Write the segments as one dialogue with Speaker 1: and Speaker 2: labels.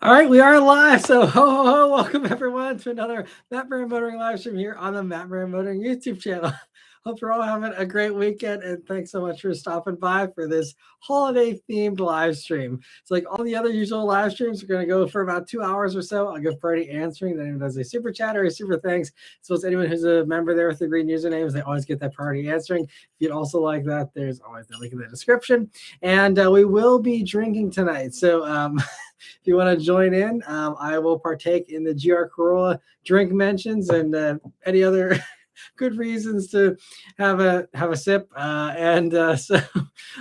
Speaker 1: All right, we are live. So, ho, welcome everyone to another Matt Maran Motoring live stream here on the Matt Maran Motoring YouTube channel. Hope you're all having a great weekend, and thanks so much for stopping by for this holiday-themed live stream. It's like all the other usual live streams are going to go for about 2 hours or so. I'll give priority answering. Then anyone does a super chat or a super thanks. So it's anyone who's a member there with the green usernames, they always get that priority answering. If you'd also like that, there's always the link in the description. And we will be drinking tonight. So if you want to join in, I will partake in the GR Corolla drink mentions and any other good reasons to have a sip. So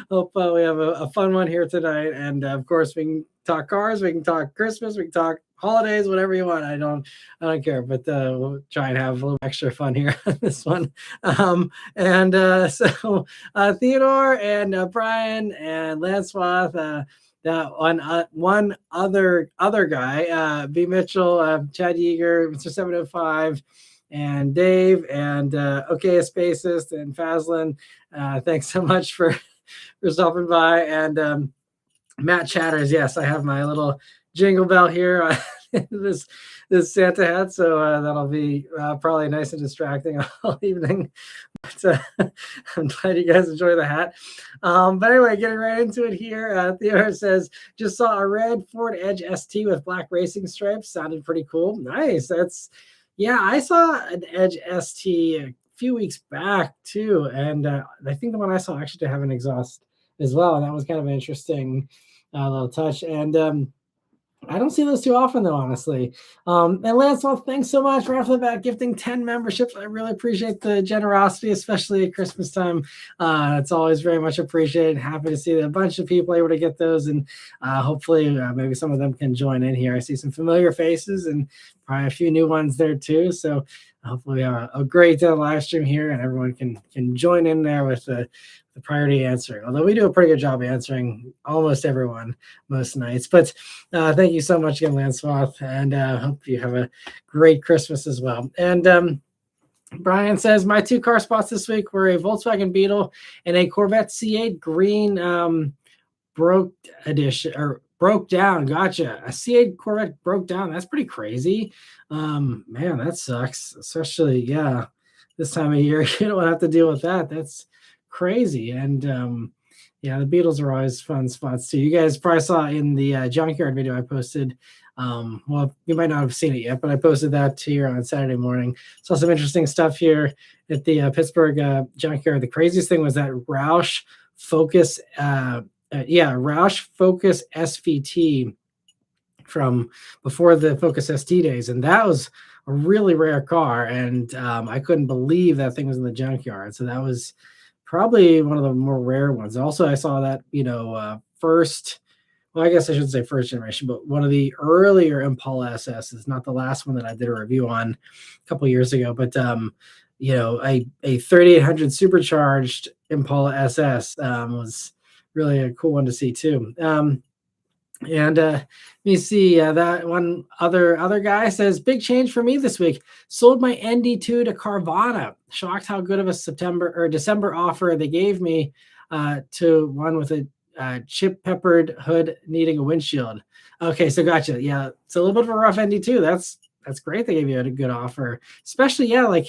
Speaker 1: hope we have a fun one here tonight. And of course, we can talk cars, we can talk Christmas, we can talk holidays, whatever you want. I don't care, but we'll try and have a little extra fun here on this one. Theodore and Brian and Lancewath, that one other guy, B. Mitchell, Chad Yeager, Mr. 705, and Dave, and OK Spacist, and Fazlin. Thanks so much for stopping by. And Matt Chatters, yes, I have my little jingle bell here. This Santa hat, so that'll be probably nice and distracting all evening. But I'm glad you guys enjoy the hat. But anyway, getting right into it here. Theodore says, just saw a red Ford Edge ST with black racing stripes. Sounded pretty cool. Nice. I saw an Edge ST a few weeks back too, and I think the one I saw actually did have an exhaust as well, and that was kind of an interesting little touch. And I don't see those too often, though, honestly. And Lance, well, thanks so much right off the bat, gifting 10 memberships. I really appreciate the generosity, especially at Christmas time. It's always very much appreciated. Happy to see that a bunch of people able to get those, and hopefully maybe some of them can join in here. I see some familiar faces and probably a few new ones there too. So hopefully we have a great live stream here, and everyone can join in there with the priority answering, although we do a pretty good job answering almost everyone most nights. But thank you so much again, Lancewath, and hope you have a great Christmas as well. And Brian says, my two car spots this week were a Volkswagen Beetle and a Corvette C8 green broke down. Gotcha. A C8 Corvette broke down. That's pretty crazy. Man, that sucks, especially this time of year. You don't want to have to deal with that. That's crazy. And the Beatles are always fun spots too. You guys probably saw in the junkyard video I posted. Well, you might not have seen it yet, but I posted that here on Saturday morning. Saw some interesting stuff here at the Pittsburgh junkyard. The craziest thing was that Roush Focus SVT from before the Focus ST days, and that was a really rare car, and I couldn't believe that thing was in the junkyard. So that was probably one of the more rare ones. Also, I saw that, first, well, I guess I should say first generation, but one of the earlier Impala SSs, not the last one that I did a review on a couple years ago, but a 3800 supercharged Impala SS was really a cool one to see too. Let me see, that one other guy says, big change for me this week. Sold my ND2 to Carvana. Shocked how good of a December offer they gave me to one with a chip peppered hood needing a windshield. Okay, so gotcha. Yeah, it's a little bit of a rough ND2. That's great. They gave you a good offer, especially like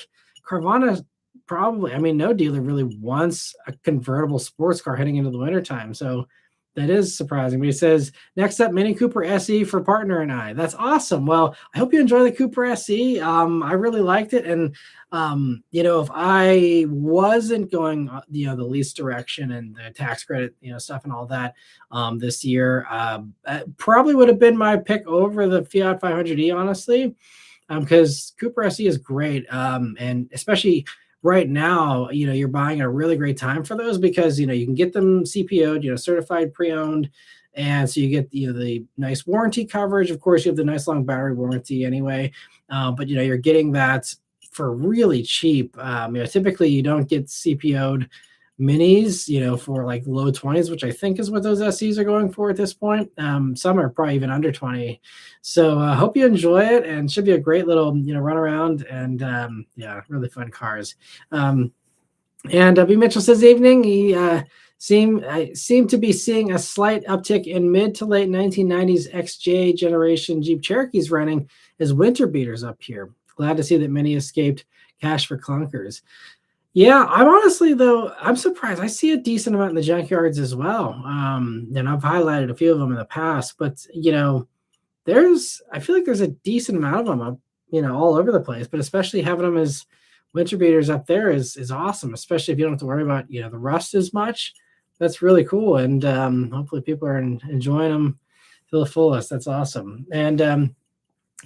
Speaker 1: Carvana. Probably, no dealer really wants a convertible sports car heading into the wintertime. So that is surprising. But he says, next up, Mini Cooper SE for partner and I. That's awesome. Well, I hope you enjoy the Cooper SE. I really liked it. And, if I wasn't going, the lease direction and the tax credit, stuff and all that this year, probably would have been my pick over the Fiat 500e, honestly, because Cooper SE is great. And especially right now, you're buying a really great time for those because, you can get them CPO'd, certified pre-owned. And so you get, the nice warranty coverage. Of course, you have the nice long battery warranty anyway. But, you're getting that for really cheap. Typically you don't get CPO'd minis, for like low 20s, which I think is what those SEs are going for at this point. Some are probably even under 20. So I hope you enjoy it, and should be a great little, run around, and really fun cars. And B. Mitchell says evening. He I seem to be seeing a slight uptick in mid to late 1990s XJ generation Jeep Cherokees running as winter beaters up here. Glad to see that many escaped cash for clunkers. Yeah, I'm honestly though, I'm surprised. I see a decent amount in the junkyards as well. And I've highlighted a few of them in the past, but I feel like there's a decent amount of them up, all over the place, but especially having them as winter beaters up there is awesome, especially if you don't have to worry about, the rust as much. That's really cool. And hopefully people are enjoying them to the fullest. That's awesome. And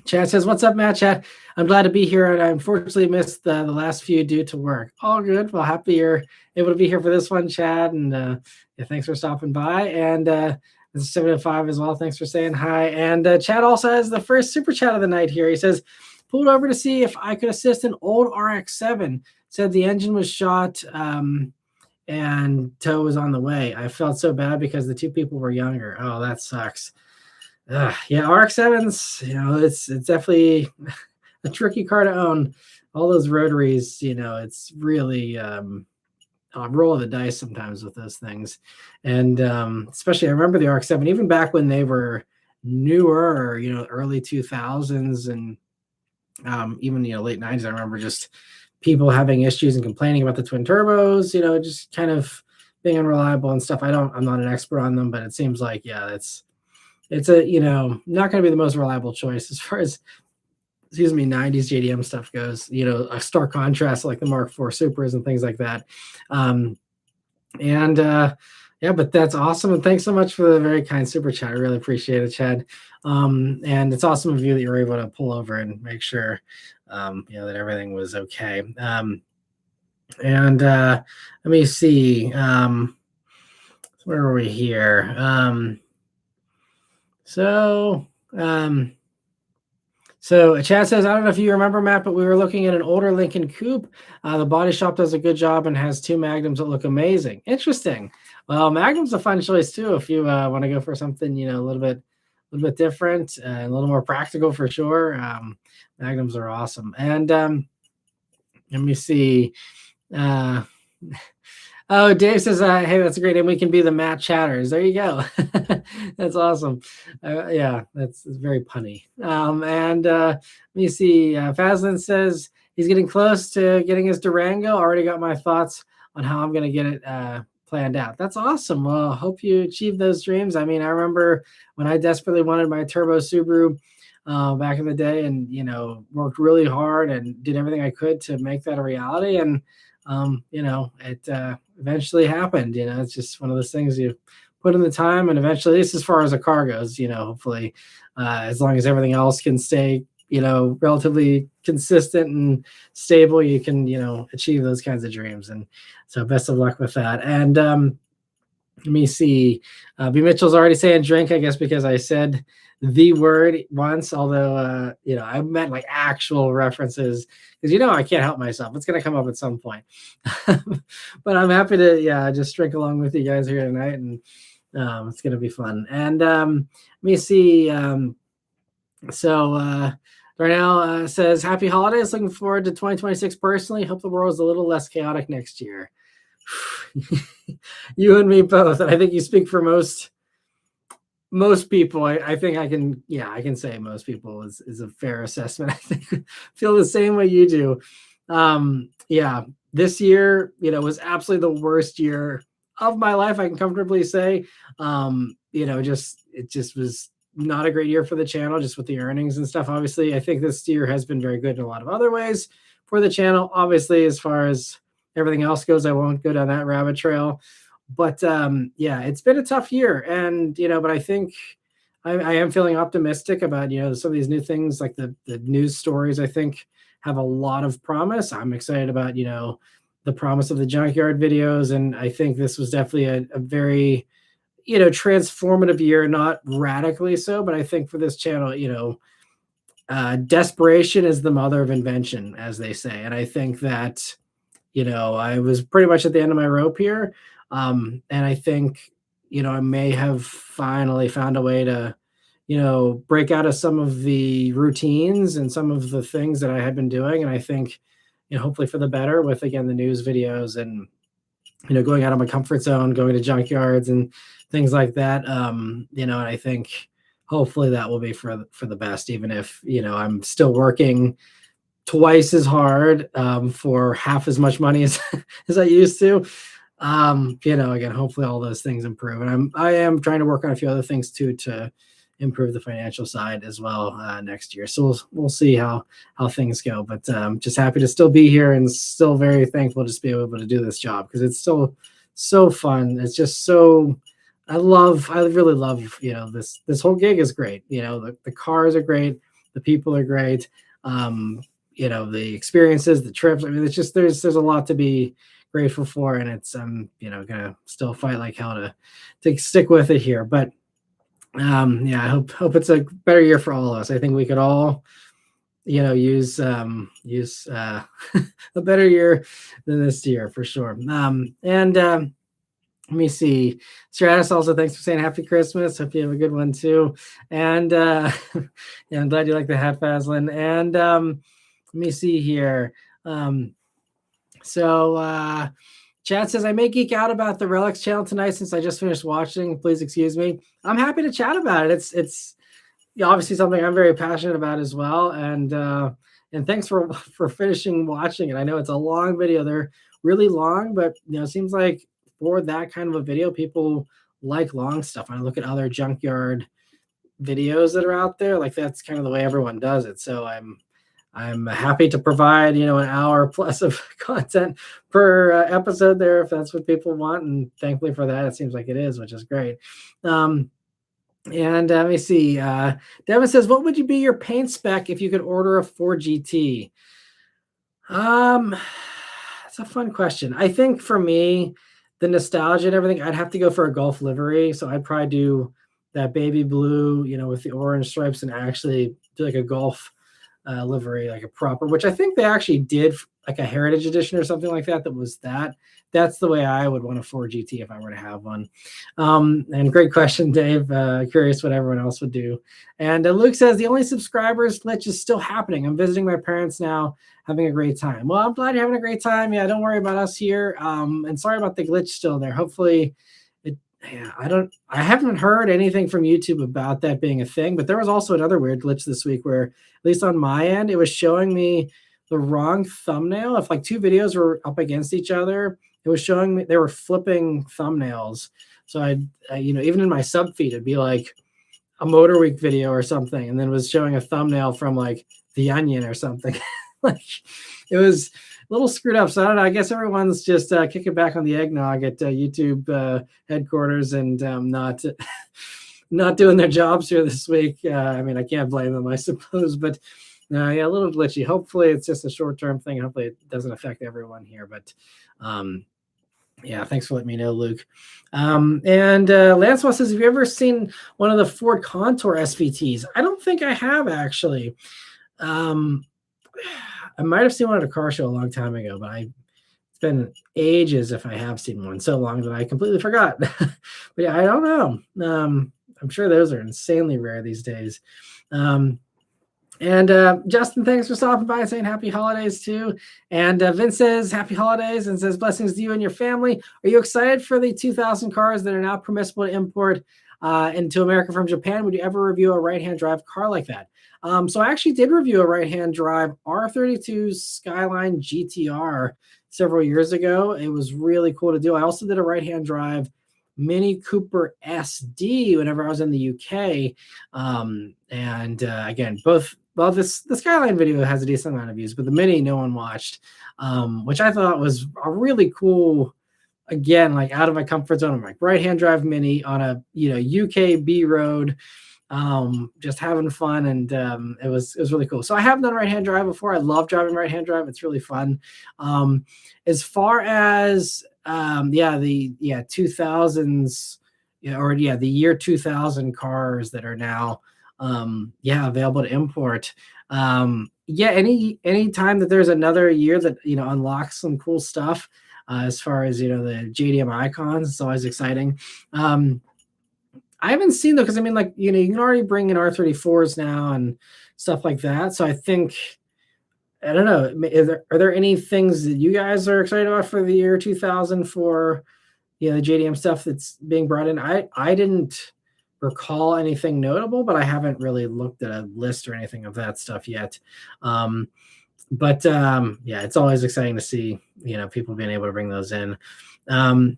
Speaker 1: Chad says, "What's up, Matt? Chad, I'm glad to be here, and I unfortunately missed the last few due to work. All good. Well, happy you're able to be here for this one, Chad. And yeah, thanks for stopping by. And this is 705 as well. Thanks for saying hi. And Chad also has the first super chat of the night here. He says, pulled over to see if I could assist an old RX-7. Said the engine was shot and tow was on the way. I felt so bad because the two people were younger. Oh, that sucks." Yeah, RX-7s, it's definitely a tricky car to own. All those rotaries, it's really a roll of the dice sometimes with those things. And especially, I remember the RX-7, even back when they were newer, early 2000s and even, late 90s. I remember just people having issues and complaining about the twin turbos, just kind of being unreliable and stuff. I'm not an expert on them, but it seems like, yeah, it's a, not going to be the most reliable choice as far as, 90s JDM stuff goes, a stark contrast like the Mark IV Supers and things like that. Yeah, but that's awesome. And thanks so much for the very kind super chat. I really appreciate it, Chad. And it's awesome of you that you were able to pull over and make sure, that everything was okay. Let me see. Where are we here? So Chad says, I don't know if you remember, Matt, but we were looking at an older Lincoln Coupe. The body shop does a good job and has two Magnums that look amazing. Interesting. Well, Magnum's a fun choice too if you want to go for something, a little bit different, a little more practical for sure. Magnums are awesome. And let me see. Oh, Dave says, hey, that's a great name. We can be the Matt Chatters. There you go. That's awesome. Yeah, that's very punny. Let me see. Fazlin says he's getting close to getting his Durango. Already got my thoughts on how I'm going to get it planned out. That's awesome. Well, hope you achieve those dreams. I mean, I remember when I desperately wanted my turbo Subaru back in the day and, worked really hard and did everything I could to make that a reality. And it eventually happened. It's just one of those things you put in the time, and eventually, at least as far as a car goes, hopefully, as long as everything else can stay, relatively consistent and stable, you can, achieve those kinds of dreams. And so, best of luck with that. And let me see. B. Mitchell's already saying drink, I guess, because I said the word once, although, I meant like actual references because, I can't help myself. It's going to come up at some point. But I'm happy to, just drink along with you guys here tonight. And it's going to be fun. And let me see. Darnell says, happy holidays. Looking forward to 2026 personally. Hope the world is a little less chaotic next year. You and me both. And I think you speak for most people. I think I can say most people is a fair assessment. I think feel the same way you do. This year, was absolutely the worst year of my life. I can comfortably say, it just was not a great year for the channel, just with the earnings and stuff. Obviously, I think this year has been very good in a lot of other ways for the channel. Obviously, as far as everything else goes, I won't go down that rabbit trail. But it's been a tough year. And, but I think I am feeling optimistic about, some of these new things like the news stories, I think have a lot of promise. I'm excited about, the promise of the junkyard videos. And I think this was definitely a very, transformative year, not radically so, but I think for this channel, desperation is the mother of invention, as they say. And I think that, I was pretty much at the end of my rope here. And I think, I may have finally found a way to, break out of some of the routines and some of the things that I had been doing. And I think, hopefully for the better with, again, the news videos and going out of my comfort zone, going to junkyards and things like that. And I think hopefully that will be for the best, even if, I'm still working twice as hard for half as much money as as I used to. Again, hopefully all those things improve. And I am trying to work on a few other things too to improve the financial side as well next year. So we'll see how things go. But just happy to still be here and still very thankful to just be able to do this job because it's still so fun. It's just so I really love, this whole gig is great. The cars are great, the people are great. The experiences, the trips. I mean, it's just there's a lot to be grateful for, and it's gonna still fight like hell to stick with it here. But I hope it's a better year for all of us. I think we could all use a better year than this year for sure. And let me see. Stratus also, thanks for saying Happy Christmas. Hope you have a good one too. And yeah, I'm glad you like the hat, Faslin. And let me see here. So Chad says, I may geek out about the Relics channel tonight since I just finished watching. Please excuse me. I'm happy to chat about it. It's obviously something I'm very passionate about as well. And thanks for finishing watching it. I know it's a long video. They're really long, but it seems like for that kind of a video, people like long stuff. I look at other junkyard videos that are out there, like that's kind of the way everyone does it. So I'm happy to provide, an hour plus of content per episode there, if that's what people want. And thankfully for that, it seems like it is, which is great. And let me see. Devin says, what would be your paint spec if you could order a Ford GT? It's a fun question. I think for me, the nostalgia and everything, I'd have to go for a Gulf livery. So I'd probably do that baby blue, with the orange stripes, and actually do like a Gulf livery, like a proper, which I think they actually did like a heritage edition or something like that. That's the way I would want a Ford GT if I were to have one. And great question, Dave. Curious what everyone else would do. And Luke says, the only subscribers glitch is still happening. I'm visiting my parents now, having a great time. Well, I'm glad you're having a great time. Yeah, don't worry about us here. And sorry about the glitch still there. Hopefully I haven't heard anything from YouTube about that being a thing, but there was also another weird glitch this week where, at least on my end, it was showing me the wrong thumbnail. If like two videos were up against each other, it was showing me they were flipping thumbnails. So I even in my sub feed, it'd be like a Motor Week video or something, and then it was showing a thumbnail from like The Onion or something. Like it was a little screwed up. So I don't know. I guess everyone's just kicking back on the eggnog at YouTube headquarters and not doing their jobs here this week. I mean, I can't blame them, I suppose, but yeah, a little glitchy. Hopefully it's just a short-term thing. Hopefully it doesn't affect everyone here, but yeah, thanks for letting me know, Luke. And Lancelot says, have you ever seen one of the Ford Contour SVTs? I don't think I have, actually. I might have seen one at a car show a long time ago, but it's been ages if I have seen one, so long that I completely forgot. But yeah, I don't know. I'm sure those are insanely rare these days. And Justin, thanks for stopping by and saying happy holidays too. And Vince says happy holidays and says blessings to you and your family. Are you excited for the 2,000 cars that are now permissible to import into America from Japan? Would you ever review a right-hand drive car like that? So I actually did review a right-hand drive R32 Skyline GTR several years ago. It was really cool to do. I also did a right-hand drive Mini Cooper SD whenever I was in the UK. Again, the Skyline video has a decent amount of views, but the Mini no one watched, which I thought was a really cool, again, like out of my comfort zone. I'm like right-hand drive Mini on a UK B road, just having fun, and it was really cool. So I have done right-hand drive before. I love driving right-hand drive. It's really fun. As far as the 2000s, the year 2000 cars that are now available to import. Any time that there's another year that unlocks some cool stuff as far as the JDM icons, it's always exciting. I haven't seen though, because I mean, like, you can already bring in R34s now and stuff like that. So I think I don't know. Are there any things that you guys are excited about for the year 2000 for the JDM stuff that's being brought in? I didn't recall anything notable, but I haven't really looked at a list or anything of that stuff yet. But yeah, it's always exciting to see people being able to bring those in. And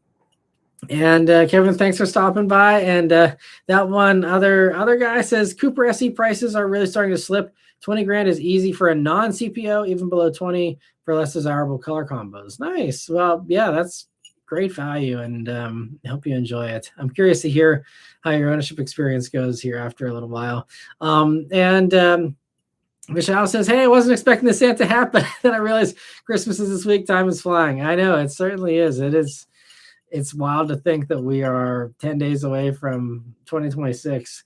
Speaker 1: Kevin, thanks for stopping by. And that one other guy says Cooper SE prices are really starting to slip. 20 grand is easy for a non-CPO, even below 20 for less desirable color combos. Nice. Well, yeah, that's great value, and I hope you enjoy it. I'm curious to hear how your ownership experience goes here after a little while. Michelle says, hey, I wasn't expecting this to happen. Then I realized Christmas is this week. Time is flying. I know, it certainly is. It's wild to think that we are 10 days away from 2026.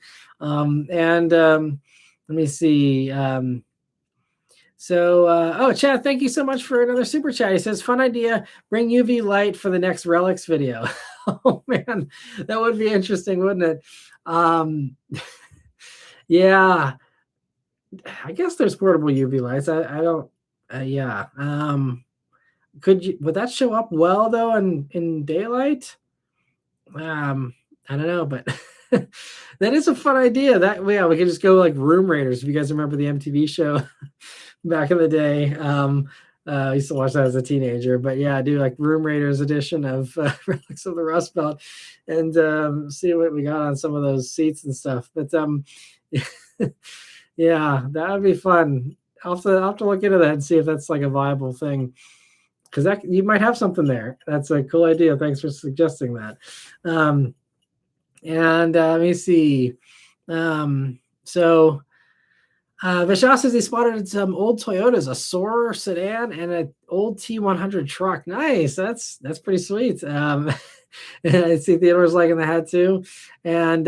Speaker 1: Let me see. Chad, thank you so much for another super chat. He says, fun idea, bring UV light for the next Relics video. Oh man, that would be interesting, wouldn't it? Yeah, I guess there's portable UV lights. I don't, yeah. Would that show up well though in daylight? I don't know, but that is a fun idea. We could just go like Room Raiders. If you guys remember the MTV show back in the day, I used to watch that as a teenager. But yeah, do like Room Raiders edition of Relics of the Rust Belt, and see what we got on some of those seats and stuff. But yeah, that would be fun. I'll have to look into that and see if that's like a viable thing, because you might have something there. That's a cool idea. Thanks for suggesting that. Let me see. Vishal says he spotted some old Toyotas, a Soarer sedan and an old T100 truck. Nice. That's pretty sweet. I see Theodore's liking the hat too. And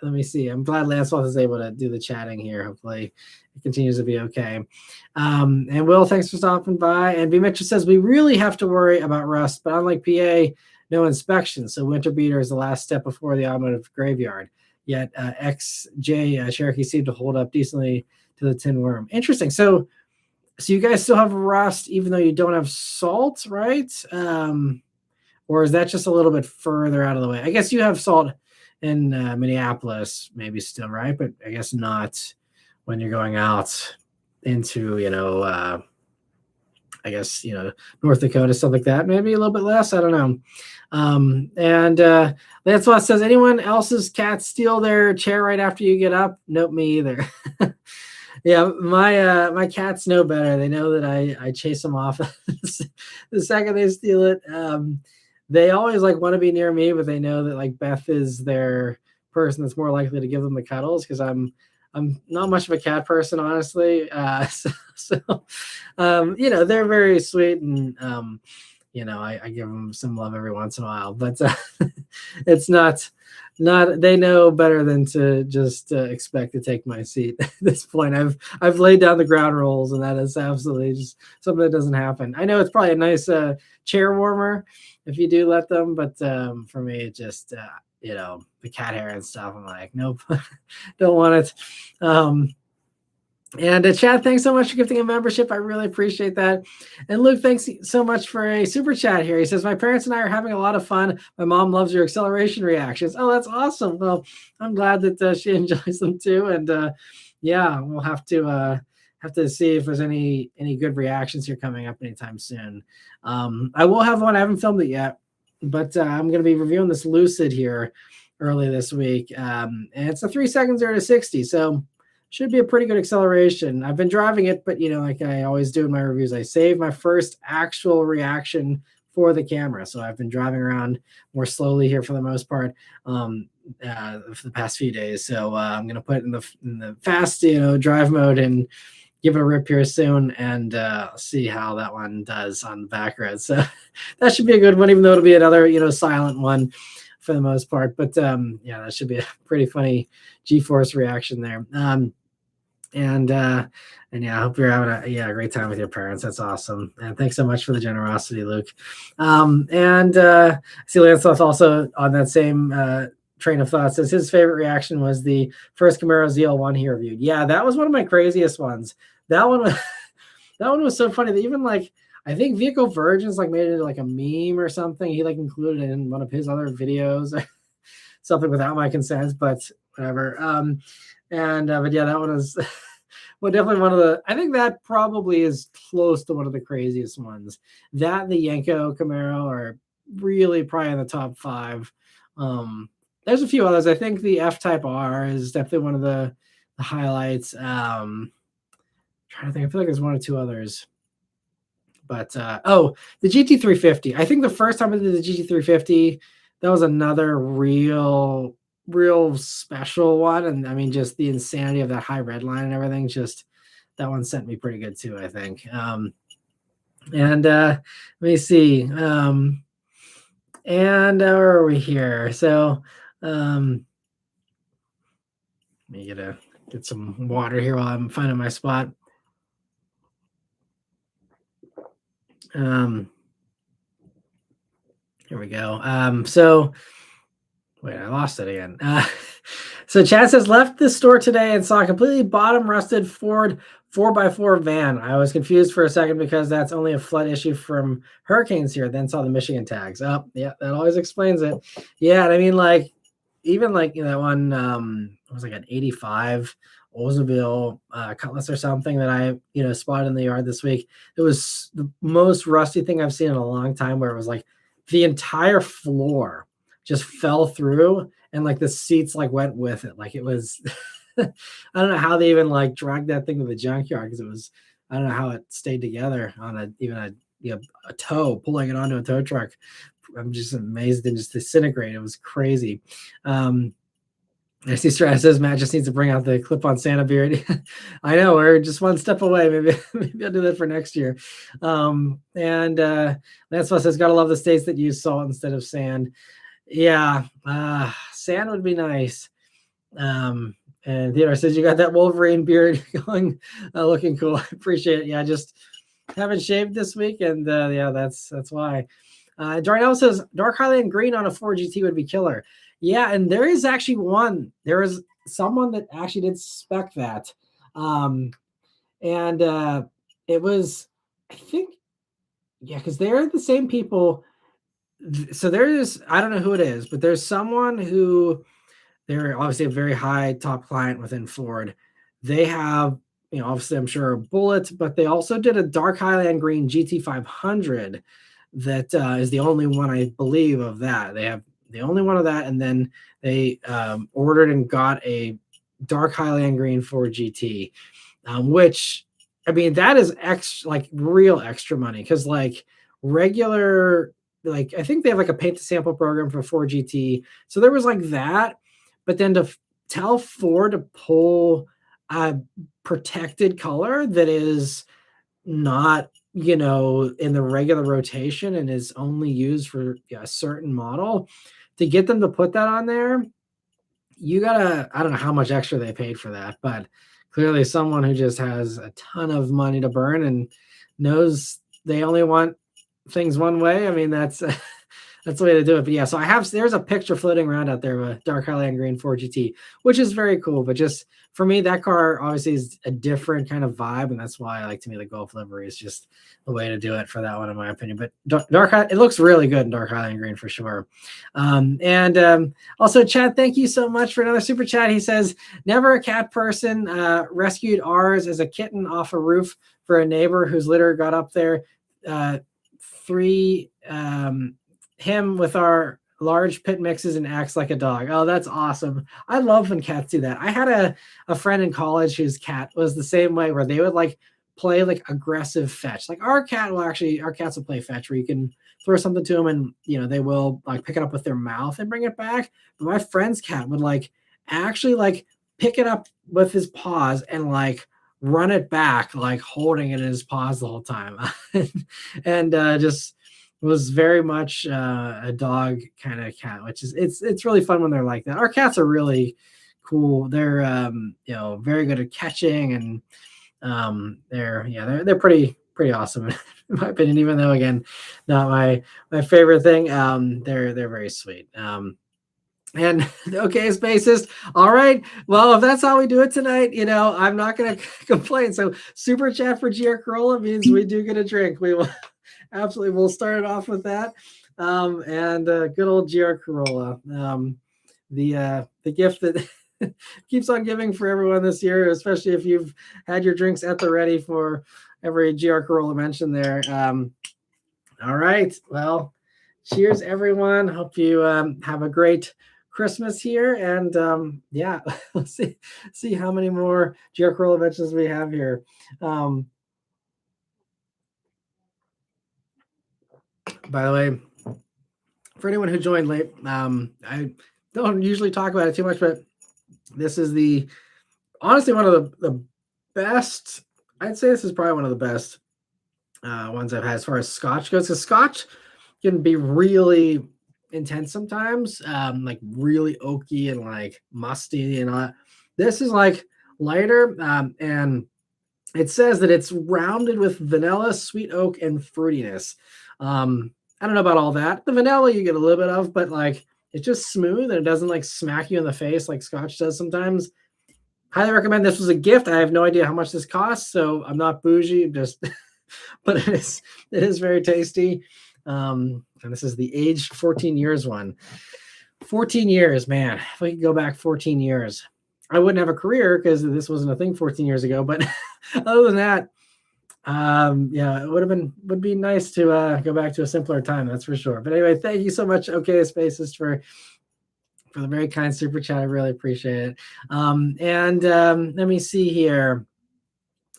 Speaker 1: let me see. I'm glad Lancelot is able to do the chatting here. Hopefully it continues to be okay. And Will, thanks for stopping by. And B. Mitchell says we really have to worry about rust, but unlike PA, no inspection. So winter beater is the last step before the automotive graveyard. Yet XJ Cherokee seemed to hold up decently to the tin worm. Interesting. So you guys still have rust even though you don't have salt, right? Or is that just a little bit further out of the way? I guess you have salt in Minneapolis, maybe still, right? But I guess not when you're going out into, I guess, North Dakota, stuff like that. Maybe a little bit less. I don't know. Lancelot says, anyone else's cats steal their chair right after you get up? Nope, me either. Yeah, my cats know better. They know that I chase them off the second they steal it. They always want to be near me, but they know that Beth is their person that's more likely to give them the cuddles, because I'm not much of a cat person, honestly. They're very sweet, and I give them some love every once in a while, but it's not they know better than to just expect to take my seat at this point. I've laid down the ground rules, and that is absolutely just something that doesn't happen. I know it's probably a nice chair warmer if you do let them, but for me, it just the cat hair and stuff, I'm like, nope, don't want it. And Chad, thanks so much for gifting a membership. I really appreciate that. And Luke, thanks so much for a super chat here. He says, my parents and I are having a lot of fun. My mom loves your acceleration reactions. Oh, that's awesome. Well, I'm glad that she enjoys them too. And yeah, we'll have to see if there's any good reactions here coming up anytime soon. I will have one. I haven't filmed it yet, but I'm going to be reviewing this Lucid here early this week. And it's a 3 seconds 0 to 60. So should be a pretty good acceleration. I've been driving it, but like I always do in my reviews, I save my first actual reaction for the camera. So I've been driving around more slowly here for the most part for the past few days. So I'm going to put it in the fast, drive mode and give it a rip here soon, and see how that one does on the back road. So that should be a good one, even though it'll be another, silent one for the most part. But yeah, that should be a pretty funny G-force reaction there. And yeah, I hope you're having a great time with your parents. That's awesome. And thanks so much for the generosity, Luke. See Lancelot also on that same train of thought says his favorite reaction was the first Camaro ZL1 he reviewed. Yeah, that was one of my craziest ones. That one that one was so funny that even like I think Vehicle Virgins like made it into like a meme or something. He like included it in one of his other videos, something without my consent, but whatever. And but yeah, that one is well definitely one of the. I think that probably is close to one of the craziest ones. That and the Yenko Camaro are really probably in the top five. There's a few others. I think the F Type R is definitely one of the highlights. Trying to think, I feel like there's one or two others. But oh, the GT350. I think the first time I did the GT350, that was another real special one. And I mean, just the insanity of that high red line and everything, just that one sent me pretty good too, I think. And let me see. And where are we here? So let me get some water here while I'm finding my spot. Here we go. So wait, I lost it again. So Chad says, left the store today and saw a completely bottom rusted Ford 4x4 van. I was confused for a second because that's only a flood issue from hurricanes here. Then saw the Michigan tags. Oh, yeah, that always explains it. Yeah, and I mean, like, even like that one it was like an 85 Oldsmobile Cutlass or something that I spotted in the yard this week. It was the most rusty thing I've seen in a long time, where it was like the entire floor just fell through and like the seats like went with it. Like it was I don't know how they even like dragged that thing to the junkyard, because it was, I don't know how it stayed together on a tow, pulling it onto a tow truck. I'm just amazed it didn't just disintegrate. It was crazy. I see Stratus says Matt just needs to bring out the clip-on Santa beard. I know, we're just one step away. Maybe I'll do that for next year. And Lance says, gotta love the states that use salt instead of sand. Yeah, sand would be nice. And Theodore says, you got that Wolverine beard going, looking cool. I appreciate it. Yeah, just haven't shaved this week, and yeah, that's why. Darnell says, dark Highland green on a Ford GT would be killer. Yeah, and there is actually one. There is someone that actually did spec that. And it was, I think, yeah, because they're the same people. So there's, I don't know who it is, but there's someone who, they're obviously a very high top client within Ford. They have, obviously I'm sure a Bullet, but they also did a dark Highland green GT500 that is the only one, I believe, of that. They have the only one of that, and then they ordered and got a dark Highland green Ford GT, which, I mean, that is real extra money, because like regular, like I think they have like a paint to sample program for Ford GT, so there was like that, but then to tell Ford to pull a protected color that is not in the regular rotation and is only used for a certain model, to get them to put that on there, you gotta, I don't know how much extra they paid for that, but clearly someone who just has a ton of money to burn and knows they only want things one way. I mean, that's the way to do it. But yeah, so there's a picture floating around out there of a dark Highland green Ford GT, which is very cool. But just for me, that car obviously is a different kind of vibe, and that's why, like, to me, the Golf livery is just the way to do it for that one, in my opinion. But it looks really good in dark Highland green for sure. Also, Chad, thank you so much for another super chat. He says, never a cat person. Rescued ours as a kitten off a roof for a neighbor whose litter got up there. Him with our large pit mixes and acts like a dog. Oh, that's awesome. I love when cats do that. I had a friend in college whose cat was the same way, where they would like play like aggressive fetch. Like our cats will play fetch, where you can throw something to them and they will like pick it up with their mouth and bring it back. But my friend's cat would like actually like pick it up with his paws and like run it back, like holding it in his paws the whole time. And just was very much a dog kind of cat, which is it's really fun when they're like that. Our cats are really cool. They're very good at catching, and they're pretty awesome in my opinion, even though, again, not my favorite thing. They're very sweet. And okay, spacist. All right. Well, if that's how we do it tonight, I'm not going to complain. So super chat for GR Corolla means we do get a drink. We will absolutely. We'll start it off with that. And good old GR Corolla. The gift that keeps on giving for everyone this year, especially if you've had your drinks at the ready for every GR Corolla mentioned there. All right. Well, cheers, everyone. Hope you have a great Christmas here. And yeah, let's see how many more GR Corolla mentions we have here. By the way, for anyone who joined late, I don't usually talk about it too much, but this is honestly one of the best. I'd say this is probably one of the best ones I've had as far as Scotch goes. Because Scotch can be really intense sometimes, like really oaky and like musty and all that. This is like lighter, and it says that it's rounded with vanilla, sweet oak, and fruitiness. I don't know about all that. The vanilla you get a little bit of, but like it's just smooth and it doesn't like smack you in the face like Scotch does sometimes. Highly recommend. This was a gift. I have no idea how much this costs, so I'm not bougie. Just, but it is very tasty. And this is the aged 14 years one. 14 years, man. If we could go back 14 years, I wouldn't have a career because this wasn't a thing 14 years ago. But other than that, yeah, it would be nice to go back to a simpler time. That's for sure. But anyway, thank you so much, OK Spaces, for the very kind super chat. I really appreciate it. And let me see here.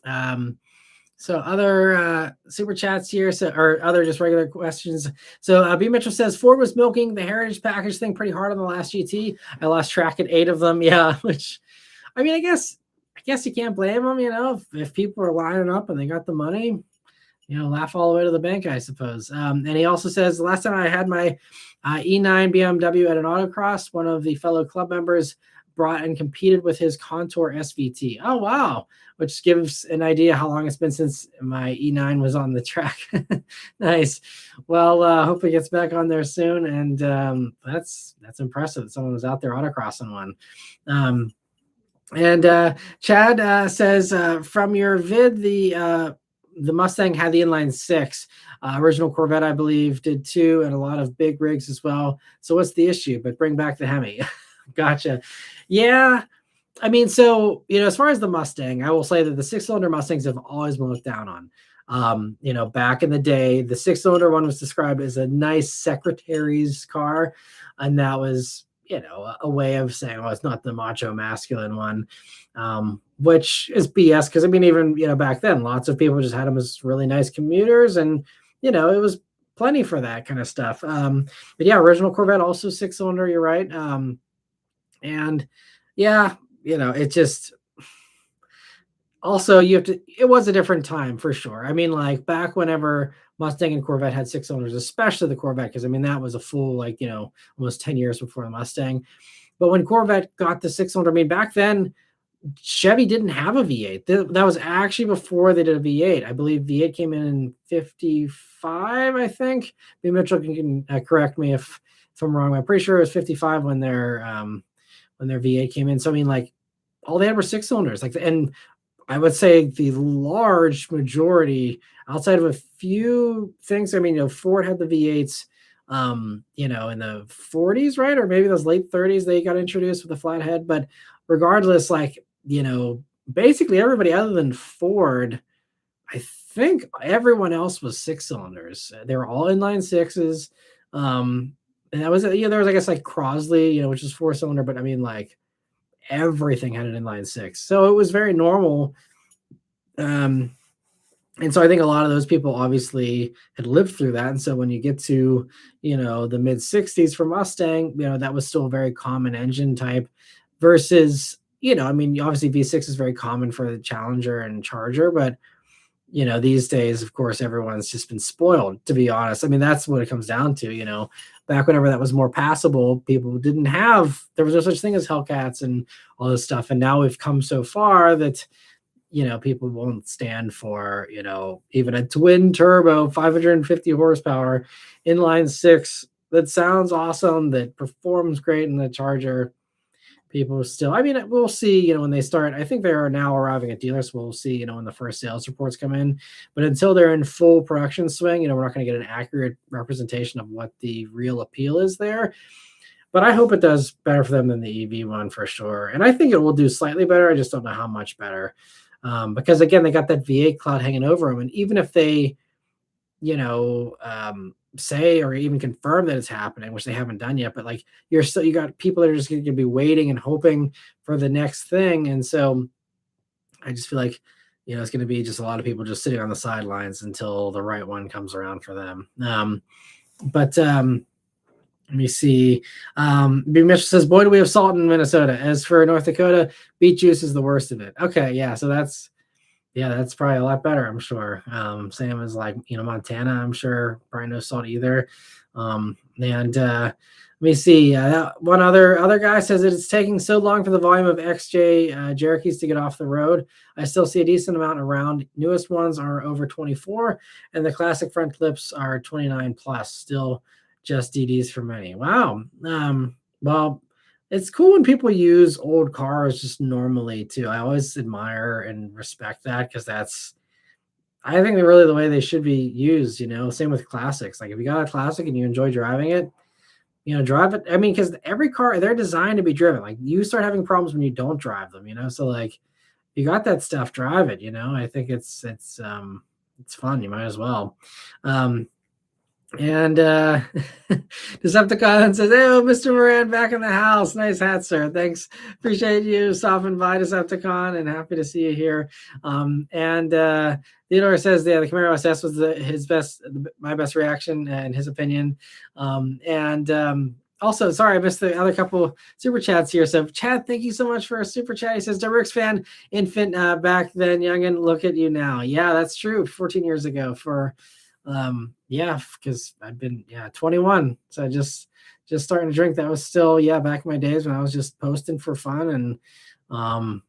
Speaker 1: So other super chats here, or other just regular questions. So B Mitchell says Ford was milking the heritage package thing pretty hard on the last GT. I lost track at 8 of them. Yeah, which I mean, I guess you can't blame them. If people are lining up and they got the money, laugh all the way to the bank, I suppose. And he also says the last time I had my E9 BMW at an autocross, one of the fellow club members brought and competed with his Contour SVT. Oh, wow. Which gives an idea how long it's been since my E9 was on the track. Nice. Well, hope it gets back on there soon. And that's impressive that someone was out there autocrossing one. And Chad says, from your vid, the Mustang had the inline 6. Original Corvette, I believe, did too, and a lot of big rigs as well. So what's the issue? But bring back the Hemi. Gotcha. Yeah. I mean, so, as far as the Mustang, I will say that the 6-cylinder Mustangs have always been looked down on. Back in the day, the 6-cylinder one was described as a nice secretary's car. And that was, a way of saying, oh, it's not the macho masculine one, which is BS. Because, I mean, even, back then, lots of people just had them as really nice commuters. And, it was plenty for that kind of stuff. But yeah, original Corvette, also 6-cylinder, you're right. And yeah, it just also it was a different time for sure. I mean, like back whenever Mustang and Corvette had 6-cylinders, especially the Corvette, because I mean, that was a full, almost 10 years before the Mustang. But when Corvette got the 6-cylinder, I mean, back then, Chevy didn't have a V8. That was actually before they did a V8. I believe V8 came in 55, I think. Maybe Mitchell can correct me if I'm wrong. I'm pretty sure it was 55 when their V8 came in. So I mean, like, all they had were 6-cylinders. And I would say the large majority, outside of a few things, I mean, Ford had the V8s, in the 40s, right? Or maybe those late 30s they got introduced with a flathead. But regardless, basically everybody other than Ford, I think everyone else was 6-cylinders. They were all inline 6s. And that was, there was, I guess, like Crosley, which is 4-cylinder, but I mean, like, everything had an inline 6. So it was very normal. And so I think a lot of those people obviously had lived through that. And so when you get to, the mid 60s for Mustang, that was still a very common engine type versus, I mean, obviously V6 is very common for the Challenger and Charger, but these days, of course, everyone's just been spoiled, to be honest. I mean, that's what it comes down to, back whenever that was more passable, people there was no such thing as Hellcats and all this stuff. And now we've come so far that, people won't stand for, even a twin turbo, 550 horsepower, inline 6, that sounds awesome, that performs great in the Charger. People still, I mean, we'll see, when they start. I think they are now arriving at dealers. We'll see, when the first sales reports come in. But until they're in full production swing, we're not going to get an accurate representation of what the real appeal is there. But I hope it does better for them than the EV one for sure. And I think it will do slightly better. I just don't know how much better. Because again, they got that V8 cloud hanging over them. And even if they, say or even confirm that it's happening, which they haven't done yet, but like you got people that are just going to be waiting and hoping for the next thing. And so I just feel like, it's going to be just a lot of people just sitting on the sidelines until the right one comes around for them. But let me see. B. Mitchell says, boy, do we have salt in Minnesota. As for North Dakota, beet juice is the worst of it. Okay, yeah, so that's probably a lot better, I'm sure. Sam is like, Montana, I'm sure, probably no salt either. Let me see. That one other guy says that it's taking so long for the volume of XJ Cherokees to get off the road. I still see a decent amount around. Newest ones are over 24, and the classic front clips are 29 plus. Still just DDs for many. Wow. Well, it's cool when people use old cars just normally too. I always admire and respect that because I think they're really the way they should be used, same with classics. Like if you got a classic and you enjoy driving it, drive it. I mean, because every car, they're designed to be driven. Like you start having problems when you don't drive them, so like you got that stuff, drive it, I think it's fun. You might as well. And Decepticon says, hey, Mr. Maran back in the house. Nice hat, sir. Thanks. Appreciate you stopping by, Decepticon, and happy to see you here. Theodore says, the Camaro SS was my best reaction in his opinion. Also, sorry, I missed the other couple super chats here. So, Chad, thank you so much for a super chat. He says, Derek's fan, infant back then, youngin, look at you now. Yeah, that's true. 14 years ago because I've been 21, so I just starting to drink. That was still back in my days when I was just posting for fun. And I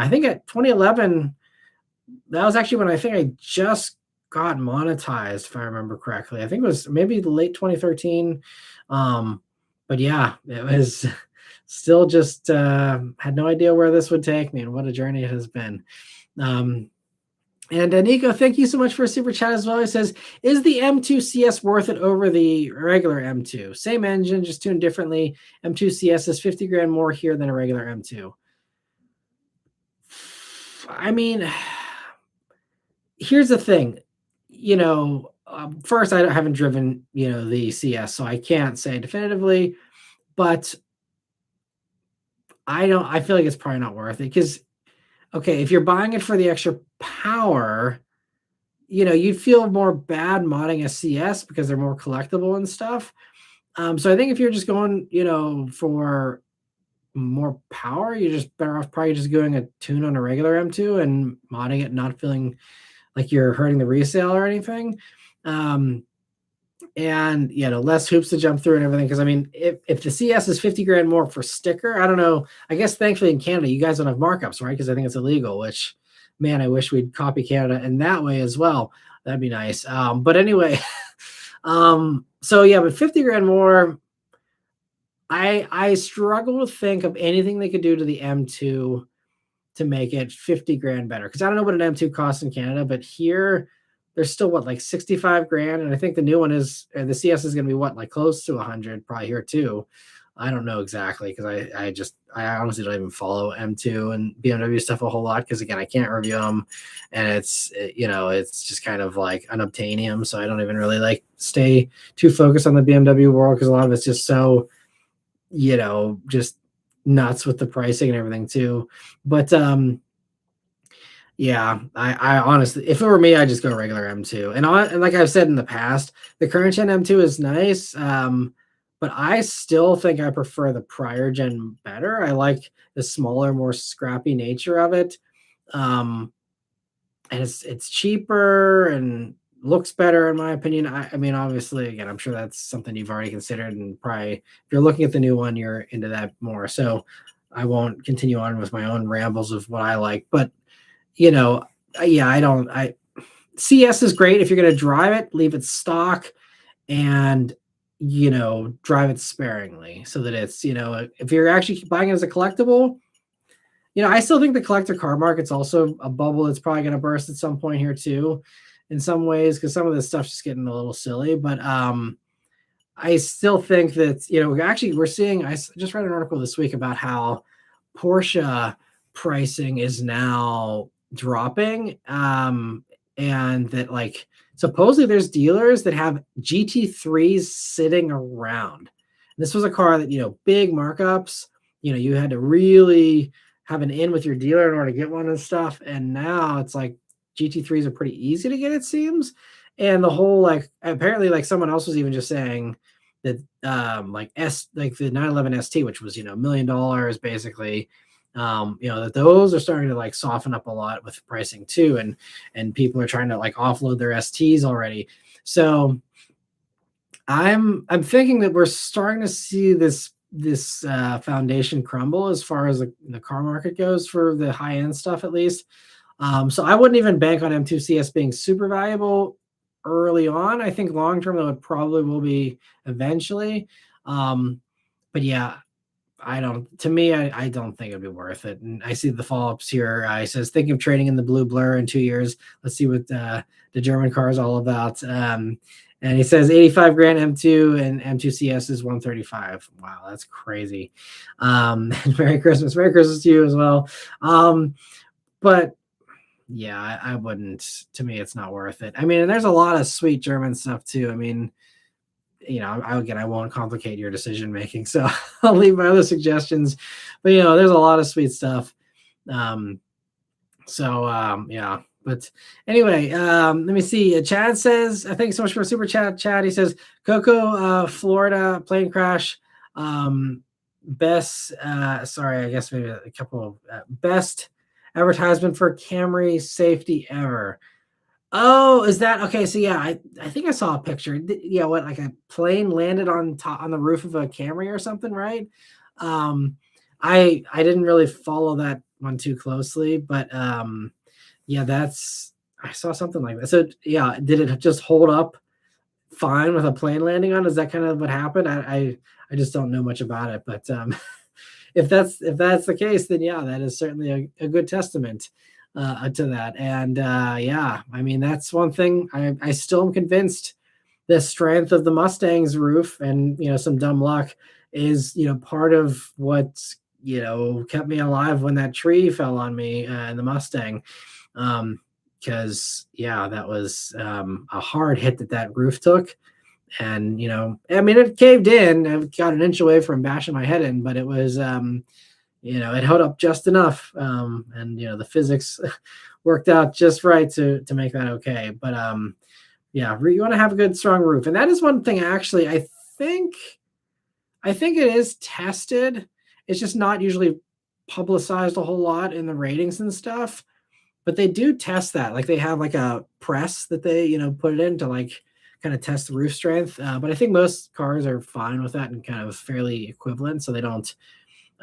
Speaker 1: think at 2011 that was actually when I think I just got monetized, if I remember correctly. I think it was maybe late 2013. But it was still just had no idea where this would take me and what a journey it has been. And Nico, thank you so much for a super chat as well. He says, is the M2 CS worth it over the regular M2? Same engine, just tuned differently. M2 CS is 50 grand more here than a regular M2. I mean, here's the thing. First, I haven't driven, the CS, so I can't say definitively. But I feel like it's probably not worth it because, okay, if you're buying it for the extra power, you'd feel more bad modding a CS because they're more collectible and stuff. So I think if you're just going, for more power, you're just better off probably just going a tune on a regular M2 and modding it, not feeling like you're hurting the resale or anything. And less hoops to jump through and everything. Because I mean, if the CS is 50 grand more for sticker, I don't know. I guess thankfully in Canada, you guys don't have markups, right? Because I think it's illegal. Which, man, I wish we'd copy Canada in that way as well. That'd be nice. But anyway, but 50 grand more. I struggle to think of anything they could do to the M2 to make it 50 grand better. Because I don't know what an M2 costs in Canada, but here there's still like 65 grand. And I think the new one is, the CS is going to be like close to 100 probably here too. I don't know exactly because I honestly don't even follow M2 and BMW stuff a whole lot because again, I can't review them and it's just kind of like unobtainium. So I don't even really like stay too focused on the BMW world because a lot of it's just so, just nuts with the pricing and everything too. But I honestly, if it were me, I'd just go regular M2. And like I've said in the past, the current gen M2 is nice, but I still think I prefer the prior gen better. I like the smaller, more scrappy nature of it, and it's cheaper and looks better in my opinion. I mean, obviously, again, I'm sure that's something you've already considered, and probably if you're looking at the new one, you're into that more. So I won't continue on with my own rambles of what I like, but CS is great if you're going to drive it, leave it stock, and drive it sparingly so that it's, if you're actually buying it as a collectible, I still think the collector car market's also a bubble that's probably going to burst at some point here too, in some ways, because some of this stuff's just getting a little silly. But I still think that, actually we're seeing, just read an article this week about how Porsche pricing is now dropping. And that, like, supposedly there's dealers that have GT3s sitting around. This was a car that, big markups, you had to really have an in with your dealer in order to get one and stuff. And now it's like GT3s are pretty easy to get, it seems. And the whole, like, apparently, like, someone else was even just saying that like the 911 ST, which was $1 million basically, that those are starting to like soften up a lot with pricing too, and people are trying to like offload their STs already. So I'm thinking that we're starting to see this foundation crumble as far as the car market goes for the high end stuff, at least. So I wouldn't even bank on M2CS being super valuable early on. I think long term though, it probably will be eventually. But yeah, I don't think it'd be worth it. And I see the follow-ups here. He says, think of trading in the blue blur in 2 years. Let's see what the German car is all about. And he says 85 grand M2 and M2CS is 135. Wow, that's crazy. Merry Christmas. Merry Christmas to you as well. But yeah, I wouldn't. To me, it's not worth it. I mean, and there's a lot of sweet German stuff too. I mean, I won't complicate your decision making, so I'll leave my other suggestions. But there's a lot of sweet stuff. Yeah. But anyway, let me see. Chad says, thanks so much for a super chat. Chad, he says, Cocoa, Florida plane crash. Best. Sorry, I guess maybe a couple of best advertisement for Camry safety ever. Oh, is that okay? So yeah, I think I saw a picture. Yeah, what, like a plane landed on the roof of a Camry or something, right? I didn't really follow that one too closely, but yeah, I saw something like that. So yeah, did it just hold up fine with a plane landing on? Is that kind of what happened? I just don't know much about it, but if that's the case, then yeah, that is certainly a good testament to that. And yeah, I mean, that's one thing I still am convinced the strength of the Mustang's roof and some dumb luck is part of what kept me alive when that tree fell on me in the Mustang, because yeah, that was a hard hit that roof took. And I mean, it caved in. I got an inch away from bashing my head in, but it was it held up just enough, and the physics worked out just right to make that okay. But yeah, you want to have a good strong roof, and that is one thing actually I think it is tested. It's just not usually publicized a whole lot in the ratings and stuff, but they do test that. Like they have like a press that they put it in to like kind of test the roof strength. But I think most cars are fine with that and kind of fairly equivalent, so they don't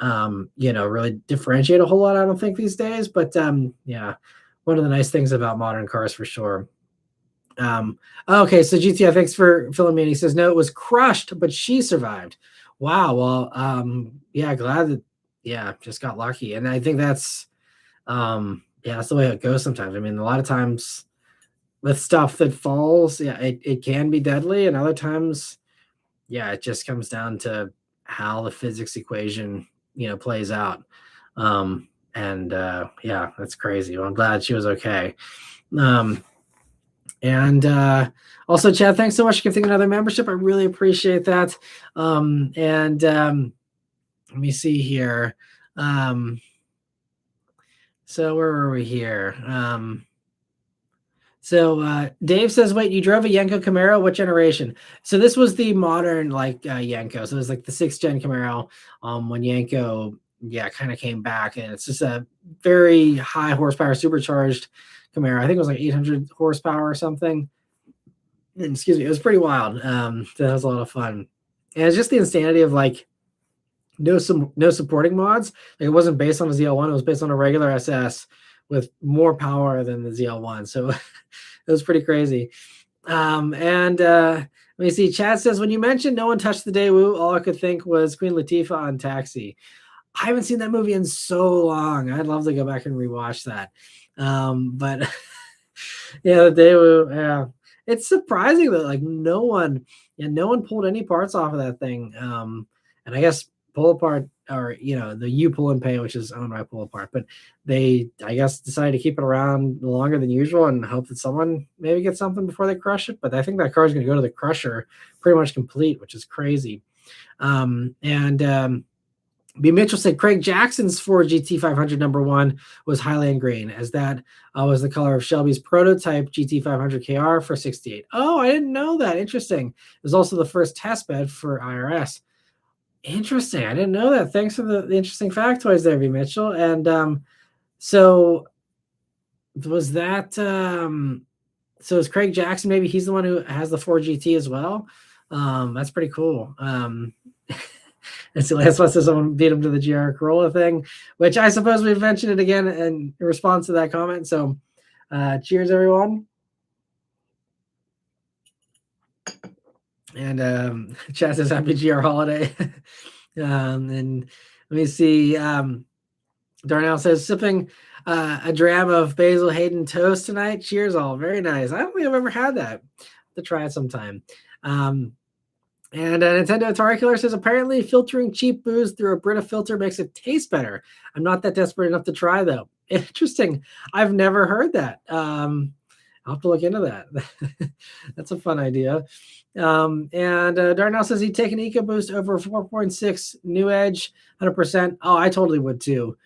Speaker 1: really differentiate a whole lot, I don't think, these days. But yeah, one of the nice things about modern cars for sure. Okay, so GTI, thanks for filling me in. He says, no, it was crushed, but she survived. Wow. Well, yeah, glad that, yeah, just got lucky. And I think that's that's the way it goes sometimes. I mean, a lot of times with stuff that falls, yeah, it can be deadly, and other times, yeah, it just comes down to how the physics equation plays out. And yeah, that's crazy. Well, I'm glad she was okay. And also, Chad, thanks so much for giving another membership. I really appreciate that. And let me see here. So where were we here? So Dave says, wait, you drove a Yenko Camaro? What generation? So this was the modern Yenko. So it was like the 6th gen Camaro when Yenko, yeah, kind of came back. And it's just a very high horsepower supercharged Camaro. I think it was like 800 horsepower or something. And, excuse me, it was pretty wild. That was a lot of fun. And it's just the insanity of like no supporting mods. Like, it wasn't based on a ZL1. It was based on a regular SS with more power than the ZL1. So it was pretty crazy. And let Let me see. Chad says, when you mentioned No One Touched the Daewoo, all I could think was Queen Latifah on Taxi. I haven't seen that movie in so long. I'd love to go back and rewatch that. But yeah, the Daewoo, yeah. It's surprising that like no one pulled any parts off of that thing. And I guess Pull Apart, or the You Pull and Pay, which is owned by Pull Apart, but they, I guess, decided to keep it around longer than usual and hope that someone maybe gets something before they crush it. But I think that car is going to go to the crusher pretty much complete, which is crazy. B. Mitchell said Craig Jackson's Ford GT500 #1 was Highland green, as that was the color of Shelby's prototype GT500 KR for 68. Oh, I didn't know that. Interesting. It was also the first test bed for IRS. Interesting. I didn't know that. Thanks for the interesting factoids there, B. Mitchell. And so was that so is Craig Jackson, maybe he's the one who has the Ford GT as well? That's pretty cool. And so Lance says someone beat him to the GR Corolla thing, which I suppose we've mentioned it again in response to that comment. So cheers, everyone. And Chad says happy GR holiday. And let me see. Darnell says sipping a dram of Basil Hayden toast tonight. Cheers, all. Very nice. I don't think I've ever had that. To try it sometime. And Nintendo Atari Killer says apparently filtering cheap booze through a Brita filter makes it taste better. I'm not that desperate enough to try though. Interesting. I've never heard that. I'll have to look into that. That's a fun idea. And Darnell says he'd take an EcoBoost over 4.6 New Edge 100%. Oh, I totally would too.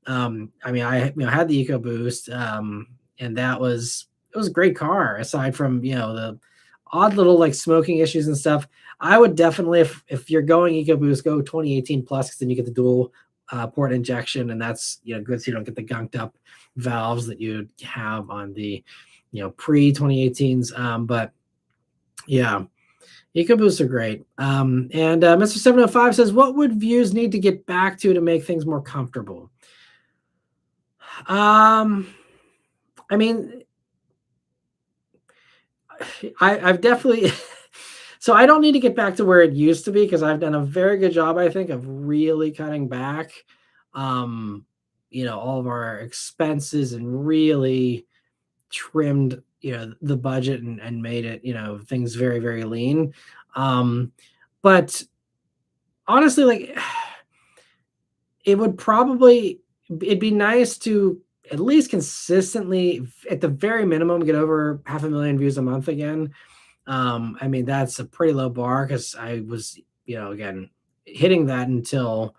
Speaker 1: I mean, I had the EcoBoost, and it was a great car. Aside from the odd little like smoking issues and stuff, I would definitely, if you're going EcoBoost, go 2018 plus, because then you get the dual port injection, and that's good, so you don't get the gunked up valves that you'd have on the pre 2018s. But yeah, EcoBoosts are great. And Mr. 705 says, what would Views need to get back to make things more comfortable? I mean, I've definitely so I don't need to get back to where it used to be, because I've done a very good job, I think, of really cutting back all of our expenses, and really trimmed the budget, and made it things very, very lean. But honestly, like, it'd be nice to at least consistently, at the very minimum, get over 500,000 views a month again. I mean, that's a pretty low bar, because I was, again, hitting that until,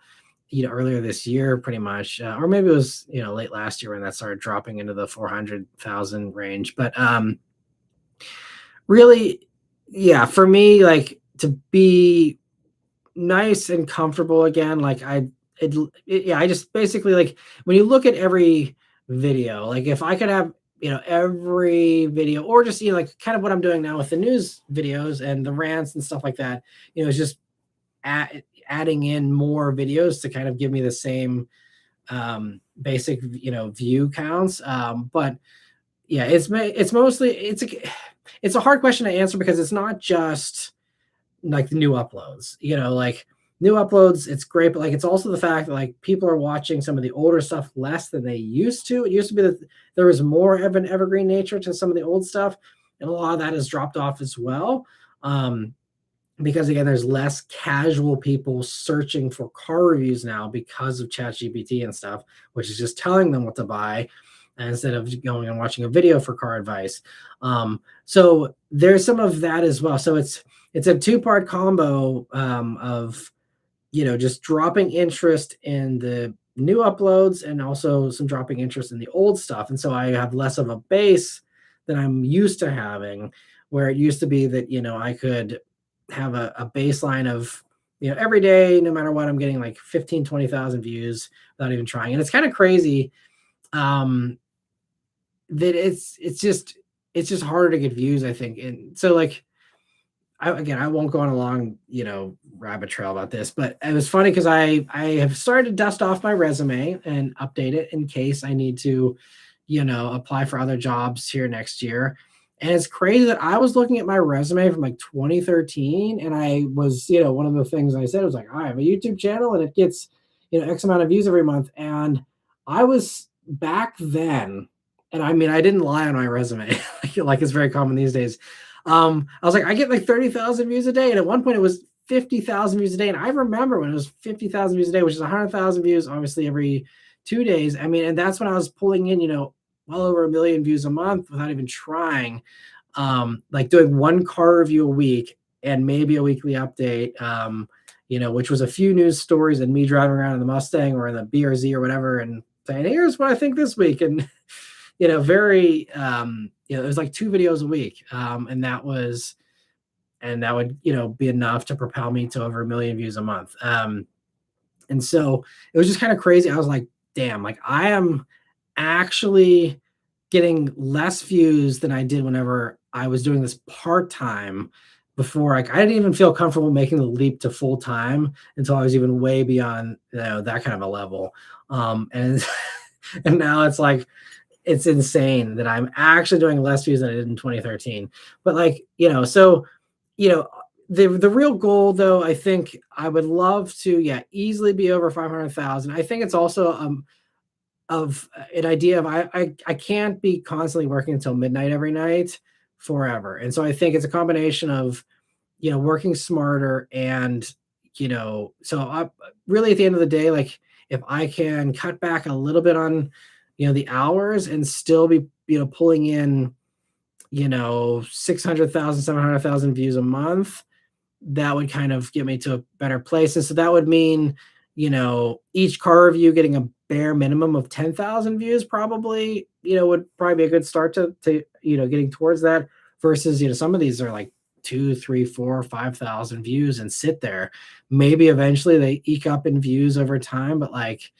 Speaker 1: earlier this year, pretty much, or maybe it was, late last year when that started dropping into the 400,000 range. But really, yeah, for me, like, to be nice and comfortable again, like I just basically, like, when you look at every video, like if I could have every video, or just like kind of what I'm doing now with the news videos and the rants and stuff like that, it's just adding in more videos to kind of give me the same basic view counts. But yeah, it's mostly it's a hard question to answer, because it's not just like the new uploads, like new uploads, it's great, but like it's also the fact that like people are watching some of the older stuff less than they used to. It used to be that there was more of an evergreen nature to some of the old stuff, and a lot of that has dropped off as well, because again, there's less casual people searching for car reviews now because of ChatGPT and stuff, which is just telling them what to buy instead of going and watching a video for car advice. So there's some of that as well. So it's a two-part combo of just dropping interest in the new uploads, and also some dropping interest in the old stuff. And so I have less of a base than I'm used to having, where it used to be that, I could have a baseline of, every day, no matter what, I'm getting like 15, 20,000 views without even trying. And it's kind of crazy that it's just harder to get views, I think. And so like, I won't go on a long, rabbit trail about this, but it was funny because I have started to dust off my resume and update it in case I need to, apply for other jobs here next year. And it's crazy that I was looking at my resume from like 2013, and I was, one of the things I said was like, I have a YouTube channel and it gets, X amount of views every month. And I was back then, and I mean, I didn't lie on my resume, like it's very common these days. I was like, I get like 30,000 views a day. And at one point it was 50,000 views a day. And I remember when it was 50,000 views a day, which is 100,000 views, obviously every 2 days. I mean, and that's when I was pulling in, well over 1 million views a month without even trying. Like doing one car review a week and maybe a weekly update, which was a few news stories and me driving around in the Mustang or in the BRZ or whatever and saying, here's what I think this week. And, very, it was like 2 videos a week. And that would, be enough to propel me to over 1 million views a month. And so it was just kind of crazy. I was like, damn, like I am actually getting less views than I did whenever I was doing this part-time before. Like I didn't even feel comfortable making the leap to full-time until I was even way beyond, that kind of a level. And and now it's like, it's insane that I'm actually doing less views than I did in 2013. But like, so, the real goal though, I think I would love to, easily be over 500,000. I think it's also, of an idea of I can't be constantly working until midnight every night forever. And so I think it's a combination of, working smarter and, so really at the end of the day, like if I can cut back a little bit on, the hours and still be, pulling in, 600,000, 700,000 views a month, that would kind of get me to a better place. And so that would mean, each car review getting a bare minimum of 10,000 views probably, would probably be a good start to getting towards that versus, some of these are like 2, 3, 4, 5,000 views and sit there. Maybe eventually they eke up in views over time, but like,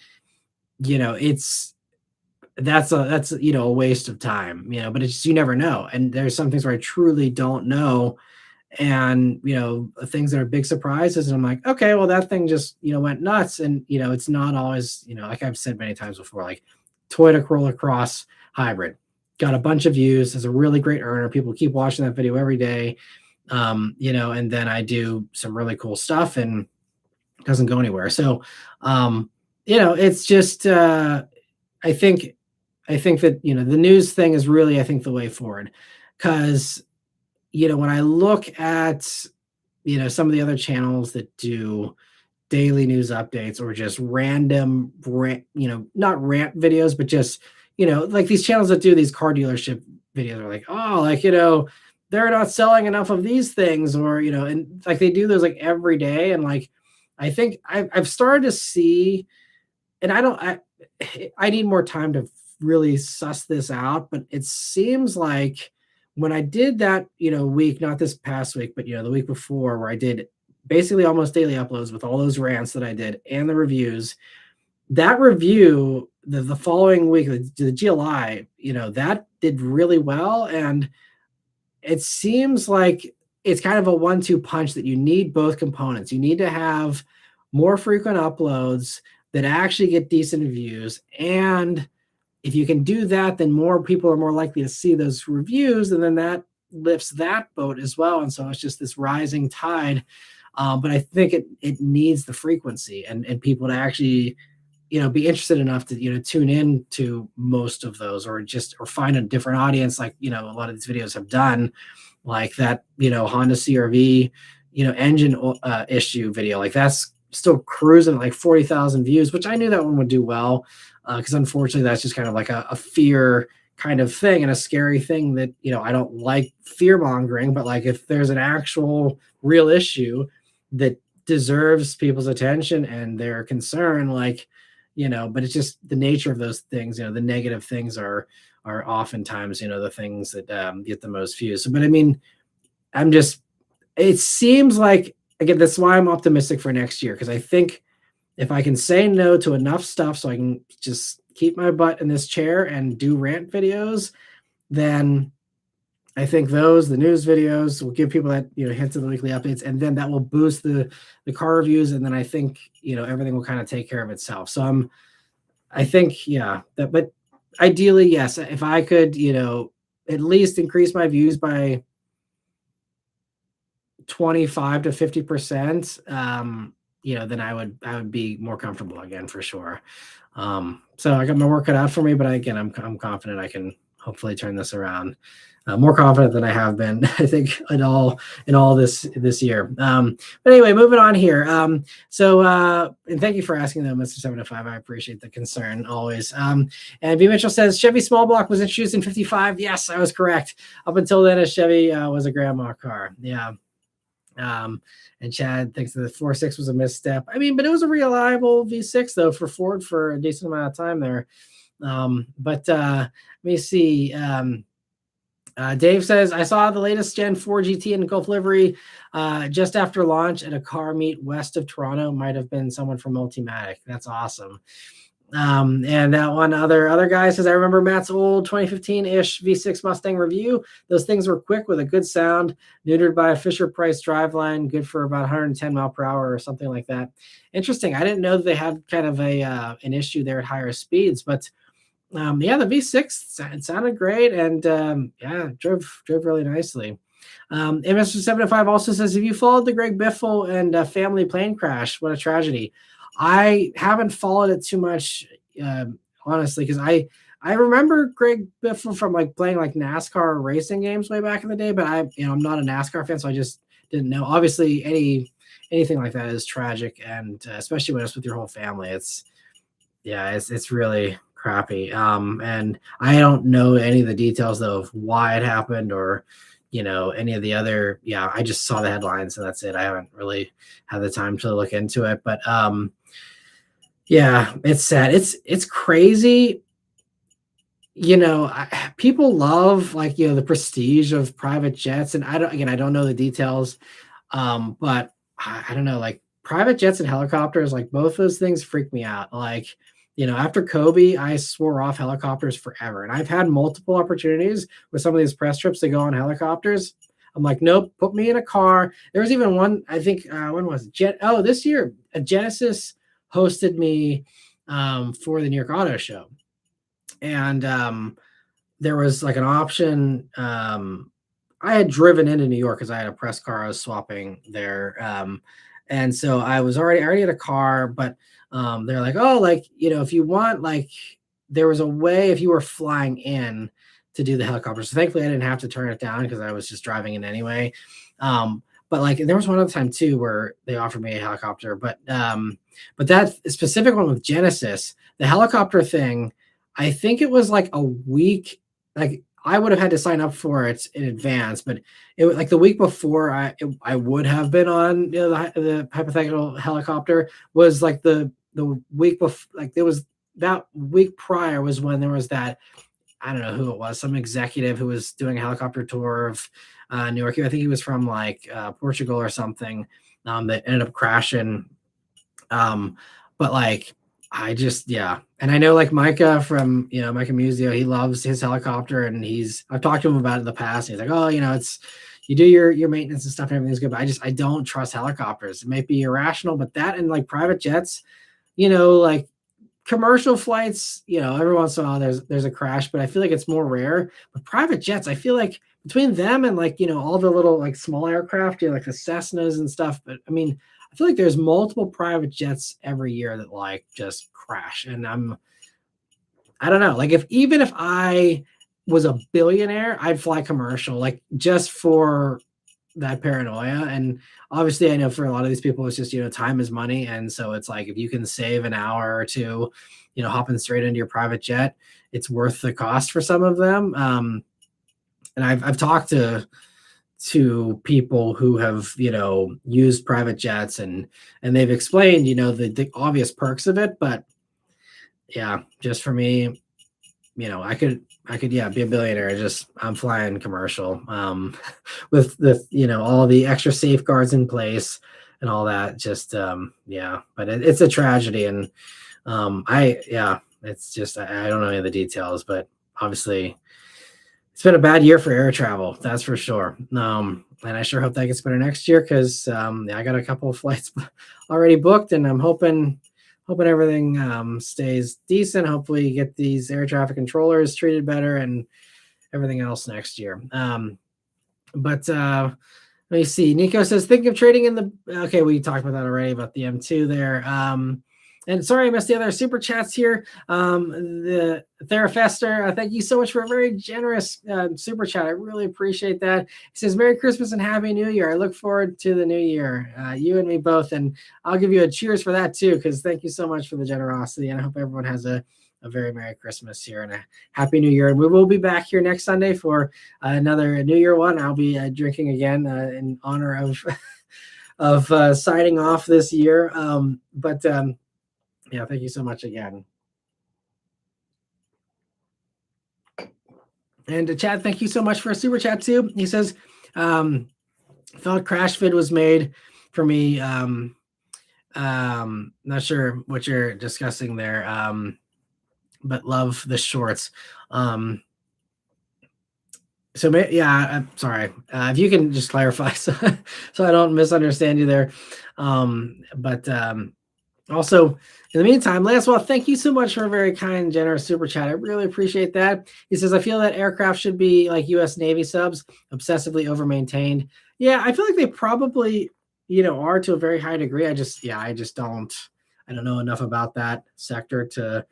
Speaker 1: that's a waste of time, but it's just, you never know. And there's some things where I truly don't know. And, things that are big surprises. And I'm like, okay, well, that thing just, went nuts. And, it's not always, like I've said many times before, like Toyota Corolla Cross hybrid got a bunch of views, is a really great earner. People keep watching that video every day. And then I do some really cool stuff and it doesn't go anywhere. So, it's just, I think that, the news thing is really, I think, the way forward. Because, when I look at, some of the other channels that do daily news updates or just random, not rant videos, but just, like these channels that do these car dealership videos are like, oh, like, they're not selling enough of these things or, and like they do those like every day. And like, I think I've started to see, and I need more time to really suss this out, but it seems like when I did that, week, not this past week, but the week before, where I did basically almost daily uploads with all those rants that I did and the reviews, that review, the following week, the GLI, that did really well. And it seems like it's kind of a 1-2 punch that you need both components. You need to have more frequent uploads that actually get decent views. And if you can do that, then more people are more likely to see those reviews, and then that lifts that boat as well. And so it's just this rising tide. But I think it needs the frequency and people to actually, be interested enough to, tune in to most of those or find a different audience. Like, a lot of these videos have done, like that, Honda CRV, engine issue video, like that's still cruising at like 40,000 views, which I knew that one would do well. Because unfortunately, that's just kind of like a fear kind of thing and a scary thing that, I don't like fear mongering, but like if there's an actual real issue that deserves people's attention and their concern, like, but it's just the nature of those things, the negative things are oftentimes, the things that get the most views. So, but I mean, it seems like, again, that's why I'm optimistic for next year. Cause I think if I can say no to enough stuff so I can just keep my butt in this chair and do rant videos, then I think the news videos will give people that, hints of the weekly updates, and then that will boost the car reviews. And then I think, everything will kind of take care of itself. So but ideally, yes, if I could, at least increase my views by 25 to 50%, then I would be more comfortable again for sure. So I got my work cut out for me, but again, I'm confident I can hopefully turn this around. More confident than I have been, I think, in all this year. But anyway, moving on here. And thank you for asking though, Mr. 705. I appreciate the concern always. And B. Mitchell says Chevy small block was introduced in 55. Yes, I was correct. Up until then, a Chevy was a grandma car. Yeah. And Chad thinks that the 4.6 was a misstep. I mean, but it was a reliable V6 though for Ford for a decent amount of time there. Let me see. Dave says, I saw the latest Gen 4 GT in Gulf livery just after launch at a car meet west of Toronto. Might have been someone from Multimatic. That's awesome. And that one other guy says, I remember Matt's old 2015-ish V6 Mustang review. Those things were quick with a good sound, neutered by a Fisher-Price driveline, good for about 110 mile per hour or something like that. Interesting. I didn't know that they had kind of an issue there at higher speeds, but the V6 it sounded great and drove really nicely. MS705 also says, have you followed the Greg Biffle and family plane crash? What a tragedy. I haven't followed it too much, honestly, because I remember Greg Biffle from like playing like NASCAR racing games way back in the day, but I'm not a NASCAR fan, so I just didn't know. Obviously, anything like that is tragic, and especially when it's with your whole family, it's really crappy. And I don't know any of the details though of why it happened or any of the other. I just saw the headlines and that's it. I haven't really had the time to look into it, but it's sad. It's crazy. People love the prestige of private jets, and I don't know the details, but I don't know, like private jets and helicopters, like both those things freak me out. Like, after Kobe, I swore off helicopters forever. And I've had multiple opportunities with some of these press trips to go on helicopters. I'm like, nope, put me in a car. There was even one, I think, when was it? This year, a Genesis hosted me for the New York Auto Show. And there was like an option. I had driven into New York because I had a press car I was swapping there. And so I already had a car, but they're like, oh, if you want, there was a way if you were flying in to do the helicopter. So thankfully I didn't have to turn it down because I was just driving in anyway. But there was one other time too where they offered me a helicopter, but that specific one with Genesis, the helicopter thing, I think it was like a week, I would have had to sign up for it in advance, but it was like the week before I would have been on the hypothetical helicopter was like the week before, there was that week prior was when there was that, I don't know who it was, some executive who was doing a helicopter tour of New York. I think he was from Portugal or something that ended up crashing. But I just, and I know Micah from, Micah Musio, he loves his helicopter and I've talked to him about it in the past. He's like, oh, it's, you do your maintenance and stuff and everything's good, but I don't trust helicopters. It might be irrational, but that and private jets, commercial flights, every once in a while there's a crash, but I feel like it's more rare. But private jets, I feel like between them and all the little small aircraft, the Cessnas and stuff. But I mean, I feel like there's multiple private jets every year that just crash. And I don't know, even if I was a billionaire, I'd fly commercial, just for that paranoia. And obviously I know for a lot of these people, it's just, time is money. And so it's if you can save an hour or two, hopping straight into your private jet, it's worth the cost for some of them. And I've talked to people who have used private jets and they've explained the obvious perks of it, but just for me, I could be a billionaire. I'm flying commercial with the all the extra safeguards in place and all that. But it's a tragedy, and it's just I don't know any of the details, but obviously it's been a bad year for air travel, that's for sure. And I sure hope that gets better next year because I got a couple of flights already booked, and I'm hoping everything stays decent. Hopefully, you get these air traffic controllers treated better, and everything else next year. But let me see. Nico says, think of trading in the. Okay, we talked about that already about the M2 there. And sorry, I missed the other super chats here. The Therafester, thank you so much for a very generous super chat. I really appreciate that. He says, Merry Christmas and Happy New Year. I look forward to the new year, you and me both. And I'll give you a cheers for that too, because thank you so much for the generosity. And I hope everyone has a very Merry Christmas here and a Happy New Year. And we will be back here next Sunday for another New Year one. I'll be drinking again in honor of signing off this year. Yeah, thank you so much again. And Chad, thank you so much for a super chat too. He says, thought Crash Vid was made for me. Not sure what you're discussing there. But love the shorts. So yeah, I'm sorry. If you can just clarify so I don't misunderstand you there. Also, in the meantime, Lancewell, thank you so much for a very kind, generous super chat. I really appreciate that. He says, I feel that aircraft should be like U.S. Navy subs, obsessively over-maintained. Yeah, I feel like they probably, are to a very high degree. I just don't know enough about that sector to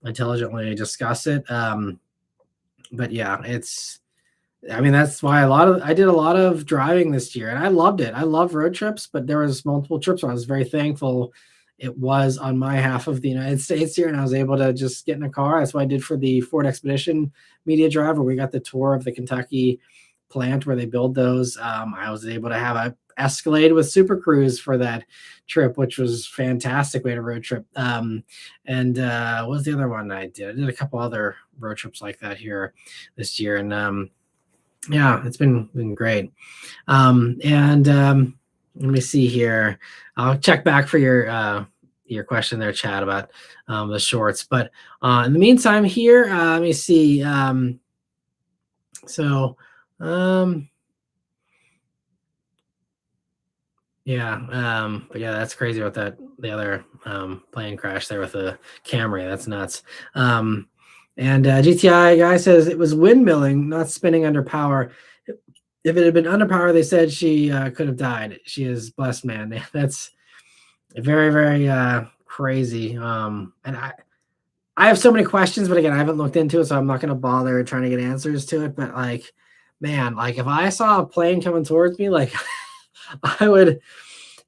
Speaker 1: intelligently discuss it. But yeah, that's why I did a lot of driving this year and I loved it. I love road trips, but there was multiple trips where I was very thankful it was on my half of the United States here, and I was able to just get in a car. That's what I did for the Ford Expedition media drive, where we got the tour of the Kentucky plant where they build those. I was able to have a Escalade with Super Cruise for that trip, which was fantastic. We had a road trip. What was the other one I did? I did a couple other road trips like that here this year. And yeah, it's been great. Let me see here. I'll check back for your question there, Chad, about the shorts. But in the meantime here, let me see. But yeah, that's crazy about that. The other plane crash there with the Camry. That's nuts. And GTI guy says it was windmilling, not spinning under power. If it had been under power, they said she could have died. She is blessed, man. That's very, very crazy. And I have so many questions, but again, I haven't looked into it, so I'm not going to bother trying to get answers to it. But man, if I saw a plane coming towards me, I would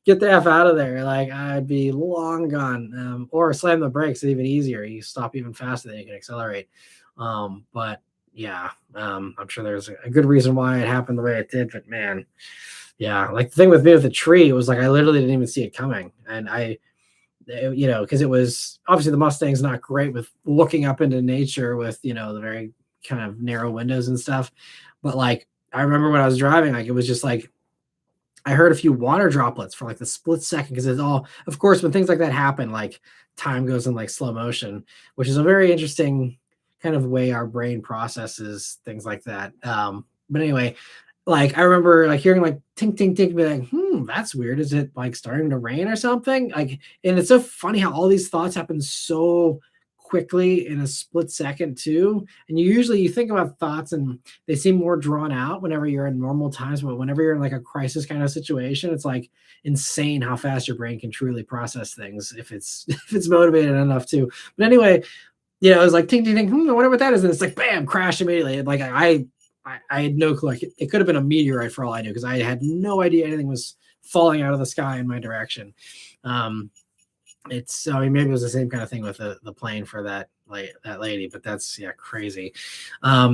Speaker 1: get the F out of there. I'd be long gone. Or slam the brakes, even easier. You stop even faster than you can accelerate. But yeah, I'm sure there's a good reason why it happened the way it did. But man, yeah, the thing with me with the tree was I literally didn't even see it coming. And because it was obviously the Mustang's not great with looking up into nature with, the very kind of narrow windows and stuff. But I remember when I was driving, it was just I heard a few water droplets for the split second, because it's all, of course, when things like that happen, time goes in slow motion, which is a very interesting kind of way our brain processes things like that. But anyway, I remember hearing tink, tink, tink, be that's weird. Is it starting to rain or something? And it's so funny how all these thoughts happen so quickly in a split second too. And you think about thoughts and they seem more drawn out whenever you're in normal times, but whenever you're in a crisis kind of situation, it's insane how fast your brain can truly process things if it's motivated enough to. But anyway, it was ting, ting, ting. I wonder what that is. And it's bam, crash immediately. I had no clue. It could have been a meteorite for all I knew, because I had no idea anything was falling out of the sky in my direction. Maybe it was the same kind of thing with the plane for that lady, but that's crazy. Let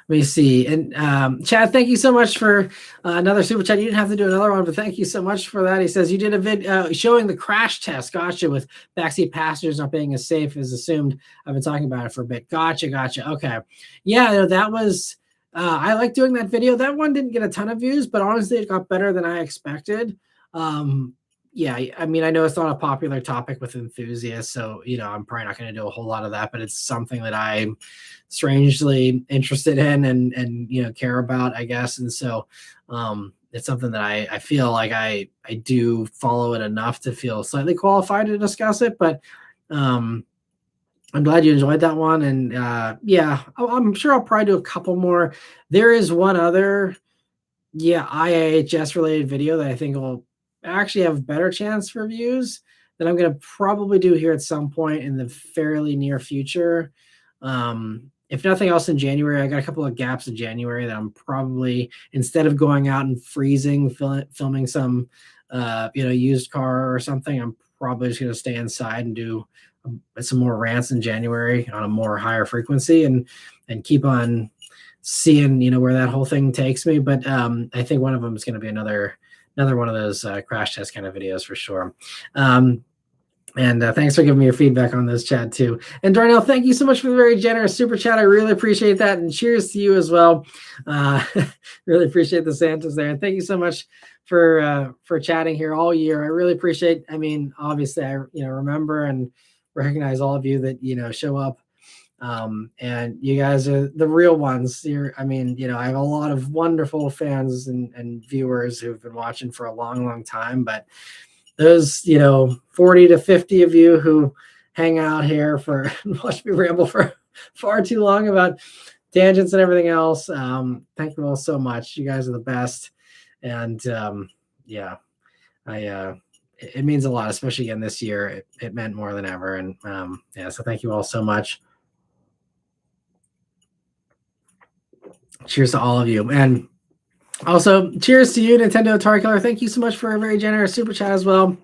Speaker 1: me see. And Chad, thank you so much for another super chat. You didn't have to do another one, but thank you so much for that. He says you did a vid showing the crash test. Gotcha. With backseat passengers not being as safe as assumed. I've been talking about it for a bit. Gotcha. Okay. Yeah, that was. I like doing that video. That one didn't get a ton of views, but honestly, it got better than I expected. Yeah, I know it's not a popular topic with enthusiasts, so I'm probably not going to do a whole lot of that, but it's something that I'm strangely interested in and care about, I guess. And so it's something that I feel I do follow it enough to feel slightly qualified to discuss it. But I'm glad you enjoyed that one. And yeah, I'm sure I'll probably do a couple more. There is one other, yeah, IIHS related video that I think will actually have a better chance for views that I'm going to probably do here at some point in the fairly near future. If nothing else in January, I got a couple of gaps in January that I'm probably, instead of going out and freezing, filming some, used car or something, I'm probably just going to stay inside and do some more rants in January on a more higher frequency and keep on seeing where that whole thing takes me. But I think one of them is going to be another one of those crash test kind of videos for sure. And thanks for giving me your feedback on this, Chad, too. And Darnell, thank you so much for the very generous super chat. I really appreciate that. And cheers to you as well. Really appreciate the Santas there. And thank you so much for chatting here all year. I really appreciate, obviously I, remember and recognize all of you that, show up. And you guys are the real ones. I have a lot of wonderful fans and viewers who've been watching for a long, long time, but those, 40 to 50 of you who hang out here for watch me ramble for far too long about tangents and everything else. Thank you all so much. You guys are the best. And it means a lot, especially again this year. It meant more than ever. And so thank you all so much. Cheers to all of you. And also, cheers to you, Nintendo Atari Killer. Thank you so much for a very generous super chat as well.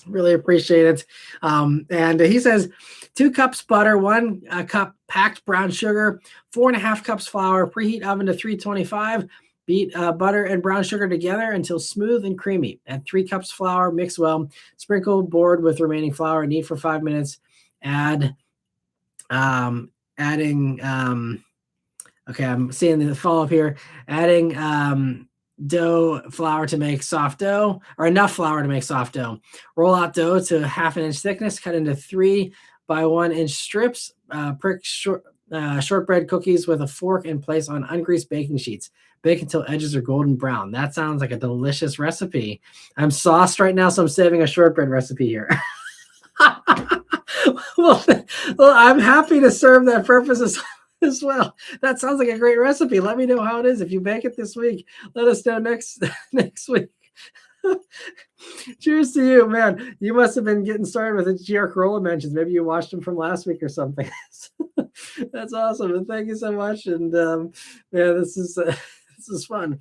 Speaker 1: Really appreciate it. And he says, 2 cups butter, 1 cup packed brown sugar, 4.5 cups flour, preheat oven to 325. Beat butter and brown sugar together until smooth and creamy. Add 3 cups flour, mix well. Sprinkle board with remaining flour. Knead for 5 minutes. Adding okay, I'm seeing the follow-up here. Adding flour to make soft dough, or enough flour to make soft dough. Roll out dough to 1/2 inch thickness, cut into 3 by 1 inch strips. Prick shortbread cookies with a fork and place on ungreased baking sheets. Bake until edges are golden brown. That sounds like a delicious recipe. I'm sauced right now, so I'm saving a shortbread recipe here. well, I'm happy to serve that purpose as well. That sounds like a great recipe. Let me know how it is. If you bake it this week, let us know next week. Cheers to you, man. You must have been getting started with the GR Corolla mentions. Maybe you watched them from last week or something. That's awesome. And thank you so much. And this is fun.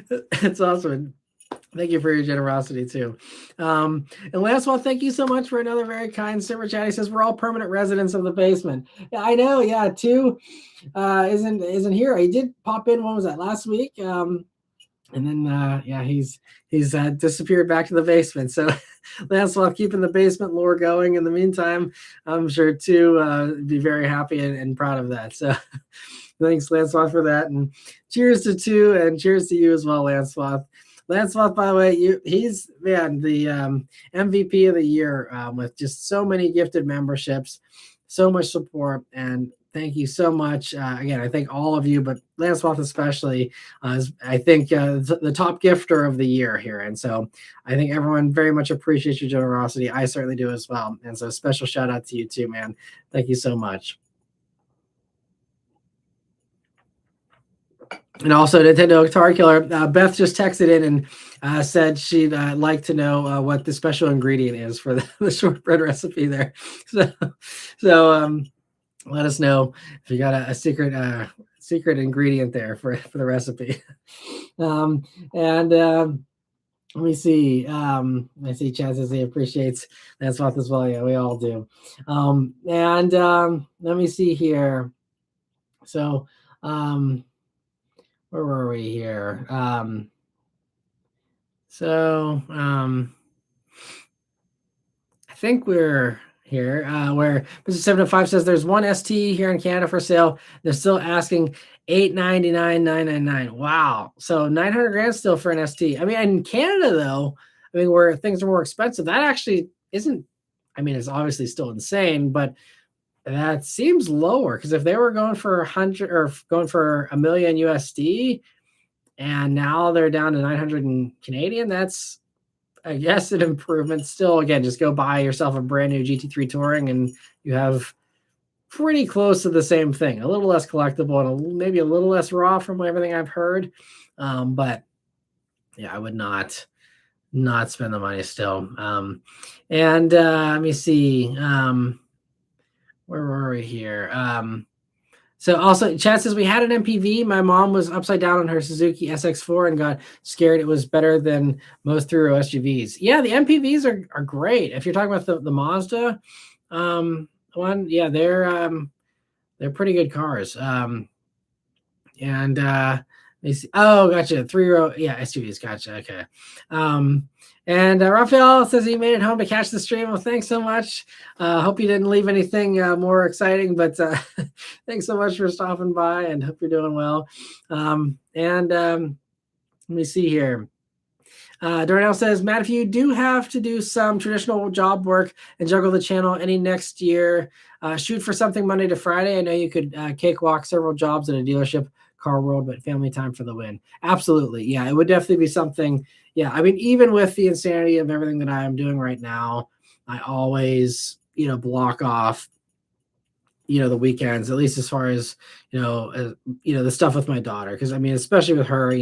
Speaker 1: It's awesome. Thank you for your generosity too. And last one, thank you so much for another very kind super chat. He says we're all permanent residents of the basement. Yeah, I know. Yeah, 2 isn't here. He did pop in. What was that, last week? And then he's disappeared back to the basement. So Lancelot keeping the basement lore going. In the meantime, I'm sure 2 be very happy and proud of that. So thanks, Lancelot, for that. And cheers to 2, and cheers to you as well, Lancelot. Lancelot, by the way, he's the MVP of the year with just so many gifted memberships, so much support, and thank you so much. Again, I thank all of you, but Lancelot especially is, I think, the top gifter of the year here. And so I think everyone very much appreciates your generosity. I certainly do as well. And so special shout out to you too, man. Thank you so much. And also, Nintendo Atari Killer, Beth just texted in and said she'd like to know what the special ingredient is for the shortbread recipe there. So let us know if you got a secret ingredient there for the recipe. Let me see. I see Chad says he appreciates Lancelot as well. Yeah, we all do. Let me see here. So, where were we here? I think we're here where Mr. 705 says there's one ST here in Canada for sale. They're still asking $899,999. Wow. So 900 grand still for an ST. I mean, in Canada though, where things are more expensive, that actually isn't, it's obviously still insane, but that seems lower, because if they were going for 100 or going for $1 million USD and now they're down to 900 in Canadian, that's I guess an improvement. Still, again, just go buy yourself a brand new GT3 Touring, and you have pretty close to the same thing. A little less collectible and maybe a little less raw from everything I've heard. But yeah, I would not spend the money still. And let me see. Where were we here? So also, Chad says we had an MPV. My mom was upside down on her Suzuki SX4 and got scared. It was better than most three-row SUVs. Yeah, the MPVs are great. If you're talking about the Mazda one, yeah, they're pretty good cars. And let me see. Oh, gotcha. Three-row, yeah, SUVs. Gotcha. Okay. And Raphael says he made it home to catch the stream. Well, thanks so much. Hope you didn't leave anything more exciting, but thanks so much for stopping by, and hope you're doing well. Let me see here. Darnell says, Matt, if you do have to do some traditional job work and juggle the channel any next year, shoot for something Monday to Friday. I know you could cakewalk several jobs at a dealership, car world, but family time for the win. Absolutely. Yeah, it would definitely be something. Yeah, I mean, even with the insanity of everything that I am doing right now, I always, block off, the weekends, at least as far as, the stuff with my daughter. Because, I mean, especially with her,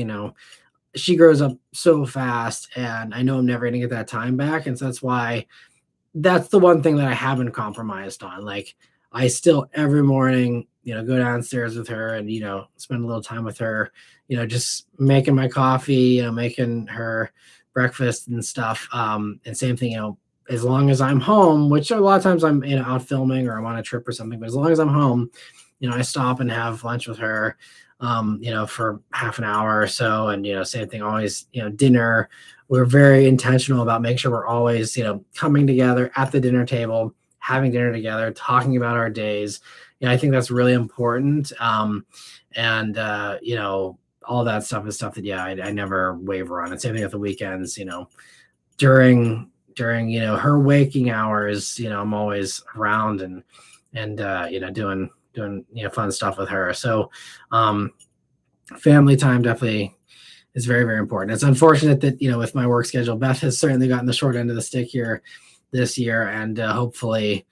Speaker 1: she grows up so fast, and I know I'm never going to get that time back. And so that's the one thing that I haven't compromised on. Like, I still every morning, go downstairs with her and, spend a little time with her, just making my coffee, making her breakfast and stuff. And same thing, as long as I'm home, which a lot of times I'm, out filming or I'm on a trip or something, but as long as I'm home, I stop and have lunch with her, for half an hour or so. And, same thing, always, dinner. We're very intentional about making sure we're always, coming together at the dinner table, having dinner together, talking about our days. I think that's really important. All that stuff is stuff that, I never waver on. And same thing with the weekends, during her waking hours, I'm always around and doing fun stuff with her. So family time definitely is very, very important. It's unfortunate that, with my work schedule, Beth has certainly gotten the short end of the stick here this year. And hopefully,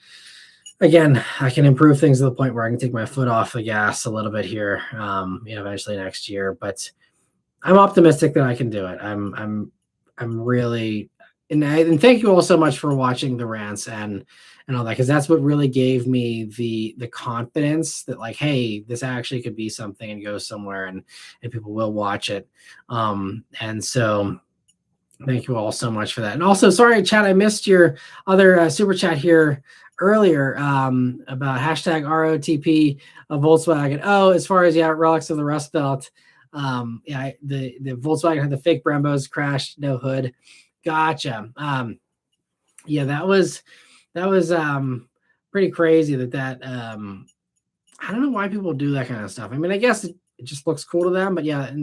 Speaker 1: again, I can improve things to the point where I can take my foot off the gas a little bit here, eventually next year. But I'm optimistic that I can do it. I'm really, and thank you all so much for watching the rants and all that, because that's what really gave me the confidence that, like, hey, this actually could be something and go somewhere, and people will watch it. And so thank you all so much for that. And also, sorry, Chad, I missed your other super chat here earlier about hashtag ROTP of Volkswagen. Oh, as far as relics of the Rust Belt. The Volkswagen had the fake Brembos, crashed, no hood. Gotcha. That was pretty crazy that I don't know why people do that kind of stuff. I mean, I guess it just looks cool to them, but yeah,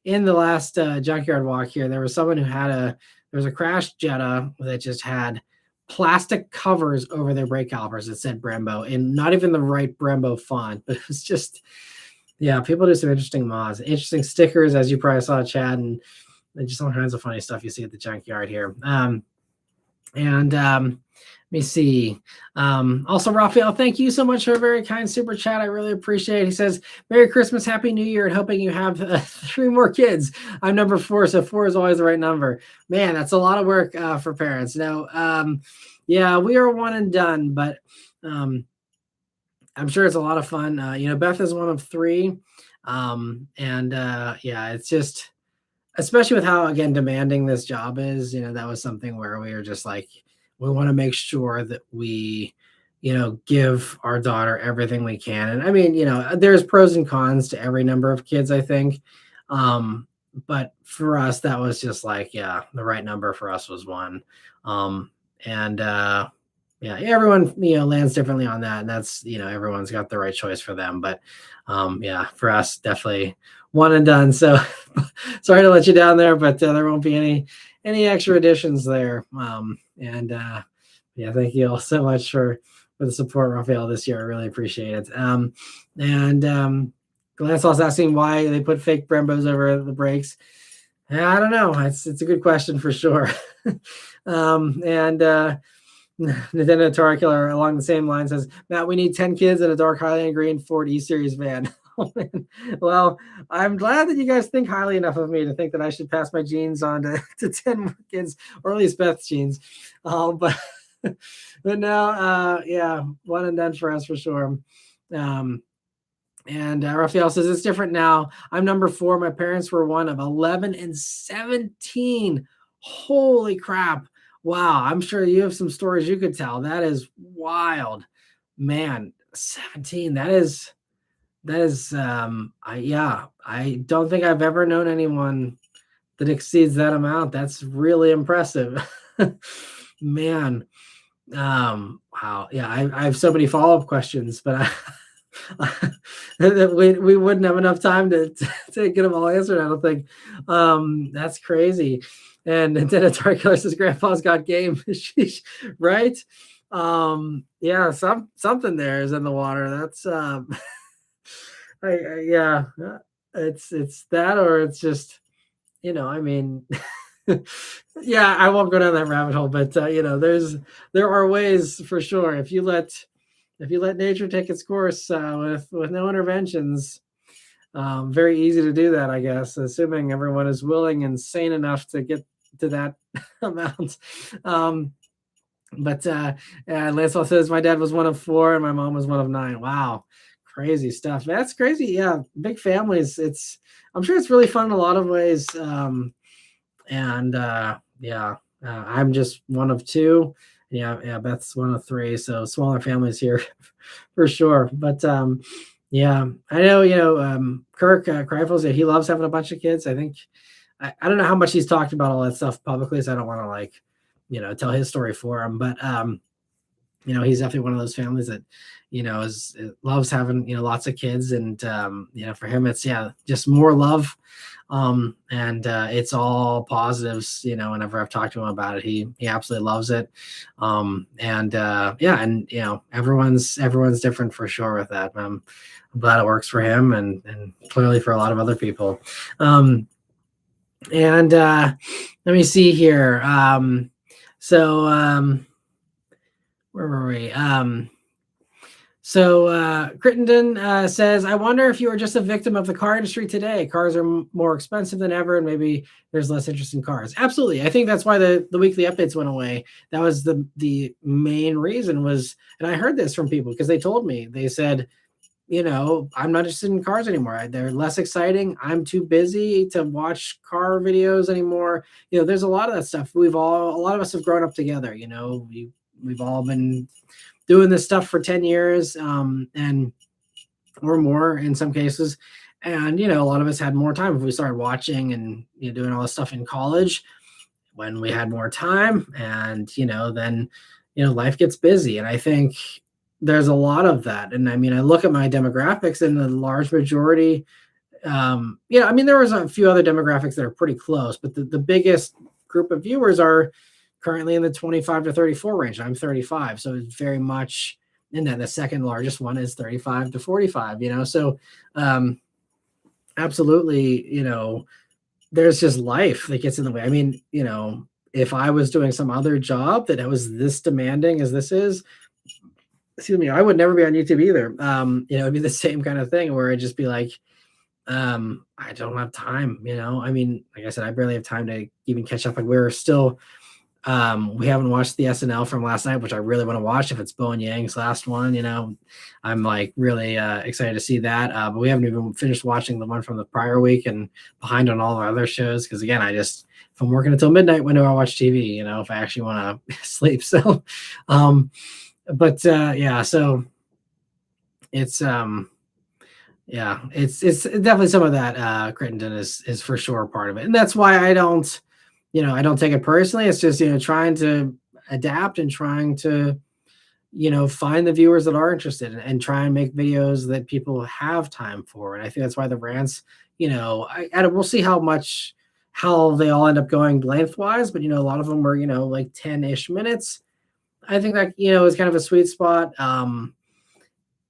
Speaker 1: in the last junkyard walk here, there was someone who had there was a crashed Jetta that just had plastic covers over their brake calipers that said Brembo, and not even the right Brembo font, but it was just, people do some interesting mods, interesting stickers, as you probably saw, Chad, and just all kinds of funny stuff you see at the junkyard here. Let me see. Also, Raphael, thank you so much for a very kind super chat. I really appreciate it. He says, Merry Christmas, Happy New Year, and hoping you have 3 more kids. I'm number 4, so 4 is always the right number. Man, that's a lot of work for parents. Now, we are one and done, but I'm sure it's a lot of fun. Beth is one of 3. It's just, especially with how, again, demanding this job is, that was something where we were just like, we want to make sure that we, give our daughter everything we can. And I mean, there's pros and cons to every number of kids, I think. But for us, that was just like, the right number for us was 1. Everyone, lands differently on that. And that's, everyone's got the right choice for them. But for us, definitely 1 and done. So sorry to let you down there, but there won't be any extra additions there. Thank you all so much for the support, Raphael, this year. I really appreciate it. Glancel's asking why they put fake Brembos over the brakes. Yeah, I don't know. It's a good question for sure. And Nintendo Tar Killer along the same line says, Matt, we need 10 kids in a dark Highland green Ford E Series van. Oh, man. Well, I'm glad that you guys think highly enough of me to think that I should pass my genes on to 10 more kids, or at least Beth's genes. But but no, yeah, one and done for us for sure. Um, and Raphael says it's different now. I'm number 4. My parents were one of 11 and 17. Holy crap. Wow. I'm sure you have some stories you could tell. That is wild. Man, 17. I don't think I've ever known anyone that exceeds that amount. That's really impressive. Man. Wow. Yeah, I have so many follow-up questions, but we wouldn't have enough time to get them all answered, I don't think. That's crazy. And then a Dark Killer says grandpa's got game. Sheesh, right? Yeah, something there is in the water. That's yeah, it's that, or it's just, I mean, yeah, I won't go down that rabbit hole, but there are ways for sure. If you let nature take its course with no interventions, very easy to do that, I guess, assuming everyone is willing and sane enough to get to that amount. But Lancel says my dad was one of 4 and my mom was one of 9. Wow, crazy stuff. That's crazy. Yeah, big families. I'm sure it's really fun in a lot of ways. And yeah, I'm just one of 2. Yeah, Beth's one of 3. So smaller families here for sure. But yeah, I know, Kirk Kreifels, he loves having a bunch of kids. I think, I don't know how much he's talked about all that stuff publicly, so I don't want to tell his story for him. But he's definitely one of those families that, loves having, lots of kids. And, for him, it's, just more love. And it's all positives, whenever I've talked to him about it, he absolutely loves it. And everyone's different for sure with that. I'm glad it works for him and clearly for a lot of other people. And let me see here. Where were we? Crittenden says, I wonder if you are just a victim of the car industry today. Cars are more expensive than ever, and maybe there's less interest in cars. Absolutely. I think that's why the weekly updates went away. That was the main reason was, and I heard this from people because they told me, they said, I'm not interested in cars anymore. They're less exciting. I'm too busy to watch car videos anymore. There's a lot of that stuff. A lot of us have grown up together. We've all been doing this stuff for 10 years and or more in some cases. And, a lot of us had more time if we started watching and doing all this stuff in college when we had more time. And, then, life gets busy. And I think there's a lot of that. And I mean, I look at my demographics and the large majority, there was a few other demographics that are pretty close, but the biggest group of viewers are currently in the 25 to 34 range. I'm 35. So it's very much, and then the second largest one is 35 to 45, so absolutely, there's just life that gets in the way. I mean, if I was doing some other job that was this demanding as this is, excuse me, I would never be on YouTube either. It'd be the same kind of thing where I'd just be like, I don't have time, I mean, like I said, I barely have time to even catch up. Like we're still, we haven't watched the SNL from last night, which I really want to watch. If it's Bo and Yang's last one, I'm like really excited to see that. But we haven't even finished watching the one from the prior week and behind on all our other shows. Cause again, if I'm working until midnight, when do I watch TV? If I actually want to sleep. So, yeah, so it's, it's definitely some of that, Crittenden is for sure part of it. And that's why I don't take it personally. It's just, trying to adapt and trying to, find the viewers that are interested and try and make videos that people have time for. And I think that's why the rants, we'll see how they all end up going lengthwise, but, a lot of them were, like 10-ish minutes. I think that, is kind of a sweet spot.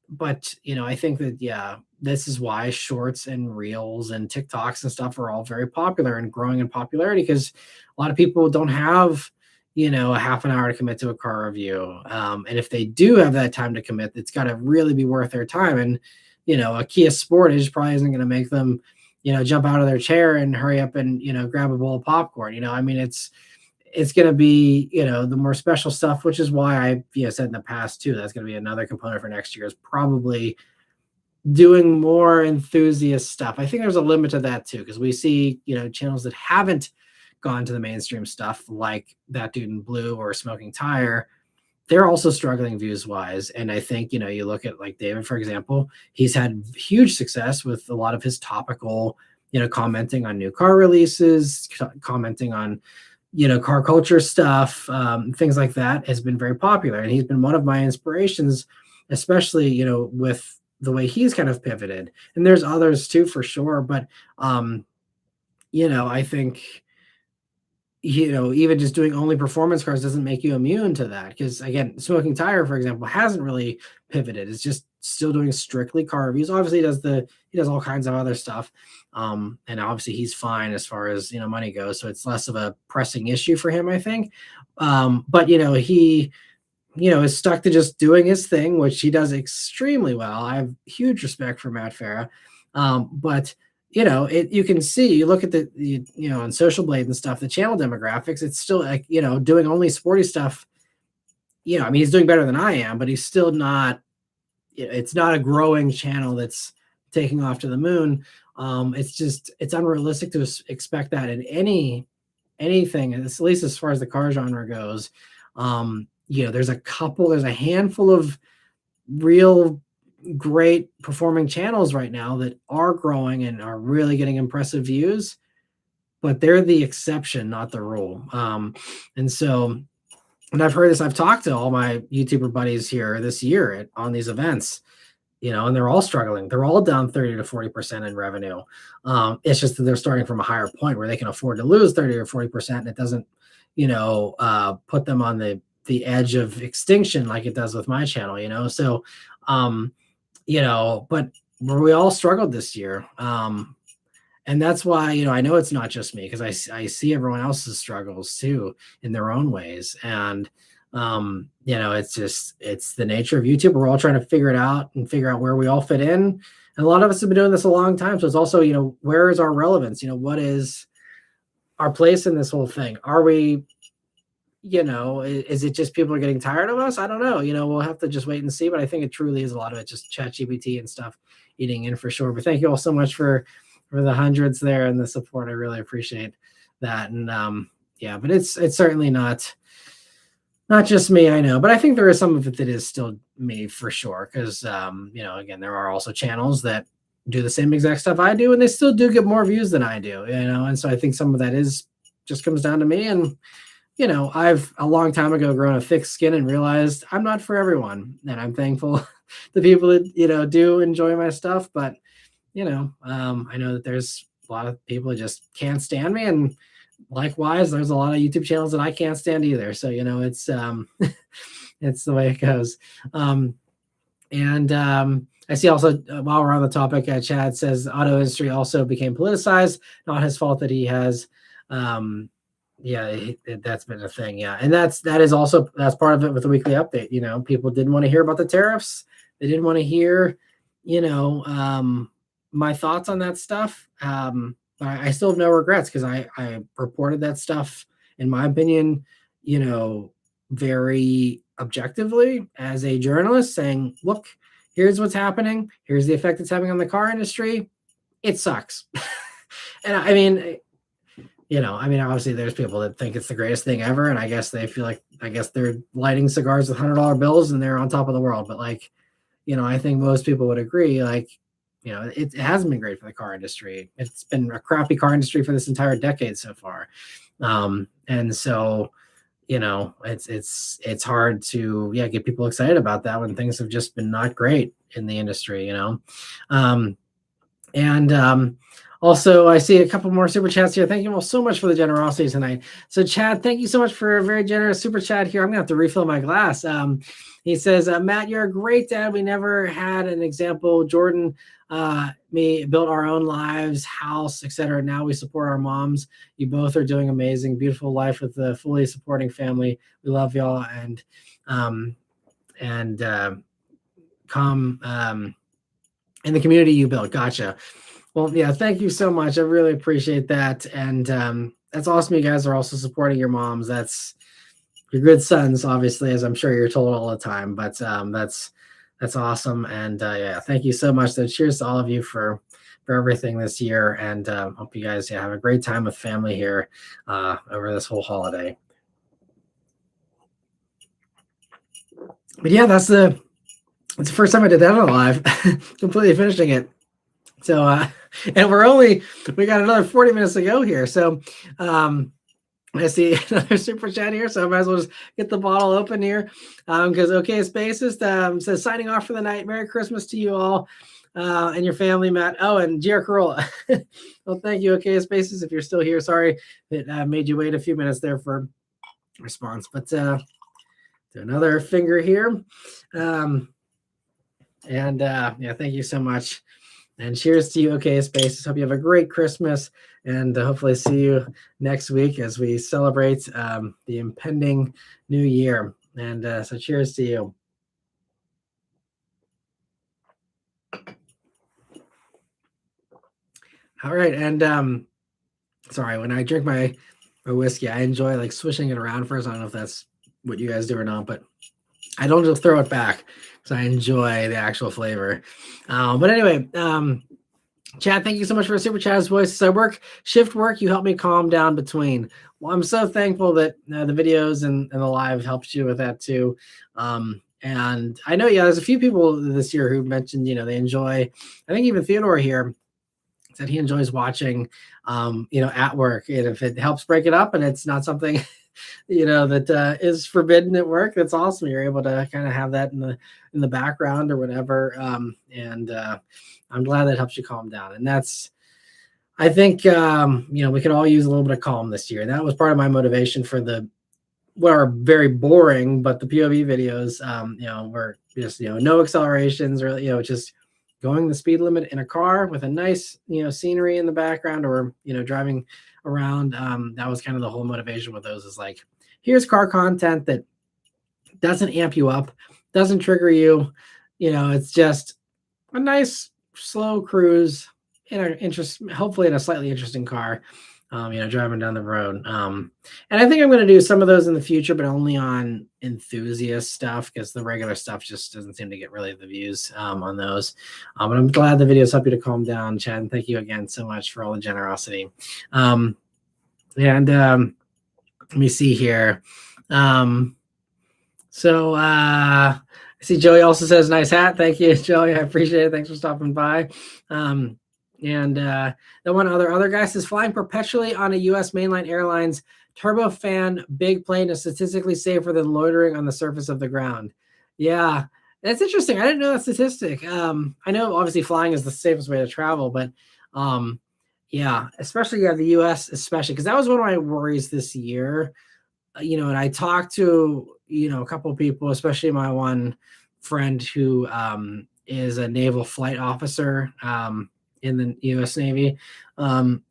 Speaker 1: But, I think that, this is why shorts and reels and TikToks and stuff are all very popular and growing in popularity, because a lot of people don't have, a half an hour to commit to a car review. And if they do have that time to commit, it's got to really be worth their time. And, a Kia Sportage probably isn't going to make them, jump out of their chair and hurry up and, grab a bowl of popcorn. I mean, it's going to be, the more special stuff, which is why I, said in the past too, that's going to be another component for next year, is probably doing more enthusiast stuff. I think there's a limit to that too, because we see, channels that haven't gone to the mainstream stuff, like That Dude in Blue or Smoking Tire. They're also struggling views wise. And I think, you look at like David, for example, he's had huge success with a lot of his topical, commenting on new car releases, commenting on, car culture stuff, things like that has been very popular. And he's been one of my inspirations, especially, with the way he's kind of pivoted. And there's others too, for sure. But, I think, even just doing only performance cars doesn't make you immune to that. Because again, Smoking Tire, for example, hasn't really pivoted. It's just still doing strictly car reviews. Obviously, he does all kinds of other stuff. And obviously he's fine as far as, money goes. So it's less of a pressing issue for him, I think. But he, is stuck to just doing his thing, which he does extremely well. I have huge respect for Matt Farah. But you can see, you look at the on Social Blade and stuff, the channel demographics, it's still like, doing only sporty stuff. I mean, he's doing better than I am, but he's still not, it's not a growing channel that's taking off to the moon. It's unrealistic to expect that in anything, at least as far as the car genre goes. There's a handful of real great performing channels right now that are growing and are really getting impressive views, but they're the exception, not the rule. And I've heard this, I've talked to all my YouTuber buddies here this year on these events, and they're all struggling. They're all down 30 to 40% in revenue. It's just that they're starting from a higher point where they can afford to lose 30 or 40%. And it doesn't, put them on the edge of extinction like it does with my channel, so, but we all struggled this year. And that's why, I know it's not just me, because I see everyone else's struggles too in their own ways. And, it's the nature of YouTube. We're all trying to figure it out and figure out where we all fit in. And a lot of us have been doing this a long time. So it's also, where is our relevance? What is our place in this whole thing? Are we, is it just people are getting tired of us? I don't know. We'll have to just wait and see. But I think it truly is a lot of it just ChatGPT and stuff eating in for sure. But thank you all so much for the hundreds there and the support. I really appreciate that. And but it's certainly not just me, I know. But I think there is some of it that is still me for sure. Because again, there are also channels that do the same exact stuff I do, and they still do get more views than I do. And so I think some of that just comes down to me. And I've a long time ago grown a thick skin and realized I'm not for everyone. And I'm thankful to people that, do enjoy my stuff. But, I know that there's a lot of people that just can't stand me. And likewise, there's a lot of YouTube channels that I can't stand either. So, it's, it's the way it goes. I see also, while we're on the topic, Chad says the auto industry also became politicized. Not his fault that he has, that's been a thing. Yeah. And that's part of it with the weekly update. People didn't want to hear about the tariffs. They didn't want to hear, my thoughts on that stuff. I still have no regrets, because I reported that stuff, in my opinion, very objectively as a journalist, saying, look, here's what's happening. Here's the effect it's having on the car industry. It sucks. And obviously there's people that think it's the greatest thing ever. And I guess they feel like, they're lighting cigars with $100 bills and they're on top of the world. But I think most people would agree, it hasn't been great for the car industry. It's been a crappy car industry for this entire decade so far. And so, it's hard to, get people excited about that when things have just been not great in the industry, Also, I see a couple more super chats here. Thank you all so much for the generosity tonight. So, Chad, thank you so much for a very generous super chat here. I'm gonna have to refill my glass. He says, Matt, you're a great dad. We never had an example. Jordan, me built our own lives, house, etc. Now we support our moms. You both are doing amazing, beautiful life with a fully supporting family. We love y'all and come in the community you built. Gotcha. Well, yeah, thank you so much. I really appreciate that. And that's awesome. You guys are also supporting your moms. That's your good sons, obviously, as I'm sure you're told all the time. But that's awesome. And yeah, thank you so much. So cheers to all of you for everything this year. And hope you guys have a great time with family here over this whole holiday. But yeah, it's the first time I did that on live, completely finishing it. So, and we got another 40 minutes to go here. So, I see another super chat here, so I might as well just get the bottle open here. Because OK Spaces says, signing off for the night. Merry Christmas to you all and your family, Matt. Oh, and Gia Corolla. Well, thank you, OK Spaces, if you're still here. Sorry that made you wait a few minutes there for response. But do another finger here. Yeah, thank you so much. And cheers to you, OK Spaces. Hope you have a great Christmas, and hopefully see you next week as we celebrate the impending new year. And so cheers to you. All right. And sorry, when I drink my whiskey, I enjoy like swishing it around first. I don't know if that's what you guys do or not, but I don't just throw it back because I enjoy the actual flavor. But anyway, Chad, thank you so much for a super chat. Voice. I work shift work. You help me calm down between. Well, I'm so thankful that the videos and the live helps you with that too. And I know, yeah, there's a few people this year who mentioned, they enjoy. I think even Theodore here said he enjoys watching, at work. And if it helps break it up and it's not something that is forbidden at work, that's awesome. You're able to kind of have that in the background or whatever. And I'm glad that helps you calm down. And I think we could all use a little bit of calm this year. That was part of my motivation for what are very boring, but the POV videos, were just no accelerations or just going the speed limit in a car with a nice scenery in the background, or driving around. That was kind of the whole motivation with those, is like, here's car content that doesn't amp you up, doesn't trigger you. It's just a nice slow cruise hopefully in a slightly interesting car, driving down the road. And I think I'm going to do some of those in the future, but only on enthusiast stuff, because the regular stuff just doesn't seem to get really the views on those. But I'm glad the videos help you to calm down, Chad. And thank you again so much for all the generosity. And let me see here. So I see Joey also says, nice hat. Thank you, Joey. I appreciate it. Thanks for stopping by. And the one other guy says, flying perpetually on a U.S. mainline airlines turbofan big plane is statistically safer than loitering on the surface of the ground. Yeah, that's interesting. I didn't know that statistic. I know obviously flying is the safest way to travel, but yeah, especially the U.S. especially, because that was one of my worries this year. And I talked to a couple of people, especially my one friend who is a naval flight officer in the U.S. Navy. And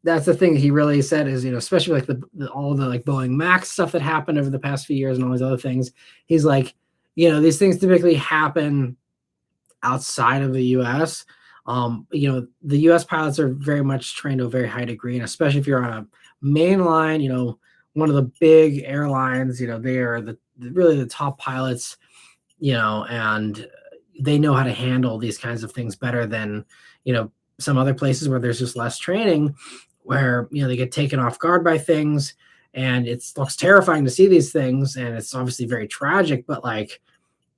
Speaker 1: that's the thing he really said is, especially like all the like Boeing Max stuff that happened over the past few years and all these other things. He's like, these things typically happen outside of the U.S. The U.S. pilots are very much trained to a very high degree, and especially if you're on a main line, one of the big airlines, they are really the top pilots, and they know how to handle these kinds of things better than, some other places where there's just less training, where, they get taken off guard by things, and it looks terrifying to see these things. And it's obviously very tragic, but like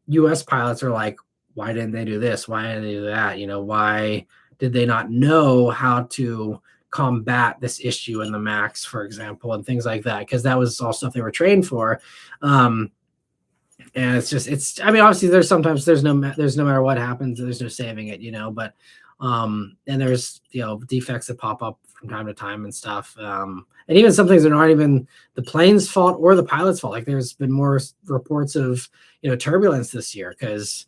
Speaker 1: US pilots are like, why didn't they do this? Why didn't they do that? Why did they not know how to combat this issue in the Max, for example, and things like that? Because that was all stuff they were trained for. And obviously there's no matter what happens, there's no saving it, but And there's, defects that pop up from time to time and stuff. And even some things that aren't even the plane's fault or the pilot's fault. Like there's been more reports of, turbulence this year because,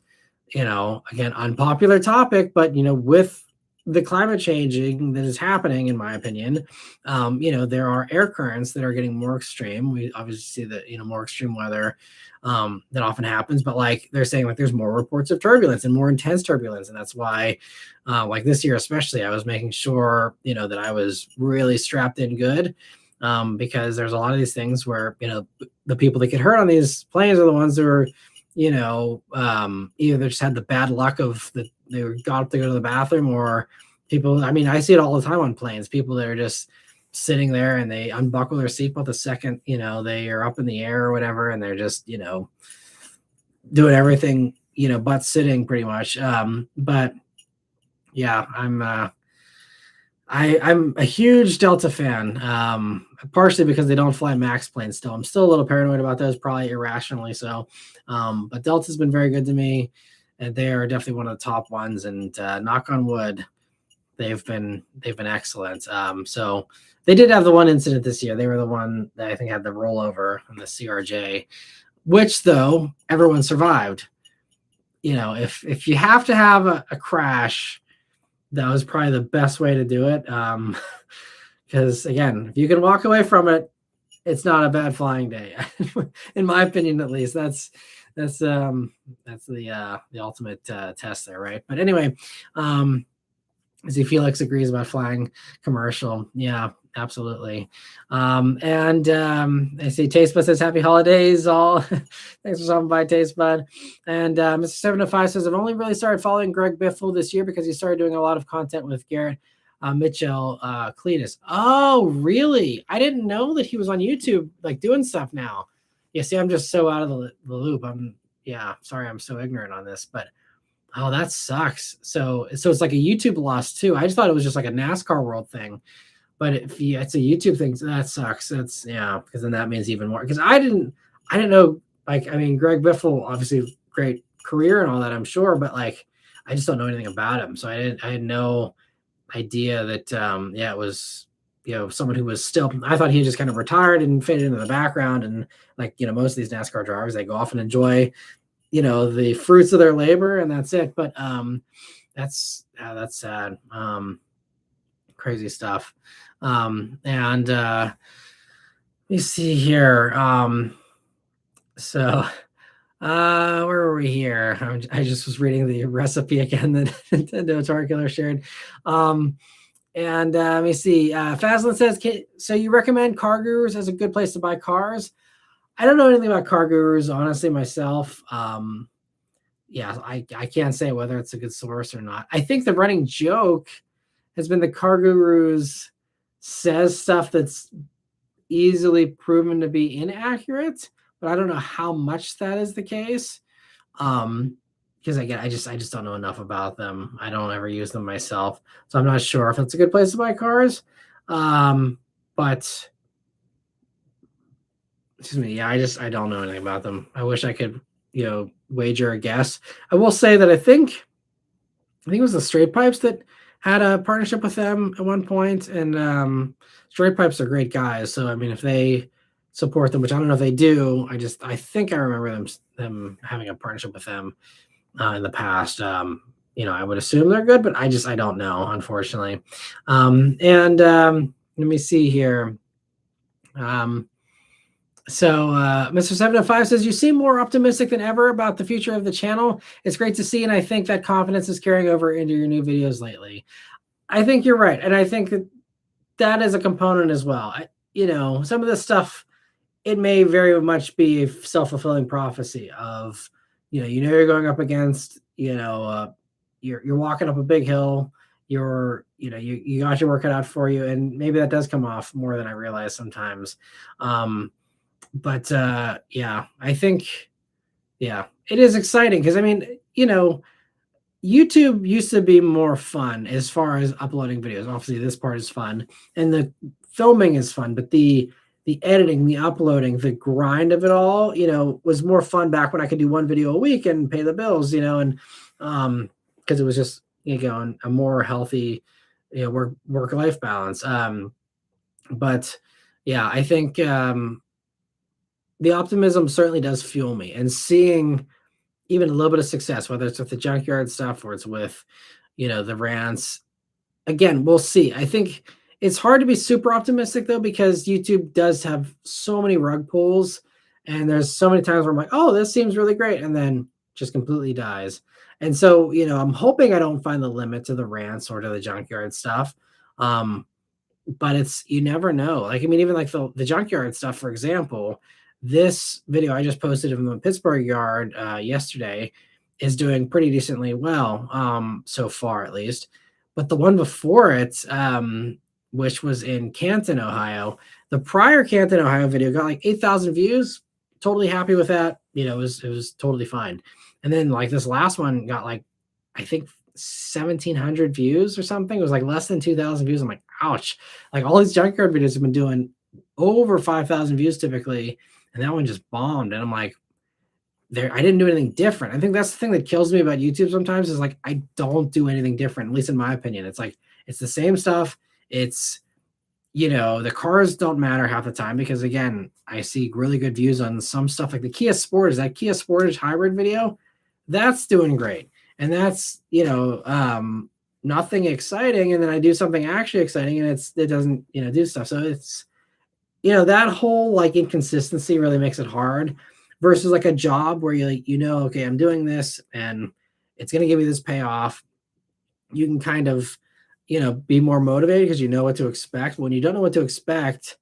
Speaker 1: again, unpopular topic, but, with the climate changing that is happening, in my opinion, there are air currents that are getting more extreme. We obviously see that, more extreme weather that often happens, but like they're saying, like there's more reports of turbulence and more intense turbulence. And that's why, like this year, especially, I was making sure, that I was really strapped in good, because there's a lot of these things where, the people that get hurt on these planes are the ones who are, either they just had the bad luck of that they got up to go to the bathroom, or people, I mean, I see it all the time on planes, people that are just sitting there and they unbuckle their seatbelt the second, they are up in the air or whatever, and they're just, doing everything, but sitting pretty much. But yeah, I'm a huge Delta fan, partially because they don't fly MAX planes still. I'm still a little paranoid about those, probably irrationally so. But Delta's been very good to me, and they are definitely one of the top ones. And knock on wood, they've been excellent. So they did have the one incident this year. They were the one that I think had the rollover on the CRJ, which though everyone survived. If you have to have a crash, that was probably the best way to do it. Because again, if you can walk away from it, it's not a bad flying day, in my opinion, at least. That's the ultimate test there, right? But anyway, I see Felix agrees about flying commercial. Yeah, absolutely. And I see Taste Bud says happy holidays all. Thanks for stopping by, Taste Bud. And Mr. 705 says I've only really started following Greg Biffle this year because he started doing a lot of content with Garrett Mitchell Cletus. Oh, really? I didn't know that he was on YouTube like doing stuff now. Yeah, see, I'm just so out of the loop. Sorry, I'm so ignorant on this, but oh, that sucks. So it's like a YouTube loss too. I just thought it was just like a NASCAR world thing, but it's a YouTube thing, so that sucks. That's because then that means even more. Because I didn't know. Like, I mean, Greg Biffle, obviously great career and all that, I'm sure, but like I just don't know anything about him. So I had no idea that it was someone who was still. I thought he just kind of retired and faded into the background, and like most of these NASCAR drivers, they go off and enjoy the fruits of their labor, and that's it. But that's sad. Crazy stuff. And let me see here. So where were we here? I just was reading the recipe again that Nintendo Guitar Killer shared. And let me see. Fazlin says, so you recommend Car Gurus as a good place to buy cars? I don't know anything about Car Gurus, honestly, myself. I can't say whether it's a good source or not. I think the running joke has been the Car Gurus says stuff that's easily proven to be inaccurate, but I don't know how much that is the case. Because again, I just don't know enough about them. I don't ever use them myself, so I'm not sure if it's a good place to buy cars. But excuse me, I don't know anything about them. I wish I could, wager a guess. I will say that I think it was the Straight Pipes that had a partnership with them at one point, and Straight Pipes are great guys. So I mean, if they support them, which I don't know if they do, I think I remember them having a partnership with them in the past. I would assume they're good, but I don't know, unfortunately. Let me see here. So Mr. 705 says, you seem more optimistic than ever about the future of the channel. It's great to see, and I think that confidence is carrying over into your new videos lately. I think you're right, and I think that is a component as well. Some of this stuff, it may very much be a self-fulfilling prophecy of, you're going up against, you're walking up a big hill, you got your work cut out for you, and maybe that does come off more than I realize sometimes. But I think, it is exciting because, I mean, YouTube used to be more fun as far as uploading videos. Obviously, this part is fun and the filming is fun, but the editing, the uploading, the grind of it all, was more fun back when I could do one video a week and pay the bills, and because it was just, a more healthy, work life balance. But yeah, I think the optimism certainly does fuel me, and seeing even a little bit of success, whether it's with the junkyard stuff or it's with, the rants. Again, we'll see. I think it's hard to be super optimistic though, because YouTube does have so many rug pulls, and there's so many times where I'm like, oh, this seems really great, and then just completely dies. And so, I'm hoping I don't find the limit to the rants or to the junkyard stuff. Um, but you never know. Like, I mean, even like the junkyard stuff, for example, this video I just posted in the Pittsburgh yard yesterday is doing pretty decently well, so far at least. But the one before it, which was in Canton, Ohio, the prior Canton, Ohio video got like 8,000 views. Totally happy with that. It was totally fine. And then like this last one got like, I think 1,700 views or something. It was like less than 2,000 views. I'm like, ouch. Like all these junkyard videos have been doing over 5,000 views typically, and that one just bombed. And I'm like, I didn't do anything different. I think that's the thing that kills me about YouTube sometimes, is like I don't do anything different, at least in my opinion. It's like it's the same stuff. It's the cars don't matter half the time, because again, I see really good views on some stuff like the Kia Sportage, that Kia Sportage hybrid video. That's doing great. And that's, nothing exciting. And then I do something actually exciting, and it doesn't, do stuff. So it's, that whole like inconsistency really makes it hard, versus like a job where you like, okay, I'm doing this and it's going to give me this payoff. You can kind of, be more motivated because you know what to expect. When you don't know what to expect,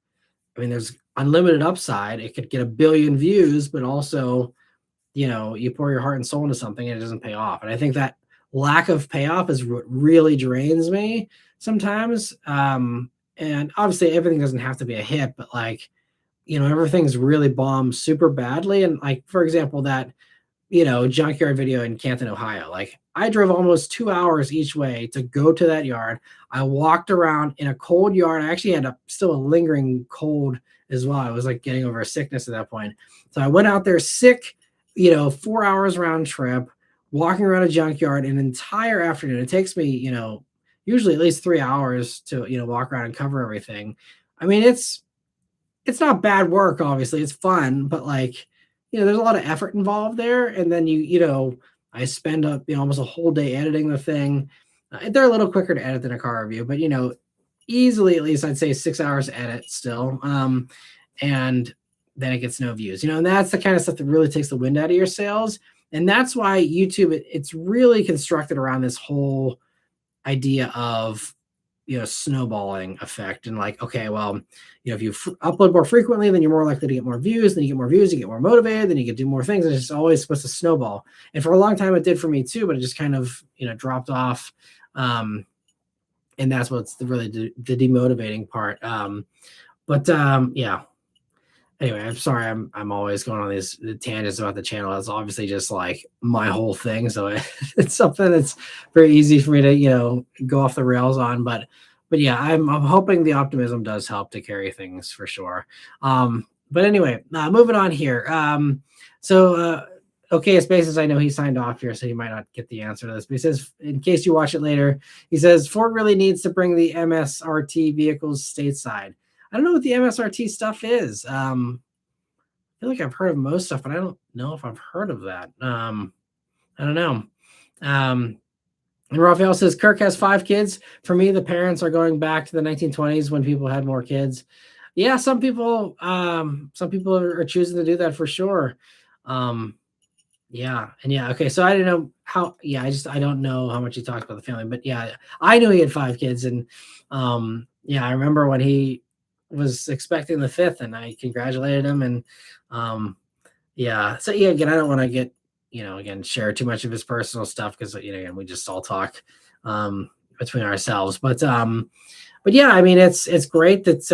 Speaker 1: I mean, there's unlimited upside. It could get a billion views, but also, you pour your heart and soul into something and it doesn't pay off. And I think that lack of payoff is what really drains me sometimes. And obviously everything doesn't have to be a hit, but like, everything's really bombed super badly. And like, for example, that, junkyard video in Canton, Ohio, like I drove almost 2 hours each way to go to that yard. I walked around in a cold yard. I actually had still a lingering cold as well. I was like getting over a sickness at that point. So I went out there sick, 4 hours round trip, walking around a junkyard an entire afternoon. It takes me, usually at least 3 hours to, walk around and cover everything. I mean, it's not bad work, obviously. It's fun, but like, there's a lot of effort involved there. And then I spend up, almost a whole day editing the thing. They're a little quicker to edit than a car review, but easily, at least I'd say 6 hours to edit still. And then it gets no views, and that's the kind of stuff that really takes the wind out of your sails. And that's why YouTube, it's really constructed around this whole idea of, snowballing effect. And like, okay, well, if you upload more frequently, then you're more likely to get more views. Then you get more views, you get more motivated, then you can do more things. And it's always supposed to snowball. And for a long time, it did for me too, but it just kind of, dropped off. And that's what's the demotivating part. Yeah. Anyway, I'm sorry. I'm always going on these tangents about the channel. It's obviously just like my whole thing. So it's something that's very easy for me to, go off the rails on. But yeah, I'm hoping the optimism does help to carry things for sure. But anyway, moving on here. Okay, Spaces, I know he signed off here, so he might not get the answer to this. But he says, in case you watch it later, he says, Ford really needs to bring the MSRT vehicles stateside. I don't know what the MSRT stuff is. I feel like I've heard of most stuff, but I don't know if I've heard of that. I don't know. And Raphael says, Kirk has 5 kids. For me, the parents are going back to the 1920s when people had more kids. Yeah, some people are choosing to do that for sure. Yeah. And yeah, okay. So I didn't know how, I don't know how much he talked about the family, but yeah, I knew he had 5 kids. And I remember when he was expecting the 5th, and I congratulated him. And so again, I don't want to get, share too much of his personal stuff, because again, we just all talk between ourselves. But yeah, I mean, it's great that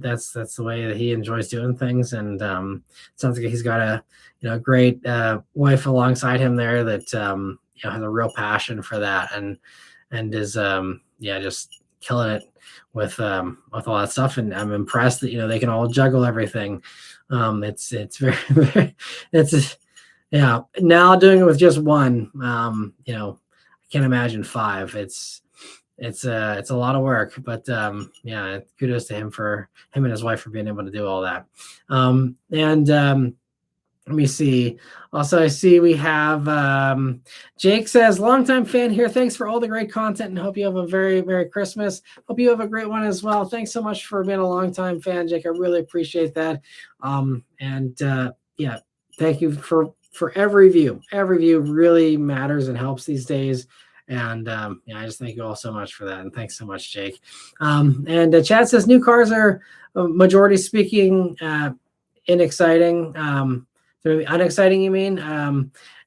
Speaker 1: that's the way that he enjoys doing things. And it sounds like he's got a great wife alongside him there that has a real passion for that, and is just killing it with all that stuff. And I'm impressed that they can all juggle everything. It's very, very, now doing it with just one, I can't imagine 5. It's a lot of work, but yeah, kudos to him and his wife for being able to do all that. And let me see. Also, I see we have Jake says, longtime fan here. Thanks for all the great content and hope you have a very Merry Christmas. Hope you have a great one as well. Thanks so much for being a longtime fan, Jake. I really appreciate that. And yeah, thank you for every view. Every view really matters and helps these days. And yeah, I just thank you all so much for that. And thanks so much, Jake. And Chad says new cars are majority speaking inexciting. Unexciting, you mean?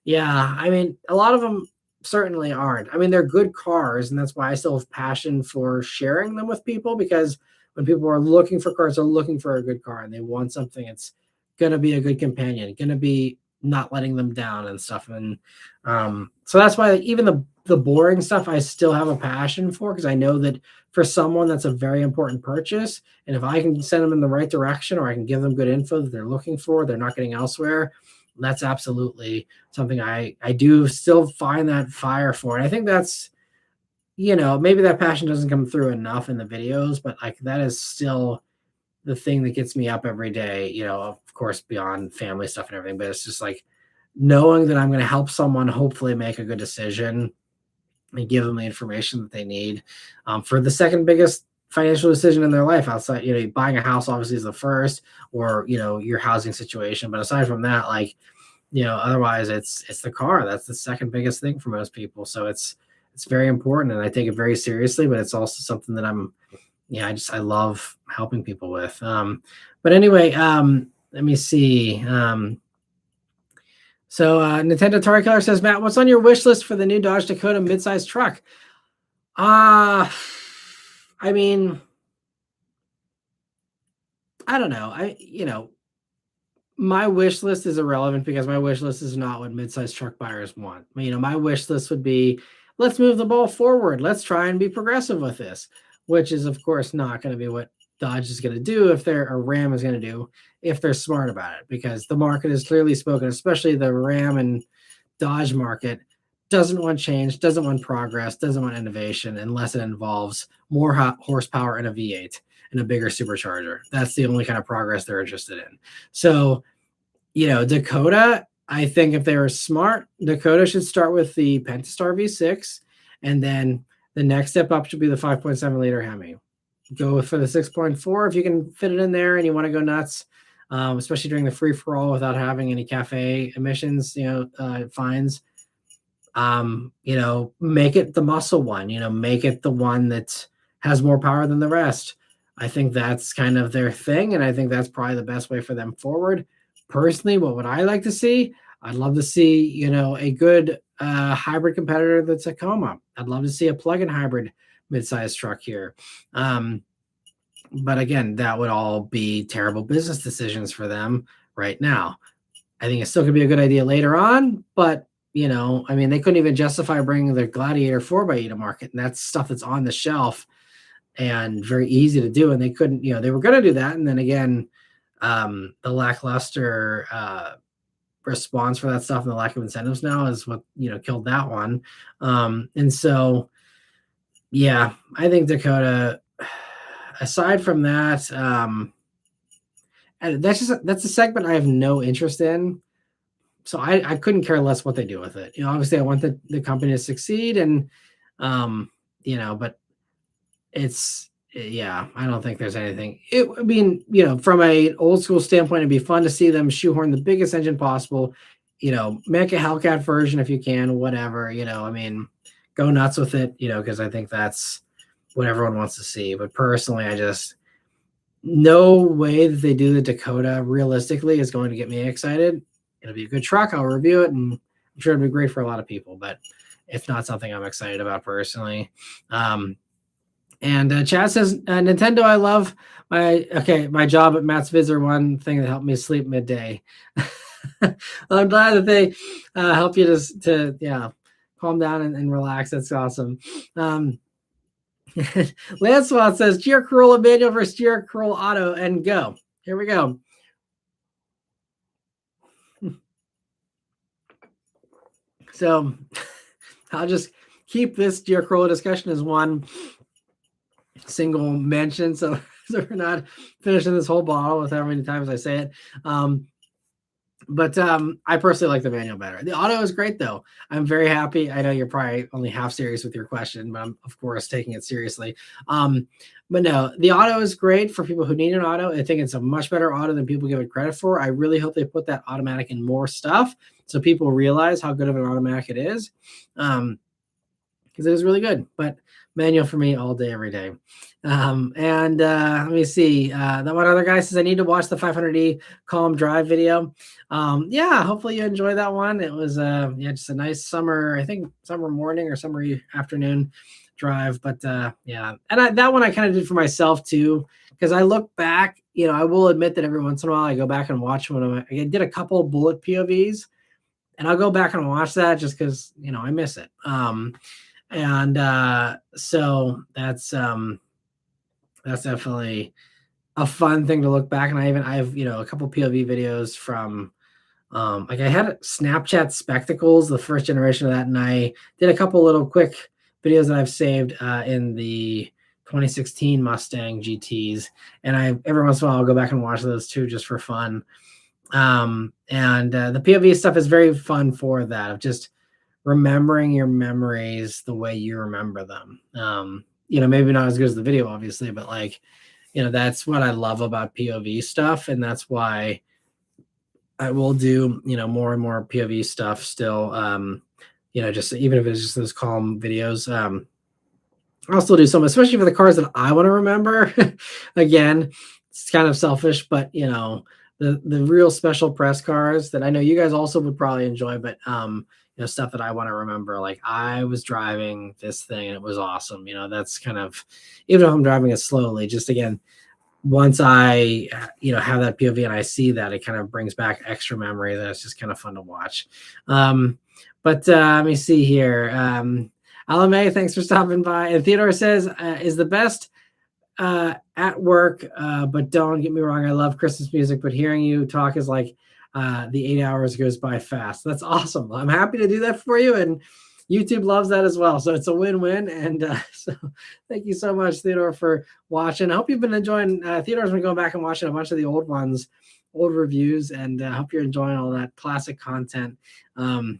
Speaker 1: Yeah, I mean, a lot of them certainly aren't. I mean, they're good cars, and that's why I still have passion for sharing them with people, because when people are looking for cars, they're looking for a good car and they want something that's going to be a good companion, going to be not letting them down and stuff. And so that's why, like, even the boring stuff I still have a passion for, because I know that for someone that's a very important purchase, and if I can send them in the right direction, or I can give them good info that they're looking for, they're not getting elsewhere, that's absolutely something I do still find that fire for. And I think that's, maybe that passion doesn't come through enough in the videos, but like that is still the thing that gets me up every day, of course, beyond family stuff and everything, but it's just like knowing that I'm going to help someone hopefully make a good decision and give them the information that they need for the second biggest financial decision in their life outside, buying a house obviously is the first, or, your housing situation. But aside from that, like, otherwise it's the car. That's the second biggest thing for most people. So it's very important and I take it very seriously, but it's also something that I love helping people with. But anyway, let me see. So Nintendo Atari Killer says, Matt, what's on your wish list for the new Dodge Dakota midsize truck? I mean, I don't know. My wish list is irrelevant because my wish list is not what midsize truck buyers want. My wish list would be, let's move the ball forward. Let's try and be progressive with this, which is, of course, not going to be what Dodge is going to do or Ram is going to do if they're smart about it, because the market has clearly spoken, especially the Ram and Dodge market doesn't want change, doesn't want progress, doesn't want innovation unless it involves more horsepower and a V8 and a bigger supercharger. That's the only kind of progress they're interested in. So, Dakota, I think if they were smart, Dakota should start with the Pentastar V6, and then the next step up should be the 5.7 liter Hemi. Go for the 6.4 if you can fit it in there and you want to go nuts, especially during the free for all without having any cafe emissions, fines. Make it the muscle one. Make it the one that has more power than the rest. I think that's kind of their thing, and I think that's probably the best way for them forward. Personally, what would I like to see? I'd love to see, a good hybrid competitor that's Tacoma. I'd love to see a plug-in hybrid mid-sized truck here. But again, that would all be terrible business decisions for them right now. I think it still could be a good idea later on, but they couldn't even justify bringing the Gladiator 4x8 to market, and that's stuff that's on the shelf and very easy to do. And they couldn't, they were going to do that. And then again, the lackluster response for that stuff and the lack of incentives now is what, killed that one. And so, yeah, I think Dakota, aside from that, and that's a segment I have no interest in. So I couldn't care less what they do with it. Obviously I want the company to succeed and, but I don't think there's anything. From a old school standpoint, it'd be fun to see them shoehorn the biggest engine possible, make a Hellcat version if you can, whatever, go nuts with it, because I think that's what everyone wants to see. But personally, I just, no way that they do the Dakota realistically is going to get me excited. It'll be a good truck. I'll review it, and I'm sure it'll be great for a lot of people, but it's not something I'm excited about personally. And Chad says, Nintendo, I love my job at Matt's Vids are one thing that helped me sleep midday. I'm glad that they help you to calm down and relax. That's awesome. Lancelot says, GR Corolla manual versus GR Corolla auto, and go. Here we go. So I'll just keep this Dear Corolla discussion as one single mention, so we're not finishing this whole bottle with how many times I say it. But I personally like the manual better. The auto is great though. I'm very happy. I know you're probably only half serious with your question, but I'm of course taking it seriously. But no, the auto is great for people who need an auto. I think it's a much better auto than people give it credit for. I really hope they put that automatic in more stuff so people realize how good of an automatic it is. Because it is really good, but manual for me all day, every day. Let me see. That one other guy says, I need to watch the 500E Calm Drive video. Yeah, hopefully you enjoy that one. It was just a nice summer, I think summer morning or summer afternoon drive. But yeah, and that one I kind of did for myself too, because I look back, I will admit that every once in a while I go back and watch one. I did a couple bullet POVs, and I'll go back and watch that just because I miss it. So that's definitely a fun thing to look back. And I have a couple POV videos from like I had Snapchat Spectacles, the first generation of that, and I did a couple little quick videos that I've saved in the 2016 Mustang GTs, and every once in a while I'll go back and watch those too just for fun. The POV stuff is very fun for that, of just remembering your memories the way you remember them. Maybe not as good as the video, obviously, but that's what I love about POV stuff. And that's why I will do, more and more POV stuff still. Just even if it's just those calm videos, I'll still do some, especially for the cars that I want to remember. Again, it's kind of selfish, but the real special press cars that I know you guys also would probably enjoy, but stuff that I want to remember, like I was driving this thing and it was awesome. That's kind of, even if I'm driving it slowly, just again, once I, have that POV and I see that, it kind of brings back extra memory that it's just kind of fun to watch. Let me see here. Alame, thanks for stopping by. And Theodore says, is the best at work, but don't get me wrong, I love Christmas music, but hearing you talk is like the 8 hours goes by fast. That's awesome. I'm happy to do that for you, and YouTube loves that as well. So it's a win-win. And so thank you so much, Theodore, for watching. I hope you've been enjoying. Theodore's been going back and watching a bunch of the old ones, old reviews, and I hope you're enjoying all that classic content. I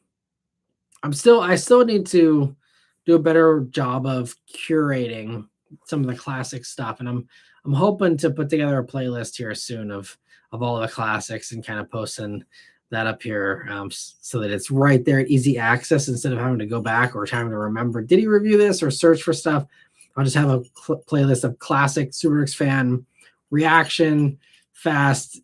Speaker 1: still need to do a better job of curating some of the classic stuff, and I'm hoping to put together a playlist here soon of all the classics and kind of posting that up here so that it's right there at easy access instead of having to go back or having to remember, did he review this, or search for stuff. I'll just have a playlist of classic Super fan reaction, fast,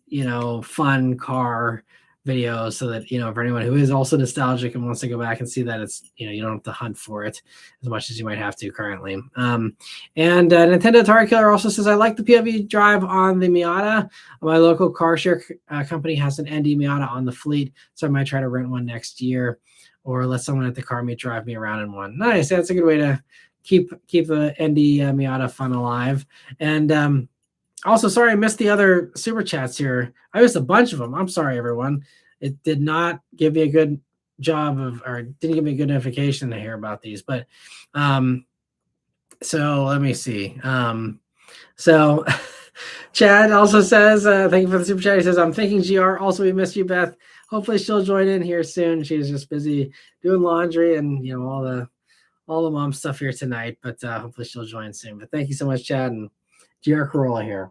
Speaker 1: fun car videos, so that for anyone who is also nostalgic and wants to go back and see that, it's you don't have to hunt for it as much as you might have to currently. Nintendo Atari Killer also says, I like the POV drive on the Miata. My local car share company has an ND Miata on the fleet, so I might try to rent one next year, or let someone at the car meet drive me around in one. Nice. That's a good way to keep the ND Miata fun alive. And also, sorry, I missed the other super chats here. I missed a bunch of them. I'm sorry, everyone. It did not give me a good job or didn't give me a good notification to hear about these. But so let me see. So Chad also says, thank you for the super chat. He says, I'm thinking GR. Also, we missed you, Beth. Hopefully she'll join in here soon. She's just busy doing laundry and all the mom stuff here tonight. But hopefully she'll join soon. But thank you so much, Chad, and GR Corolla here.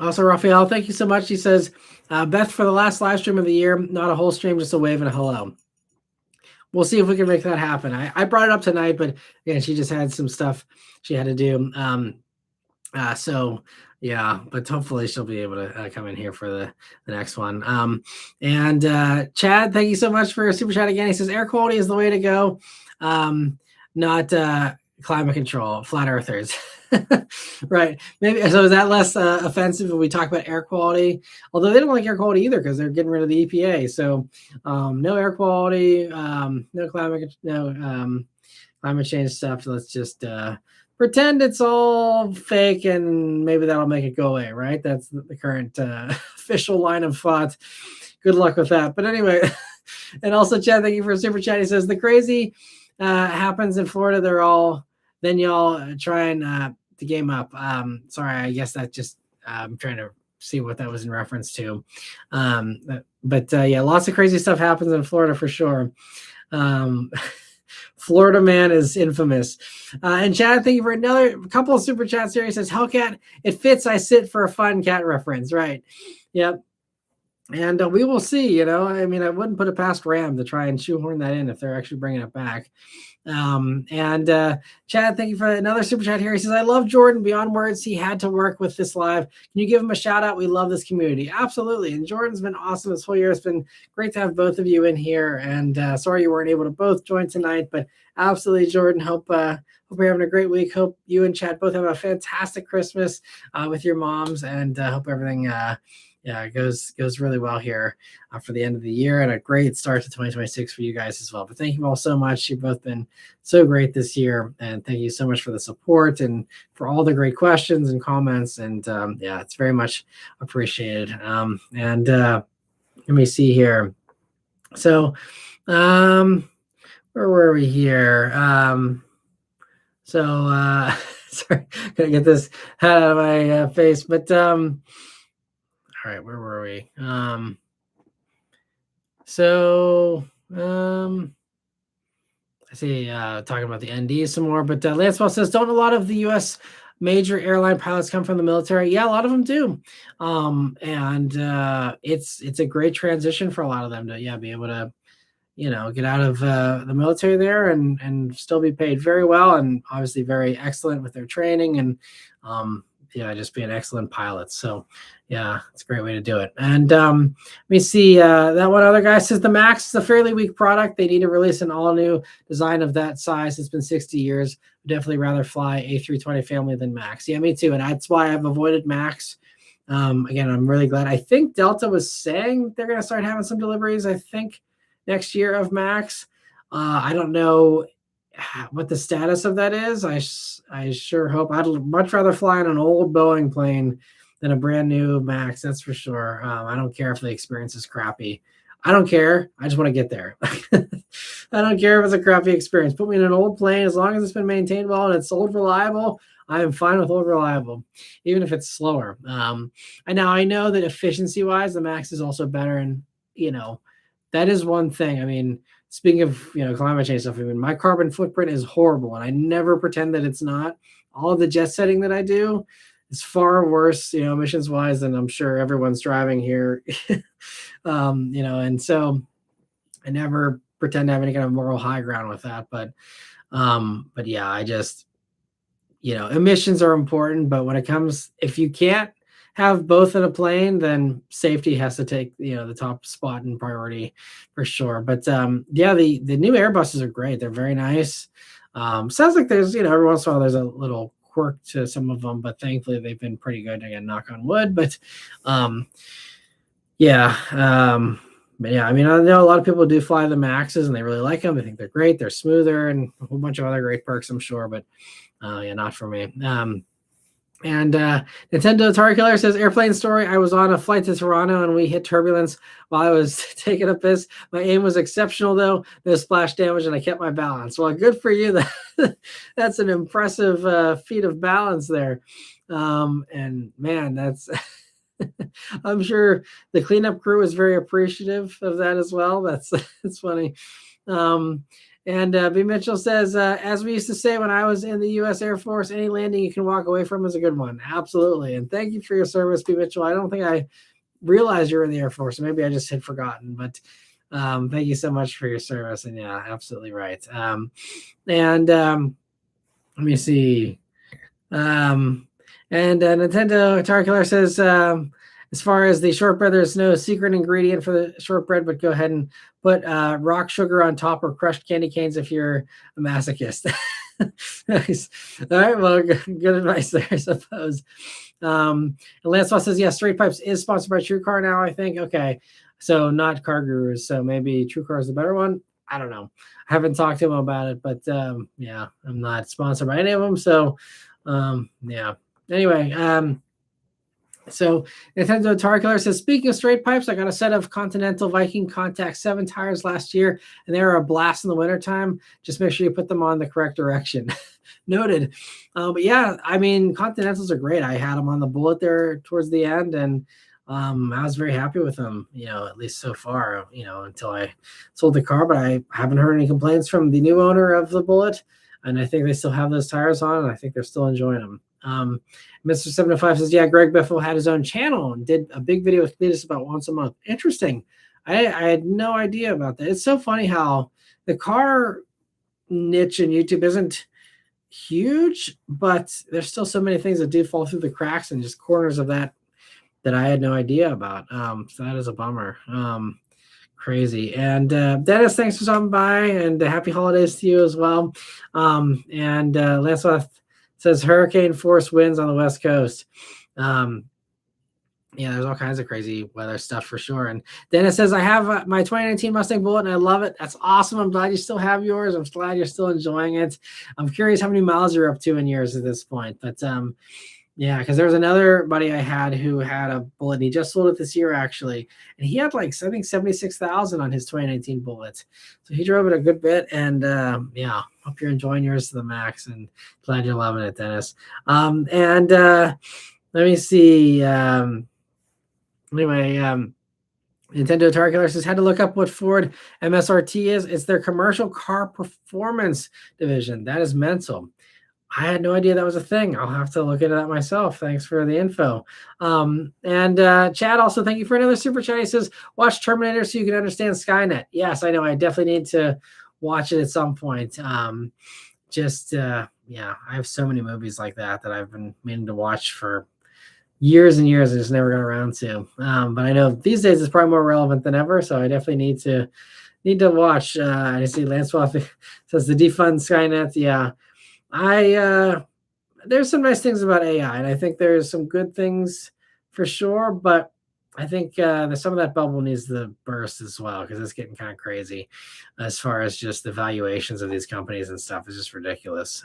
Speaker 1: Also, Raphael, thank you so much. He says, Beth, for the last live stream of the year, not a whole stream, just a wave and a hello. We'll see if we can make that happen. I brought it up tonight, but again, she just had some stuff she had to do. So yeah, but hopefully she'll be able to come in here for the next one. Chad, thank you so much for your super chat again. He says, air quality is the way to go. Not climate control, flat earthers. Right. Maybe so. Is that less offensive when we talk about air quality? Although they don't like air quality either because they're getting rid of the EPA. So no air quality, no climate change stuff. So let's just pretend it's all fake, and maybe that'll make it go away. Right. That's the current official line of thought. Good luck with that. But anyway. And also, Chad, thank you for super chat. He says the crazy happens in Florida. Then y'all try and to game up. Sorry, I guess that just I'm trying to see what that was in reference to. But yeah, lots of crazy stuff happens in Florida for sure. Florida man is infamous. And Chad, thank you for another couple of super chats here. He says, Hellcat, it fits. I sit for a fun cat reference. Right. Yep. And we will see, I mean, I wouldn't put it past Ram to try and shoehorn that in if they're actually bringing it back. And Chad, thank you for another super chat here. He says, I love Jordan beyond words. He had to work with this live. Can you give him a shout out? We love this community. Absolutely. And Jordan's been awesome this whole year. It's been great to have both of you in here. And sorry you weren't able to both join tonight, but absolutely, Jordan. Hope you're having a great week. Hope you and Chad both have a fantastic Christmas with your moms, and hope everything goes really well here for the end of the year, and a great start to 2026 for you guys as well. But thank you all so much. You've both been so great this year, and thank you so much for the support and for all the great questions and comments. And it's very much appreciated. And let me see here. So where were we here? Sorry, gotta get this out of my face, but all right, where were we? I see talking about the ND some more, but Lance Paul says, don't a lot of the U.S. major airline pilots come from the military? Yeah, a lot of them do. And it's a great transition for a lot of them to be able to get out of the military there and still be paid very well, and obviously very excellent with their training, and just be an excellent pilot. So yeah, it's a great way to do it. And let me see, that one other guy says the Max is a fairly weak product. They need to release an all new design of that size. It's been 60 years. I'd definitely rather fly A320 family than Max. Yeah, me too. And that's why I've avoided Max. Again, I'm really glad. I think Delta was saying they're going to start having some deliveries, I think, next year of Max. I don't know what the status of that is. I sure hope. I'd much rather fly on an old Boeing plane than a brand new Max. That's for sure. I don't care if the experience is crappy. I don't care. I just want to get there. I don't care if it's a crappy experience. Put me in an old plane as long as it's been maintained well and it's old reliable. I am fine with old reliable, even if it's slower. And now I know that efficiency wise, the Max is also better, and that is one thing. I mean, speaking of climate change stuff, I mean, my carbon footprint is horrible, and I never pretend that it's not. All of the jet setting that I do is far worse, emissions wise, than I'm sure everyone's driving here. And so I never pretend to have any kind of moral high ground with that. But yeah, I just emissions are important, but when it comes, if you can't have both in a plane, then safety has to take the top spot and priority for sure. But the new Airbuses are great. They're very nice. Sounds like there's every once in a while there's a little quirk to some of them, but thankfully they've been pretty good. Again, knock on wood. But I mean, I know a lot of people do fly the Maxes and they really like them. They think they're great. They're smoother and a whole bunch of other great perks, I'm sure. But not for me. And Nintendo Atari Killer says, airplane story. I was on a flight to Toronto and we hit turbulence while I was taking a piss. My aim was exceptional though. No splash damage and I kept my balance. Well, good for you. That's an impressive feat of balance there. And man, that's I'm sure the cleanup crew was very appreciative of that as well. That's funny. And B. Mitchell says, as we used to say when I was in the U.S. Air Force, any landing you can walk away from is a good one. Absolutely. And thank you for your service, B. Mitchell. I don't think I realized you were in the Air Force. Maybe I just had forgotten. But thank you so much for your service. And yeah, absolutely right. Let me see. And Nintendo Atari Killer says, as far as the shortbread, there's no secret ingredient for the shortbread, but go ahead and put rock sugar on top or crushed candy canes if you're a masochist. Nice. All right, well, good advice there, I suppose. And Lancelot says, yeah, Straight Pipes is sponsored by TrueCar now, I think. Okay, so not Car Gurus, so maybe TrueCar is the better one. I don't know. I haven't talked to him about it, but yeah, I'm not sponsored by any of them. So yeah. Anyway, So Nintendo Guitar Killer says, speaking of straight pipes, I got a set of Continental Viking Contact 7 tires last year, and they were a blast in the wintertime. Just make sure you put them on the correct direction. Noted. But yeah, I mean, Continentals are great. I had them on the Bullet there towards the end, and I was very happy with them, at least so far, until I sold the car. But I haven't heard any complaints from the new owner of the Bullet, and I think they still have those tires on, and I think they're still enjoying them. Mr. 705 says, yeah, Greg Biffle had his own channel and did a big video with Cletus about once a month. Interesting. I had no idea about that. It's so funny how the car niche in YouTube isn't huge, but there's still so many things that do fall through the cracks and just corners of that I had no idea about. So that is a bummer. Crazy. And Dennis, thanks for stopping by, and happy holidays to you as well. And Lancelot says hurricane force winds on the West Coast. There's all kinds of crazy weather stuff for sure. And Dennis says, I have my 2019 Mustang Bullet and I love it. That's awesome. I'm glad you still have yours. I'm glad you're still enjoying it. I'm curious how many miles you're up to in yours at this point. But yeah, because there was another buddy I had who had a Bullet, and he just sold it this year actually, and he had like I think 76,000 on his 2019 Bullet, so he drove it a good bit. And yeah, hope you're enjoying yours to the max, and glad you're loving it, Dennis. And let me see. Anyway, Nintendo Guitar Killer says, had to look up what Ford MSRT is. It's their commercial car performance division. That is mental. I had no idea that was a thing. I'll have to look into that myself. Thanks for the info. And Chad, also thank you for another super chat. He says, watch Terminator so you can understand Skynet. Yes, I know. I definitely need to watch it at some point. Yeah, I have so many movies like that I've been meaning to watch for years and years. I just never got around to. But I know these days it's probably more relevant than ever. So I definitely need to watch. I see Lance Swath says the defund Skynet. Yeah. There's some nice things about AI, and I think there's some good things for sure, but I think that some of that bubble needs to burst as well, because it's getting kind of crazy as far as just the valuations of these companies and stuff is just ridiculous.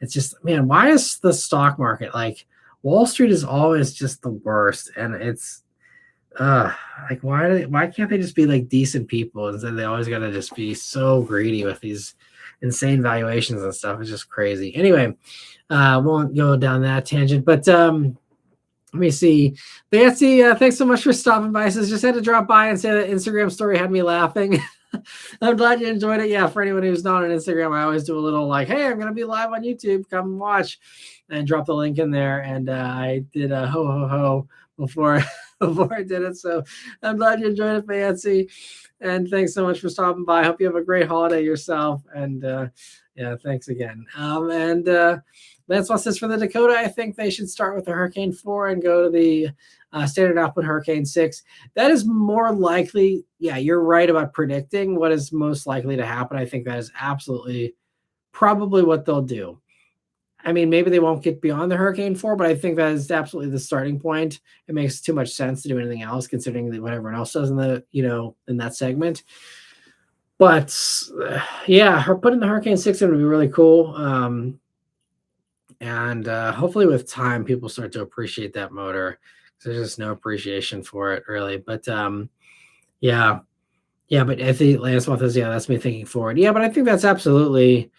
Speaker 1: It's just, man, why is the stock market like Wall Street is always just the worst, and it's like why can't they just be like decent people instead? They always got to just be so greedy with these insane valuations and stuff. It's just crazy. Anyway, won't go down that tangent, but let me see. Nancy, thanks so much for stopping by. Says, just had to drop by and say that Instagram story had me laughing. I'm glad you enjoyed it. Yeah, for anyone who's not on Instagram, I always do a little like, hey, I'm gonna be live on YouTube, come and watch, and drop the link in there. And I did a ho ho ho before I did it. So I'm glad you enjoyed it, Nancy. And thanks so much for stopping by. I hope you have a great holiday yourself. And yeah, thanks again. And Lance says, for the Dakota, I think they should start with the Hurricane 4 and go to the standard output Hurricane 6. That is more likely. Yeah, you're right about predicting what is most likely to happen. I think that is absolutely probably what they'll do. I mean, maybe they won't get beyond the Hurricane 4, but I think that is absolutely the starting point. It makes too much sense to do anything else, considering what everyone else does in the, in that segment. But yeah, putting the Hurricane 6 in would be really cool. And hopefully with time, people start to appreciate that motor. There's just no appreciation for it really. But yeah, but I think last month is, that's me thinking forward. Yeah, but I think that's absolutely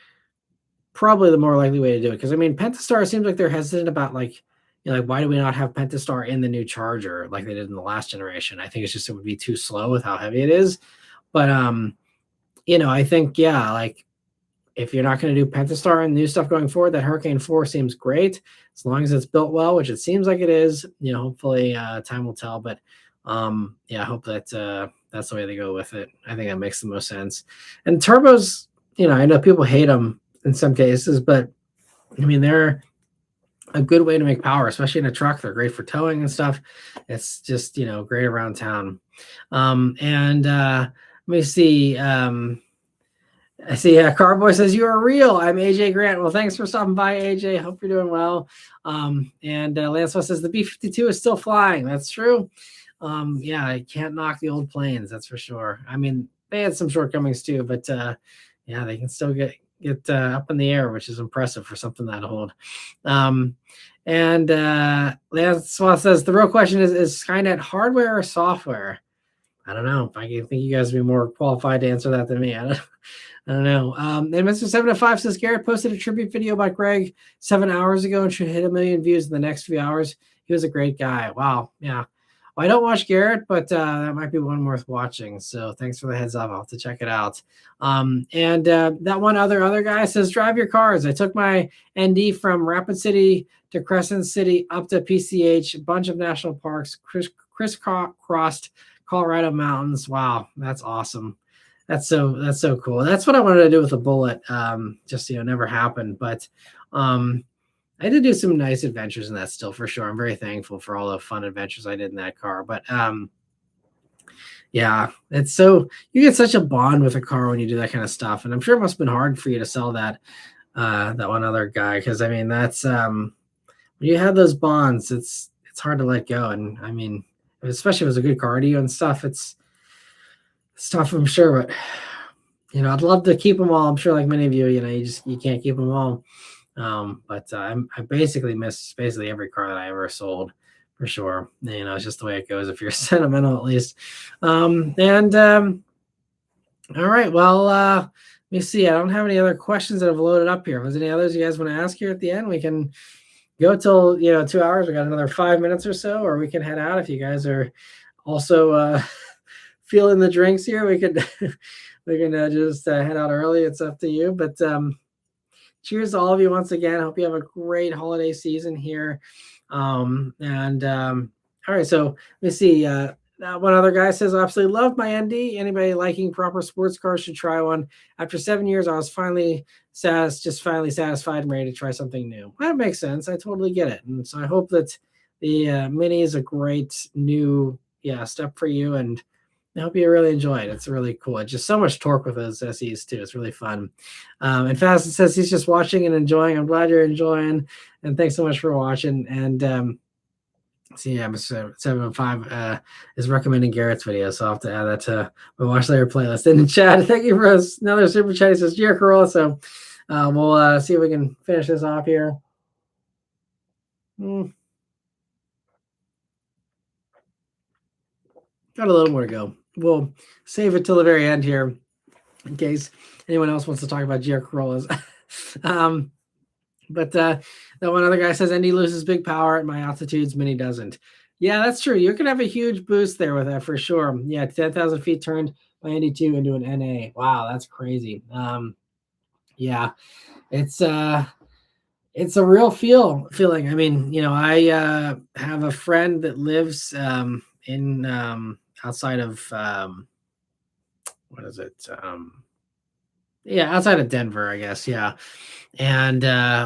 Speaker 1: probably the more likely way to do it, because I mean, Pentastar seems like they're hesitant about like why do we not have Pentastar in the new Charger like they did in the last generation? I think it's just it would be too slow with how heavy it is. But I think like if you're not going to do Pentastar and new stuff going forward, that Hurricane 4 seems great as long as it's built well, which it seems like it is. Hopefully time will tell. But I hope that that's the way they go with it. I think that makes the most sense. And turbos, I know people hate them in some cases, but I mean, they're a good way to make power, especially in a truck. They're great for towing and stuff. It's just, great around town. And let me see. I see Carboy says, you are real. I'm AJ Grant. Well, thanks for stopping by, AJ. Hope you're doing well. And Lancelot says the B-52 is still flying. That's true. Yeah, I can't knock the old planes. That's for sure. I mean, they had some shortcomings too, but yeah, they can still get up in the air, which is impressive for something that old. Um, and Lance Swath says the real question is Skynet hardware or software? I don't know. I think you guys would be more qualified to answer that than me. I don't know. And Mr. 705 says Garrett posted a tribute video about Greg 7 hours ago and should hit 1 million views in the next few hours. He was a great guy. Wow. Yeah. Well, I don't watch Garrett, but that might be one worth watching. So thanks for the heads up. I'll have to check it out. And that one other guy says, drive your cars. I took my ND from Rapid City to Crescent City up to PCH, a bunch of national parks, crisscrossed Colorado mountains. Wow, that's awesome. That's so cool. That's what I wanted to do with the Bullet. Just never happened, but I did do some nice adventures in that still for sure. I'm very thankful for all the fun adventures I did in that car. But yeah, it's so you get such a bond with a car when you do that kind of stuff. And I'm sure it must have been hard for you to sell that one other guy, because I mean that's when you have those bonds, it's hard to let go. And I mean, especially if it was a good car to you and stuff, it's tough, I'm sure, but I'd love to keep them all. I'm sure, like many of you, you can't keep them all. But I basically miss every car that I ever sold, for sure. It's just the way it goes if you're sentimental, at least. All right, well, let me see. I don't have any other questions that have loaded up here. If there's any others you guys want to ask here at the end, we can go till 2 hours. We got another 5 minutes or so, or we can head out if you guys are also feeling the drinks here. We can just head out early. It's up to you. But cheers to all of you once again. Hope you have a great holiday season here. All right, so let me see. One other guy says, I absolutely love my ND. Anybody liking proper sports cars should try one. After 7 years, I was finally satisfied and ready to try something new. That makes sense. I totally get it. And so I hope that the Mini is a great new step for you, and I hope you really enjoy it. It's really cool. It's just so much torque with those SEs too. It's really fun. And Fast says he's just watching and enjoying. I'm glad you're enjoying, and thanks so much for watching. And Mr. 705 is recommending Garrett's video, so I'll have to add that to my watch later playlist. And Chad, thank you for another super chat. He says Gia Corolla. So we'll see if we can finish this off here. Got a little more to go. We'll save it till the very end here in case anyone else wants to talk about GR Corollas. But that one other guy says ND loses big power at my altitudes, Mini doesn't. Yeah, that's true. You can have a huge boost there with that for sure. Yeah, 10,000 feet turned by ND2 into an NA. Wow, that's crazy. Yeah, it's a real feeling. I mean, I have a friend that lives in outside of what is it? Outside of Denver, I guess. Yeah. And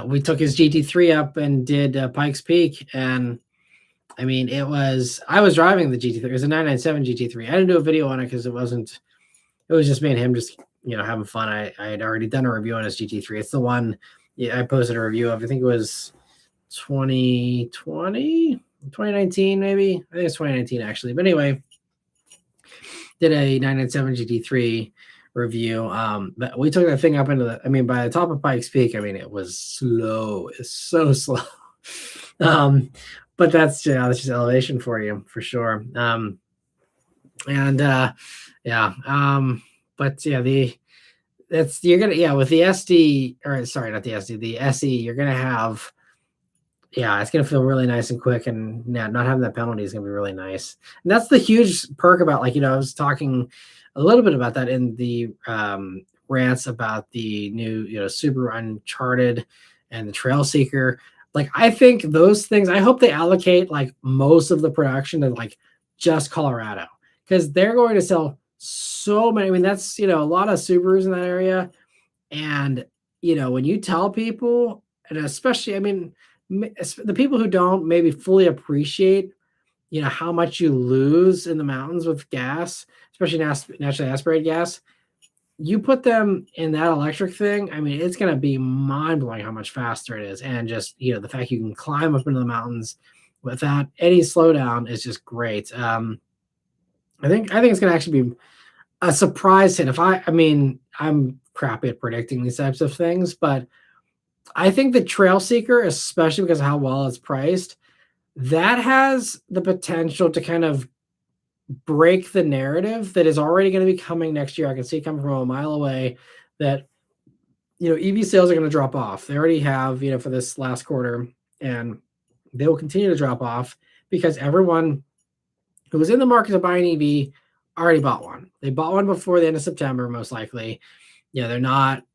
Speaker 1: we took his GT3 up and did Pikes Peak. And I mean, I was driving the GT3. It was a 997 GT3. I didn't do a video on it because it was just me and him just, having fun. I had already done a review on his GT3. It's the one I posted a review of. I think it was 2019, maybe. I think it's 2019 actually. But anyway, did a 997 GT3 review. But we took that thing up into by the top of Pikes Peak, it was slow. It's so slow. But that's just elevation for you for sure. But you're gonna with the SD, or sorry, not the SD, the SE, you're gonna have it's gonna feel really nice and quick, and not having that penalty is gonna be really nice. And that's the huge perk about I was talking a little bit about that in the rants about the new Subaru Uncharted and the Trail Seeker. I think those things, I hope they allocate most of the production to just Colorado, because they're going to sell so many. That's a lot of Subarus in that area. And when you tell people, and especially the people who don't maybe fully appreciate how much you lose in the mountains with gas, especially naturally aspirated gas, you put them in that electric thing, it's going to be mind-blowing how much faster it is. And just the fact you can climb up into the mountains without any slowdown is just great. I think it's going to actually be a surprise hit. I'm crappy at predicting these types of things, but I think the Trail Seeker, especially because of how well it's priced, that has the potential to kind of break the narrative that is already going to be coming next year. I can see it coming from a mile away that, EV sales are going to drop off. They already have, for this last quarter, and they will continue to drop off because everyone who was in the market to buy an EV already bought one. They bought one before the end of September, most likely. They're not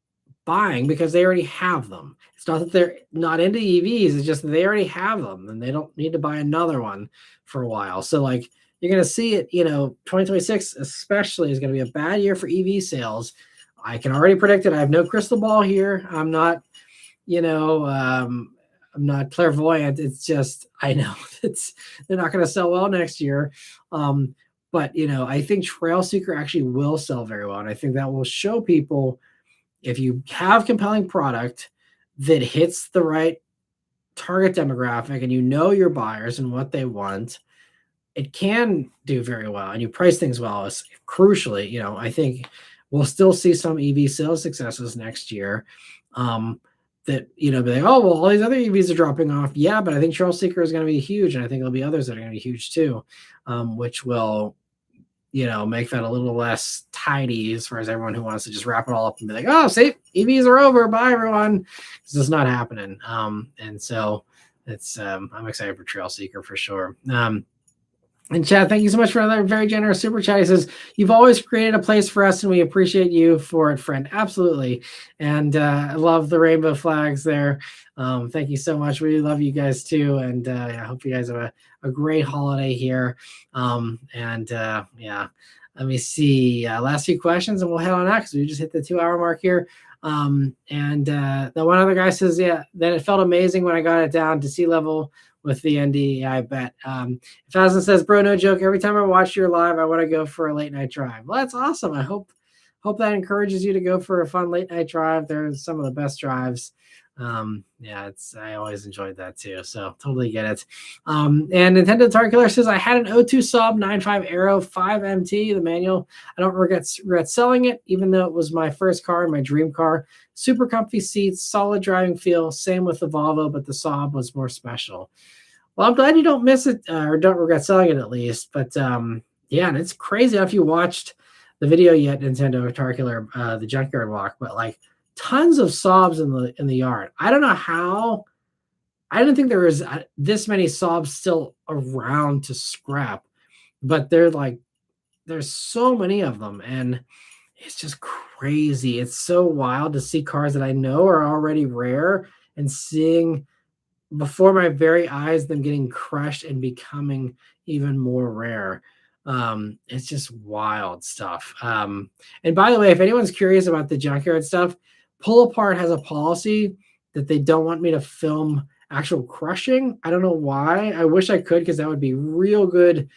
Speaker 1: buying because they already have them. It's not that they're not into EVs, it's just that they already have them and they don't need to buy another one for a while. So like you're going to see it, 2026 especially is going to be a bad year for EV sales. I can already predict it. I have no crystal ball here. I'm not, I'm not clairvoyant. It's just, I know they're not going to sell well next year. But I think Trail Seeker actually will sell very well. And I think that will show people, if you have compelling product that hits the right target demographic and your buyers and what they want, it can do very well. And you price things well. Crucially, I think we'll still see some EV sales successes next year. That be like, oh well, all these other EVs are dropping off. Yeah, but I think Trail Seeker is going to be huge, and I think there'll be others that are going to be huge too, which will make that a little less tidy as far as everyone who wants to just wrap it all up and be like, oh, see, EVs are over. Bye, everyone. This is not happening. And so it's, I'm excited for Trail Seeker for sure. And Chad, thank you so much for another very generous super chat. He says, you've always created a place for us and we appreciate you for it, friend. Absolutely. And I love the rainbow flags there. Thank you so much. We love you guys too. And I hope you guys have a great holiday here. Yeah, let me see. Last few questions and we'll head on out because we just hit the 2-hour mark here. The one other guy says, yeah, then it felt amazing when I got it down to sea level with the ND, I bet. Fazlin says, bro, no joke. Every time I watch your live, I want to go for a late night drive. Well, that's awesome. I hope that encourages you to go for a fun late night drive. They're some of the best drives. I always enjoyed that too. So totally get it. And Nintendo Tar Killer says, I had an O2 Saab 9.5 Aero 5MT, the manual. I don't regret selling it, even though it was my first car and my dream car. Super comfy seats, solid driving feel. Same with the Volvo, but the Saab was more special. Well, I'm glad you don't miss it or don't regret selling it at least. But and it's crazy if you watched the video yet, Nintendo Tar Killer, the junkyard walk, but like tons of Saabs in the yard. I don't know how. I didn't think there was this many Saabs still around to scrap, but there's so many of them, and it's just crazy. It's so wild to see cars that I know are already rare and seeing before my very eyes them getting crushed and becoming even more rare. It's just wild stuff. And by the way, if anyone's curious about the junkyard stuff, Pull Apart has a policy that they don't want me to film actual crushing. I don't know why. I wish I could, because that would be real good,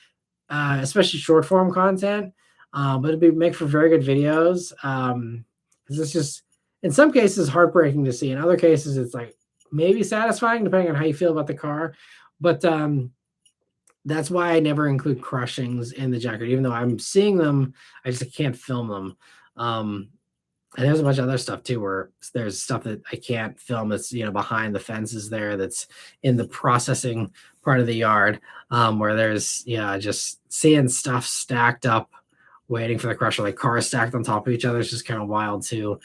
Speaker 1: especially short form content. But it'd make for very good videos. Because it's just, in some cases, heartbreaking to see. In other cases, it's like maybe satisfying, depending on how you feel about the car. But that's why I never include crushings in the junkyard, even though I'm seeing them. I just can't film them. And there's a bunch of other stuff too, where there's stuff that I can't film that's behind the fences there, that's in the processing part of the yard, where there's just seeing stuff stacked up waiting for the crusher, like cars stacked on top of each other. It's just kind of wild too.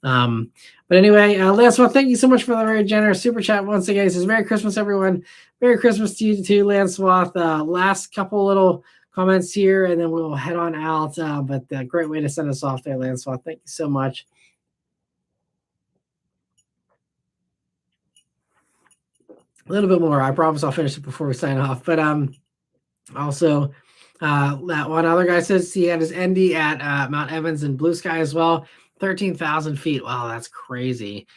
Speaker 1: But anyway, Lancelot, thank you so much for the very generous super chat once again. He says, Merry Christmas, everyone. Merry Christmas to you too, Lancelot. Last couple little comments here, and then we'll head on out. But a great way to send us off there, Lancelot. Thank you so much. A little bit more. I promise I'll finish it before we sign off. But also, that one other guy says he had his ND at Mount Evans and Blue Sky as well, 13,000 feet. Wow, that's crazy.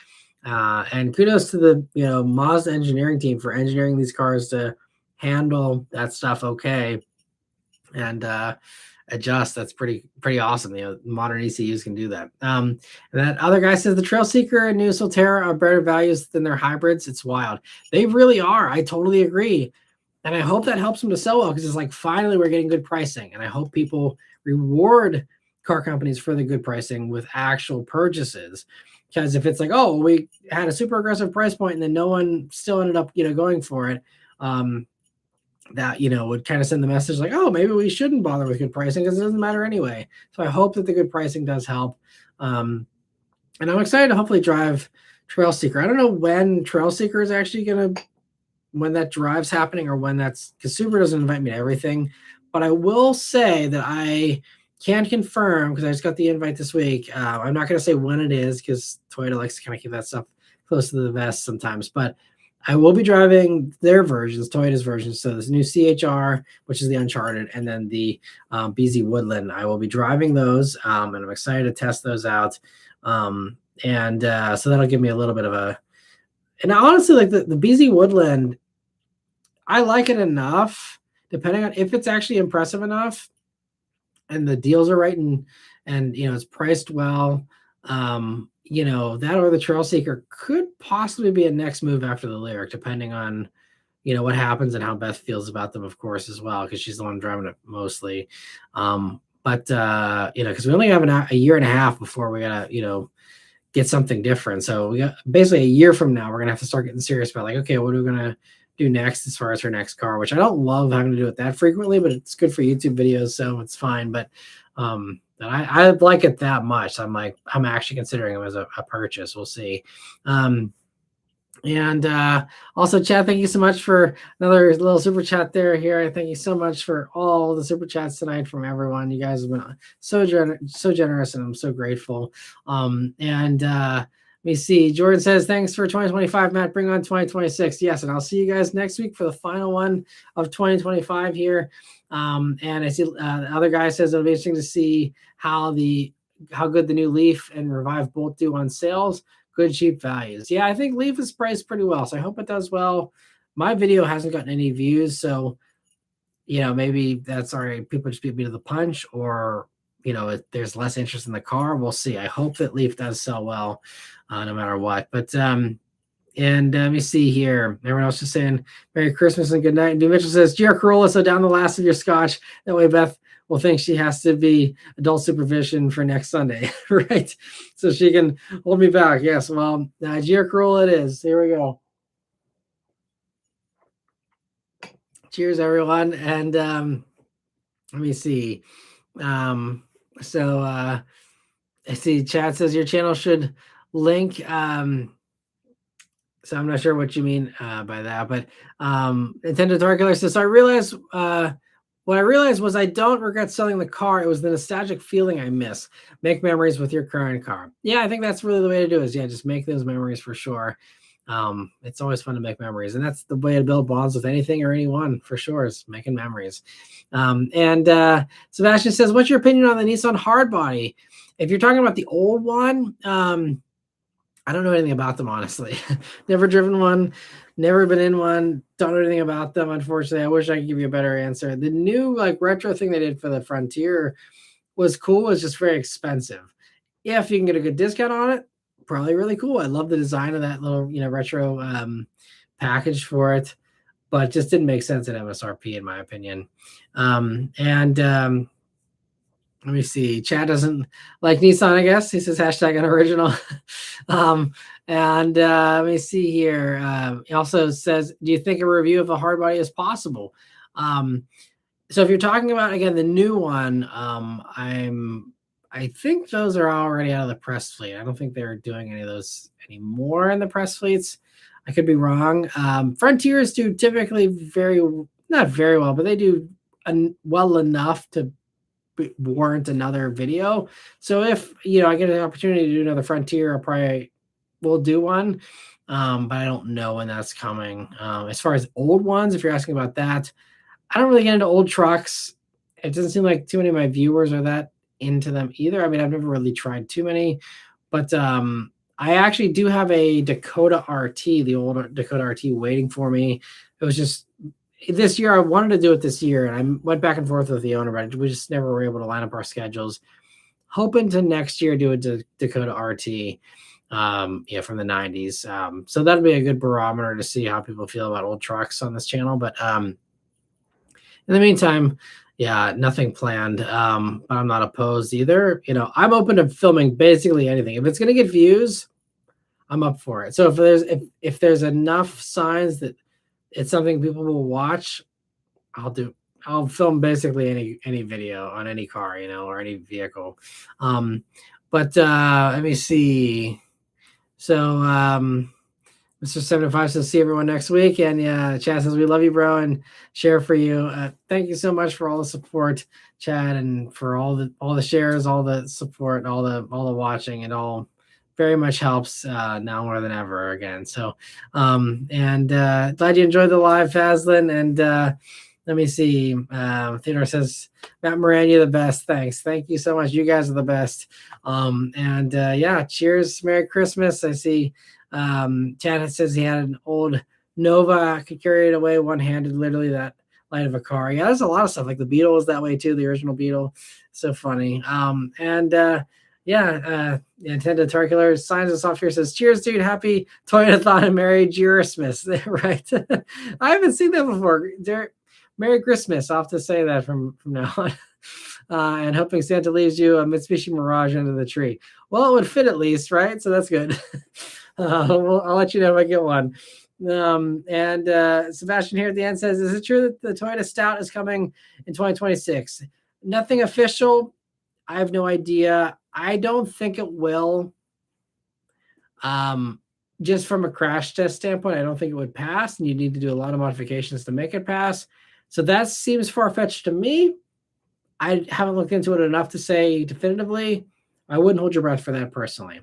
Speaker 1: And kudos to the Mazda engineering team for engineering these cars to handle that stuff okay and adjust. That's pretty awesome. Modern ECUs can do that. And that other guy says the Trail Seeker and new Solterra are better values than their hybrids. It's wild. They really are. I totally agree. And I hope that helps them to sell well, because it's like finally we're getting good pricing. And I hope people reward car companies for the good pricing with actual purchases. Because if it's like, oh, we had a super aggressive price point and then no one still ended up, going for it, that, would kind of send the message like, oh, maybe we shouldn't bother with good pricing because it doesn't matter anyway. So I hope that the good pricing does help. And I'm excited to hopefully drive Trail Seeker. I don't know when Trail Seeker is actually when that drive's happening, or when that's, because Super doesn't invite me to everything. But I will say that I can confirm, because I just got the invite this week. I'm not going to say when it is because Toyota likes to kind of keep that stuff close to the vest sometimes. But I will be driving their versions, Toyota's versions. So this new CHR, which is the Uncharted, and then the BZ Woodland. I will be driving those, and I'm excited to test those out. So that'll give me a little bit of a. And honestly, like the BZ Woodland, I like it enough, depending on if it's actually impressive enough and the deals are right, and it's priced well. That or the Trail Seeker could possibly be a next move after the Lyric, depending on what happens and how Beth feels about them, of course, as well, because she's the one driving it mostly. Because we only have a year and a half before we gotta get something different. So we got basically a year from now, we're gonna have to start getting serious about like, okay, what are we gonna do next as far as her next car, which I don't love having to do it that frequently, but it's good for YouTube videos, so it's fine. But I like it that much. I'm actually considering it as a purchase. We'll see. Also, Chad, thank you so much for another little super chat there. Thank you so much for all the super chats tonight from everyone. You guys have been so generous, and I'm so grateful. Let me see. Jordan says, thanks for 2025, Matt. Bring on 2026. Yes, and I'll see you guys next week for the final one of 2025 here. And I see the other guy says it'll be interesting to see how good the new Leaf and Revive both do on sales. Good cheap values. Yeah, I think Leaf is priced pretty well, so I hope it does well. My video hasn't gotten any views, so maybe that's all right. People just beat me to the punch, or there's less interest in the car. We'll see. I hope that Leaf does sell well, no matter what. But and let me see here. Everyone else is saying Merry Christmas and good night. And D. Mitchell says, GR Corolla, so down the last of your scotch. That way Beth will think she has to be adult supervision for next Sunday, right? So she can hold me back. Yes, well, GR Corolla it is. Here we go. Cheers, everyone. And let me see. I see Chad says your channel should link. So I'm not sure what you mean by that, but Nintendo Dark Killer says, so I realized what I realized was I don't regret selling the car. It was the nostalgic feeling I miss. Make memories with your current car. Yeah, I think that's really the way to do it, is just make those memories for sure. It's always fun to make memories, and that's the way to build bonds with anything or anyone, for sure, is making memories. Sebastian says, what's your opinion on the Nissan Hardbody? If you're talking about the old one, I don't know anything about them, honestly. Never driven one, never been in one, don't know anything about them, unfortunately. I wish I could give you a better answer. The new retro thing they did for the Frontier was cool, was just very expensive. Yeah, if you can get a good discount on it, probably really cool. I love the design of that little retro package for it, but just didn't make sense at MSRP in my opinion. Let me see. Chad doesn't like Nissan, I guess. He says hashtag unoriginal. Let me see here. He also says, do you think a review of a hardbody is possible? So if you're talking about, again, the new one, I think those are already out of the press fleet. I don't think they're doing any of those anymore in the press fleets. I could be wrong. Frontiers do typically not very well, but they do well enough to warrant another video. So if I get an opportunity to do another Frontier, I probably will do one, but I don't know when that's coming. As far as old ones, if you're asking about that, I don't really get into old trucks. It doesn't seem like too many of my viewers are that into them either. I mean, I've never really tried too many, but I actually do have a Dakota RT, the old Dakota RT, waiting for me. It was just this year. I wanted to do it this year, and I went back and forth with the owner, but we just never were able to line up our schedules. Hoping to next year do a Dakota RT, from the 90s. So that'd be a good barometer to see how people feel about old trucks on this channel. But in the meantime, Yeah, nothing planned. But I'm not opposed either. I'm open to filming basically anything. If it's gonna get views, I'm up for it. So if there's enough signs that it's something people will watch, I'll do. I'll film basically any video on any car, or any vehicle. But let me see. So Mr. 75 says, see everyone next week. And yeah, Chad says, we love you, bro, and share for you. Thank you so much for all the support, Chad, and for all the shares, all the support, all the watching. It all very much helps now more than ever again. So and glad you enjoyed the live, Fazlin. And let me see. Theodore says, Matt Moran, you're the best. Thanks. Thank you so much. You guys are the best. And yeah, cheers. Merry Christmas. I see Chad says he had an old Nova, could carry it away one-handed, literally that light of a car. Yeah, there's a lot of stuff. Like the Beetle was that way too, the original Beetle. So funny. Yeah, Nintendo Tarkular signs us off here, says, cheers, dude. Happy Toyotathon and Merry Christmas. Right. I haven't seen that before. Merry Christmas. I'll have to say that from now on. And hoping Santa leaves you a Mitsubishi Mirage under the tree. Well, it would fit at least, right? So that's good. I'll let you know if I get one. And Sebastian here at the end says, is it true that the Toyota Stout is coming in 2026? Nothing official. I have no idea. I don't think it will. Just from a crash test standpoint, I don't think it would pass, and you need to do a lot of modifications to make it pass. So that seems far-fetched to me. I haven't looked into it enough to say definitively. I wouldn't hold your breath for that personally.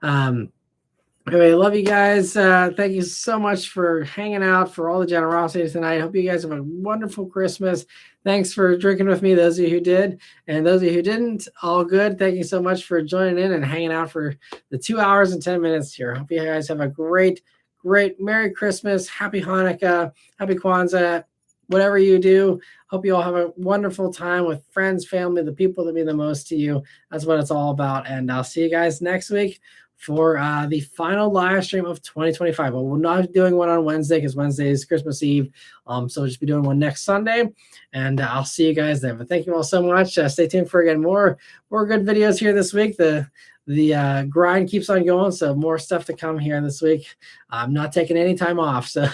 Speaker 1: Anyway, love you guys. Thank you so much for hanging out, for all the generosity tonight. Hope you guys have a wonderful Christmas. Thanks for drinking with me, those of you who did. And those of you who didn't, all good. Thank you so much for joining in and hanging out for the 2 hours and 10 minutes here. Hope you guys have a great Merry Christmas, Happy Hanukkah, Happy Kwanzaa, whatever you do. Hope you all have a wonderful time with friends, family, the people that mean the most to you. That's what it's all about. And I'll see you guys next week for the final live stream of 2025. But we're not doing one on Wednesday because Wednesday is Christmas Eve. So we'll just be doing one next Sunday. And I'll see you guys then. But thank you all so much. Stay tuned for, again, more good videos here this week. The grind keeps on going, so more stuff to come here this week. I'm not taking any time off, so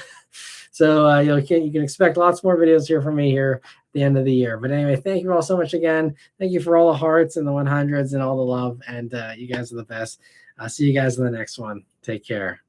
Speaker 1: you can expect lots more videos here from me here at the end of the year. But anyway, thank you all so much again. Thank you for all the hearts and the 100s and all the love, and you guys are the best. I'll see you guys in the next one. Take care.